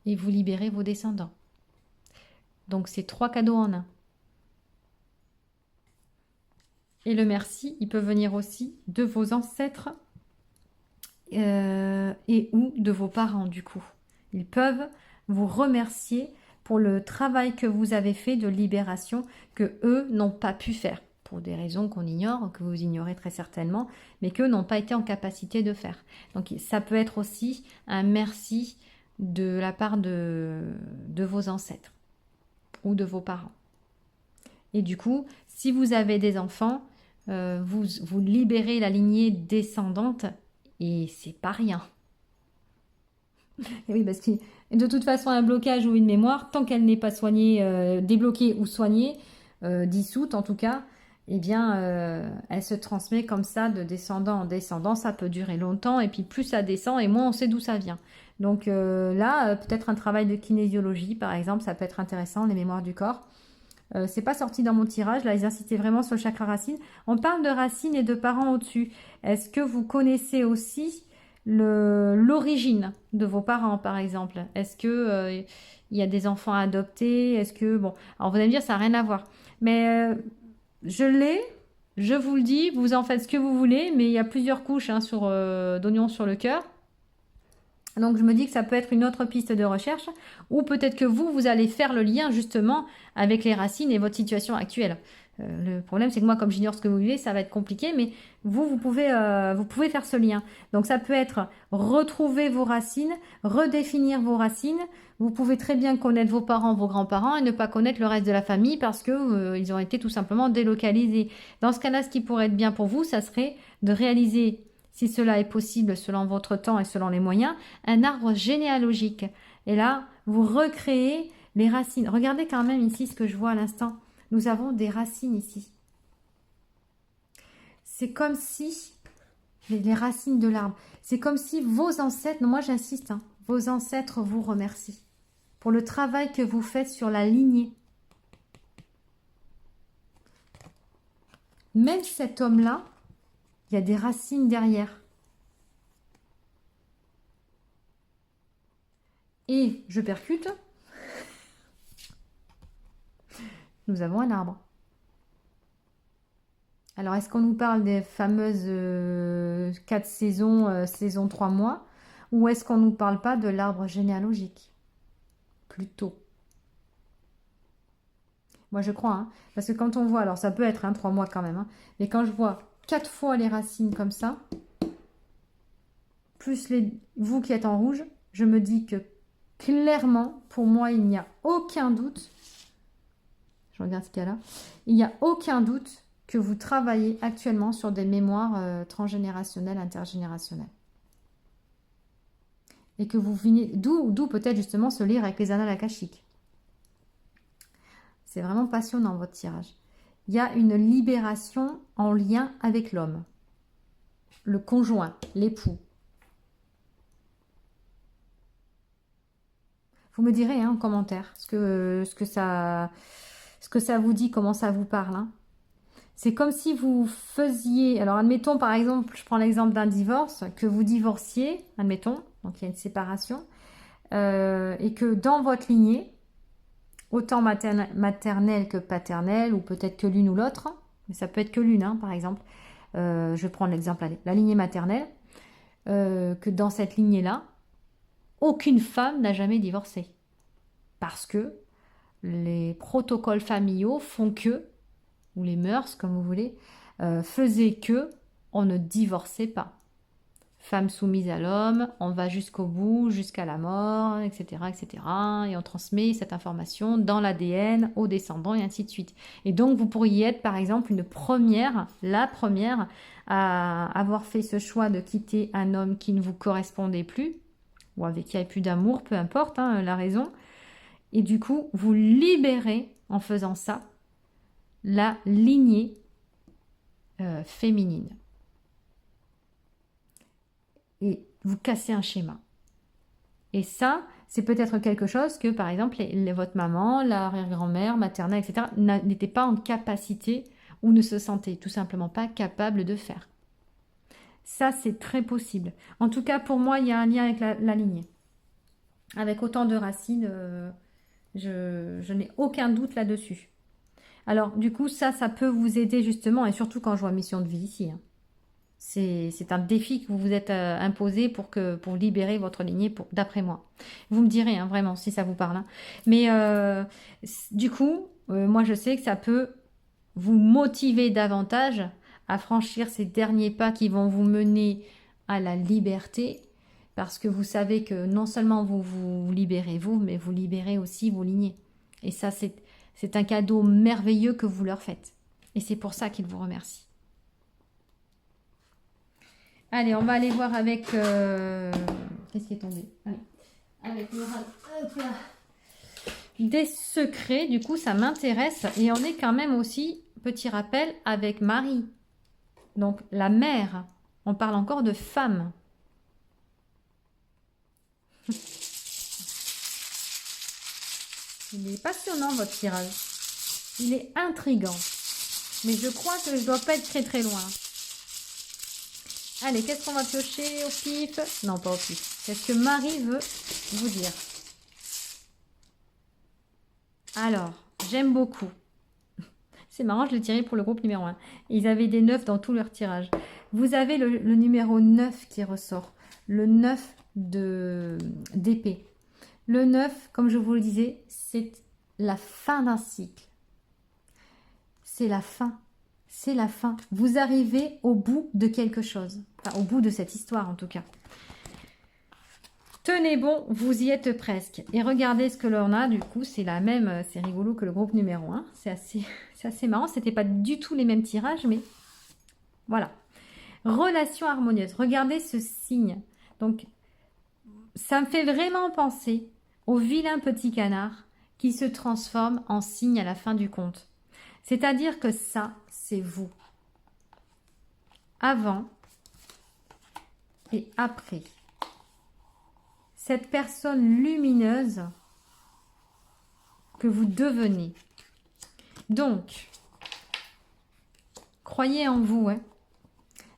et vous libérez vos descendants. Donc c'est 3 cadeaux en un. Et le merci, il peut venir aussi de vos ancêtres et ou de vos parents du coup. Ils peuvent vous remercier pour le travail que vous avez fait de libération que eux n'ont pas pu faire. Pour des raisons qu'on ignore, que vous ignorez très certainement, mais qu'eux n'ont pas été en capacité de faire. Donc ça peut être aussi un merci de la part de vos ancêtres ou de vos parents. Et du coup, si vous avez des enfants, vous libérez la lignée descendante et c'est pas rien. Et oui, parce que de toute façon, un blocage ou une mémoire, tant qu'elle n'est pas soignée, débloquée ou soignée, dissoute en tout cas, eh bien, elle se transmet comme ça de descendant en descendant. Ça peut durer longtemps et puis plus ça descend et moins on sait d'où ça vient. Donc là, peut-être un travail de kinésiologie, par exemple, ça peut être intéressant, les mémoires du corps. C'est pas sorti dans mon tirage. Là, ils insistaient vraiment sur le chakra racine. On parle de racines et de parents au-dessus. Est-ce que vous connaissez aussi l'origine de vos parents, par exemple? Est-ce que il y a des enfants adoptés? Est-ce que bon, alors vous allez me dire ça n'a rien à voir, mais je l'ai. Je vous le dis, vous en faites ce que vous voulez, mais il y a plusieurs couches hein, d'oignons sur le cœur. Donc je me dis que ça peut être une autre piste de recherche, ou peut-être que vous allez faire le lien justement avec les racines et votre situation actuelle. Le problème c'est que moi comme j'ignore ce que vous vivez, ça va être compliqué, mais vous pouvez faire ce lien. Donc ça peut être retrouver vos racines, redéfinir vos racines. Vous pouvez très bien connaître vos parents, vos grands-parents et ne pas connaître le reste de la famille parce que ils ont été tout simplement délocalisés. Dans ce cas-là, ce qui pourrait être bien pour vous, ça serait de réaliser, si cela est possible selon votre temps et selon les moyens, un arbre généalogique. Et là, vous recréez les racines. Regardez quand même ici ce que je vois à l'instant. Nous avons des racines ici. C'est comme si, les racines de l'arbre, c'est comme si vos ancêtres, non, moi j'insiste, hein, vos ancêtres vous remercient pour le travail que vous faites sur la lignée. Même cet homme-là, il y a des racines derrière. Et je percute. Nous avons un arbre. Alors, est-ce qu'on nous parle des fameuses 4 saisons, saison 3 mois, ou est-ce qu'on ne nous parle pas de l'arbre généalogique? Plutôt. Moi, je crois, hein, parce que quand on voit, alors ça peut être 3 mois quand même, hein, mais quand je vois 4 fois les racines comme ça, plus vous qui êtes en rouge, je me dis que clairement, pour moi, il n'y a aucun doute, je regarde ce qu'il y a là, il n'y a aucun doute que vous travaillez actuellement sur des mémoires transgénérationnelles, intergénérationnelles. Et que vous venez, d'où peut-être justement se lire avec les annales akashiques. C'est vraiment passionnant votre tirage. Il y a une libération en lien avec l'homme, le conjoint, l'époux. Vous me direz hein, en commentaire ce que ça vous dit, comment ça vous parle. Hein. C'est comme si vous faisiez... Alors, admettons, par exemple, je prends l'exemple d'un divorce, que vous divorciez, admettons, donc il y a une séparation, et que dans votre lignée, autant maternelle que paternelle, ou peut-être que l'une ou l'autre, mais ça peut être que l'une, hein, par exemple, je vais prendre l'exemple, la lignée maternelle, que dans cette lignée-là, aucune femme n'a jamais divorcé. Parce que les protocoles familiaux font que, ou les mœurs, comme vous voulez, faisaient que on ne divorçait pas. Femme soumise à l'homme, on va jusqu'au bout, jusqu'à la mort, etc., etc. Et on transmet cette information dans l'ADN aux descendants et ainsi de suite. Et donc, vous pourriez être, par exemple, la première à avoir fait ce choix de quitter un homme qui ne vous correspondait plus, ou avec qui il n'y avait plus d'amour, peu importe hein, la raison. Et du coup, vous libérez, en faisant ça, la lignée féminine. Et vous cassez un schéma. Et ça, c'est peut-être quelque chose que, par exemple, votre maman, l'arrière-grand-mère, maternelle, etc., n'était pas en capacité ou ne se sentait tout simplement pas capable de faire. Ça, c'est très possible. En tout cas, pour moi, il y a un lien avec la lignée. Avec autant de racines, je n'ai aucun doute là-dessus. Alors, du coup, ça peut vous aider justement, et surtout quand je vois mission de vie ici. Hein. C'est un défi que vous vous êtes imposé pour libérer votre lignée, d'après moi. Vous me direz, hein, vraiment, si ça vous parle. Hein. Mais du coup, moi, je sais que ça peut vous motiver davantage à franchir ces derniers pas qui vont vous mener à la liberté, parce que vous savez que non seulement vous libérez vous, mais vous libérez aussi vos lignées. Et ça, c'est un cadeau merveilleux que vous leur faites. Et c'est pour ça qu'ils vous remercient. Allez, on va aller voir avec... Qu'est-ce qui est tombé? Allez. Avec des secrets, du coup, ça m'intéresse. Et on est quand même aussi, petit rappel, avec Marie. Donc, la mère. On parle encore de femme. Il est passionnant, votre tirage. Il est intriguant. Mais je crois que je dois pas être très très loin. Allez, qu'est-ce qu'on va piocher au pif? Non, pas au pif. Qu'est-ce que Marie veut vous dire? Alors, j'aime beaucoup. C'est marrant, je l'ai tiré pour le groupe numéro 1. Ils avaient des 9 dans tout leur tirage. Vous avez le numéro 9 qui ressort. Le 9 d'épée. Le 9, comme je vous le disais, c'est la fin d'un cycle. C'est la fin. C'est la fin. Vous arrivez au bout de quelque chose. Enfin, au bout de cette histoire, en tout cas. Tenez bon, vous y êtes presque. Et regardez ce que l'on a, du coup, c'est la même, c'est rigolo que le groupe numéro 1. C'est assez marrant. C'était pas du tout les mêmes tirages, mais voilà. Relation harmonieuse. Regardez ce signe. Donc, ça me fait vraiment penser au vilain petit canard qui se transforme en cygne à la fin du conte. C'est-à-dire que ça, c'est vous. Avant et après. Cette personne lumineuse que vous devenez. Donc, croyez en vous, hein.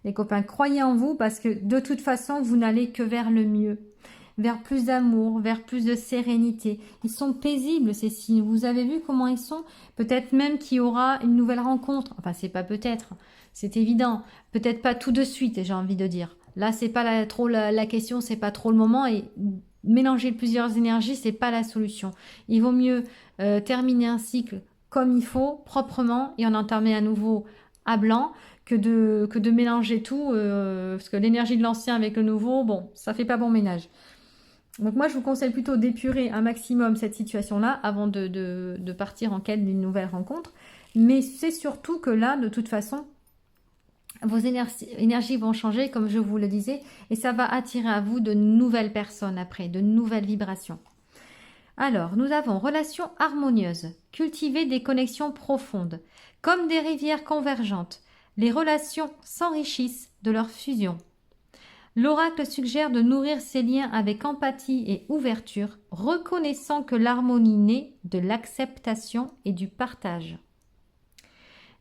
Les copains, croyez en vous parce que de toute façon, vous n'allez que vers le mieux. Vers plus d'amour, vers plus de sérénité. Ils sont paisibles, ces signes. Vous avez vu comment ils sont? Peut-être même qu'il y aura une nouvelle rencontre. Enfin, c'est pas peut-être, c'est évident. Peut-être pas tout de suite, j'ai envie de dire. Là, c'est pas trop la question, c'est pas trop le moment. Et mélanger plusieurs énergies, c'est pas la solution. Il vaut mieux terminer un cycle comme il faut, proprement, et en entamer un nouveau à blanc, que de mélanger tout, parce que l'énergie de l'ancien avec le nouveau, bon, ça fait pas bon ménage. Donc moi, je vous conseille plutôt d'épurer un maximum cette situation-là avant de partir en quête d'une nouvelle rencontre. Mais c'est surtout que là, de toute façon, vos énergies vont changer, comme je vous le disais, et ça va attirer à vous de nouvelles personnes après, de nouvelles vibrations. Alors, nous avons relation harmonieuse, cultiver des connexions profondes, comme des rivières convergentes. Les relations s'enrichissent de leur fusion. L'oracle suggère de nourrir ces liens avec empathie et ouverture, reconnaissant que l'harmonie naît de l'acceptation et du partage.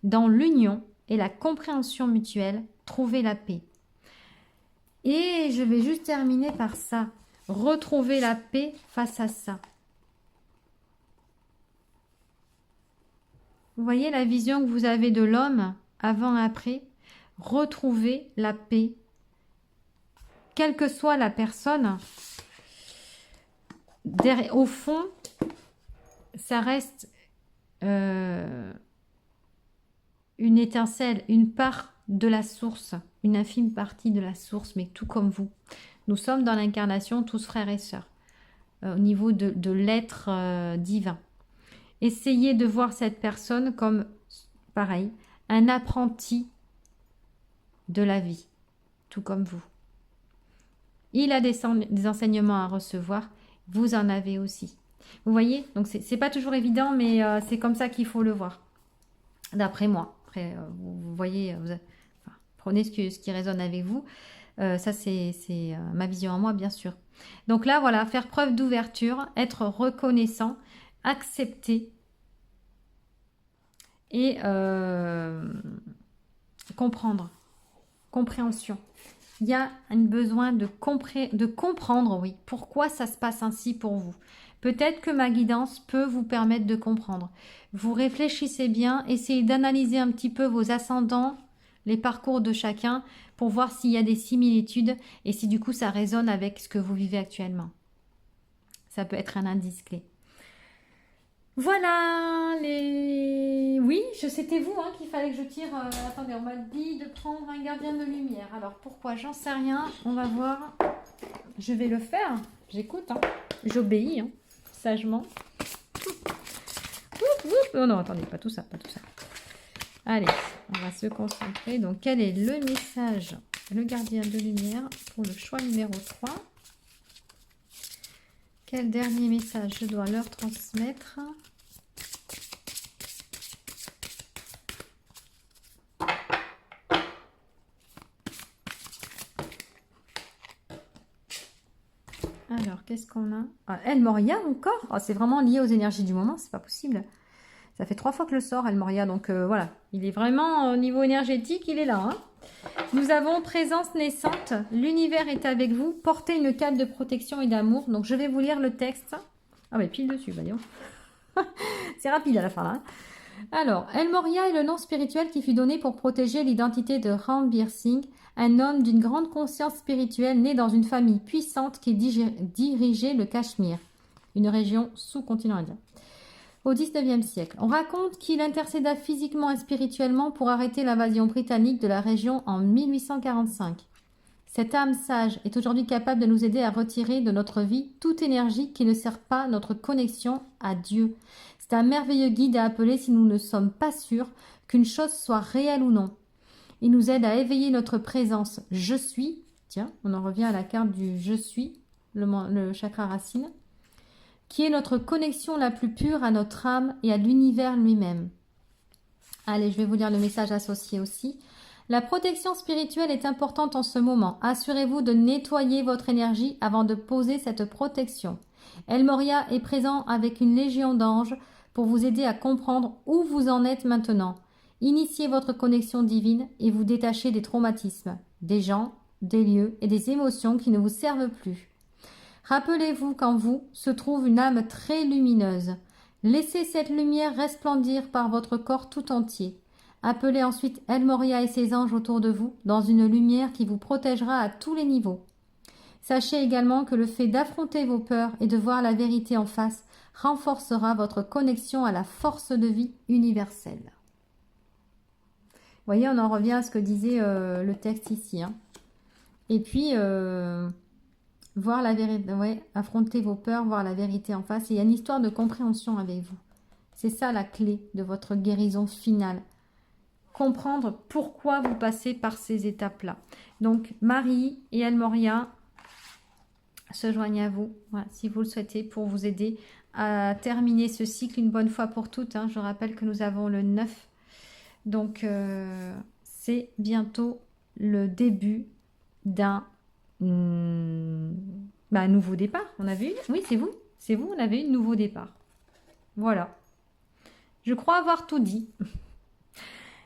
Dans l'union et la compréhension mutuelle, trouvez la paix. Et je vais juste terminer par ça. Retrouver la paix face à ça. Vous voyez la vision que vous avez de l'homme avant et après? Retrouver la paix. Quelle que soit la personne, au fond, ça reste une étincelle, une part de la source, une infime partie de la source, mais tout comme vous. Nous sommes dans l'incarnation tous frères et sœurs, au niveau de l'être divin. Essayez de voir cette personne comme, pareil, un apprenti de la vie, tout comme vous. Il a des enseignements à recevoir, vous en avez aussi. Vous voyez? Donc, c'est pas toujours évident, mais c'est comme ça qu'il faut le voir, d'après moi. Après, vous voyez, enfin, prenez ce qui résonne avec vous. Ça, c'est ma vision à moi, bien sûr. Donc là, voilà, faire preuve d'ouverture, être reconnaissant, accepter et comprendre. Compréhension. Il y a un besoin de comprendre, oui, pourquoi ça se passe ainsi pour vous. Peut-être que ma guidance peut vous permettre de comprendre. Vous réfléchissez bien, essayez d'analyser un petit peu vos ascendants, les parcours de chacun, pour voir s'il y a des similitudes et si du coup ça résonne avec ce que vous vivez actuellement. Ça peut être un indice clé. Voilà les... Oui, c'était vous qu'il fallait que je tire. Attendez, on m'a dit de prendre un gardien de lumière. Alors pourquoi? J'en sais rien. On va voir. Je vais le faire. J'écoute. J'obéis. Sagement. Oh non, attendez, pas tout ça, pas tout ça. Allez, on va se concentrer. Donc, quel est le message? Le gardien de lumière pour le choix numéro 3. Quel dernier message je dois leur transmettre? Alors, qu'est-ce qu'on a? El Moria encore? C'est vraiment lié aux énergies du moment, c'est pas possible. Ça fait 3 fois que le sort, El Moria. Donc voilà, il est vraiment au niveau énergétique, il est là. Hein. Nous avons présence naissante. L'univers est avec vous. Portez une cape de protection et d'amour. Donc je vais vous lire le texte. Ah mais pile dessus, voyons. C'est rapide à la fin là. Hein. Alors, El Moria est le nom spirituel qui fut donné pour protéger l'identité de Ranbir Singh, un homme d'une grande conscience spirituelle né dans une famille puissante qui dirigeait le Cachemire, une région sous-continent indien. Au XIXe siècle, on raconte qu'il intercéda physiquement et spirituellement pour arrêter l'invasion britannique de la région en 1845. Cette âme sage est aujourd'hui capable de nous aider à retirer de notre vie toute énergie qui ne sert pas notre connexion à Dieu. C'est un merveilleux guide à appeler si nous ne sommes pas sûrs qu'une chose soit réelle ou non. Il nous aide à éveiller notre présence « Je suis ». Tiens, on en revient à la carte du « Je suis », le chakra racine, qui est notre connexion la plus pure à notre âme et à l'univers lui-même. Allez, je vais vous lire le message associé aussi. La protection spirituelle est importante en ce moment. Assurez-vous de nettoyer votre énergie avant de poser cette protection. El Moria est présent avec une légion d'anges pour vous aider à comprendre où vous en êtes maintenant. Initiez votre connexion divine et vous détachez des traumatismes, des gens, des lieux et des émotions qui ne vous servent plus. Rappelez-vous qu'en vous se trouve une âme très lumineuse. Laissez cette lumière resplendir par votre corps tout entier. Appelez ensuite El Moria et ses anges autour de vous dans une lumière qui vous protégera à tous les niveaux. Sachez également que le fait d'affronter vos peurs et de voir la vérité en face renforcera votre connexion à la force de vie universelle. Vous voyez, on en revient à ce que disait le texte ici. Hein. Et puis, voir la vérité, ouais, affronter vos peurs, voir la vérité en face. Et il y a une histoire de compréhension avec vous. C'est ça la clé de votre guérison finale. Comprendre pourquoi vous passez par ces étapes-là. Donc, Marie et El Moria se joignent à vous, voilà, si vous le souhaitez, pour vous aider à terminer ce cycle une bonne fois pour toutes. Hein. Je rappelle que nous avons le 9. Donc, c'est bientôt le début d'un nouveau départ. On a vu une? Oui, c'est vous. C'est vous, on avait eu un nouveau départ. Voilà. Je crois avoir tout dit.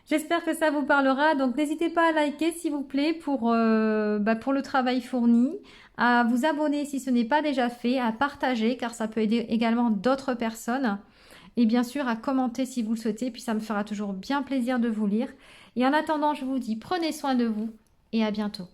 J'espère que ça vous parlera. Donc, n'hésitez pas à liker, s'il vous plaît, pour le travail fourni. À vous abonner si ce n'est pas déjà fait. À partager, car ça peut aider également d'autres personnes. Et bien sûr, à commenter si vous le souhaitez. Puis, ça me fera toujours bien plaisir de vous lire. Et en attendant, je vous dis, prenez soin de vous et à bientôt.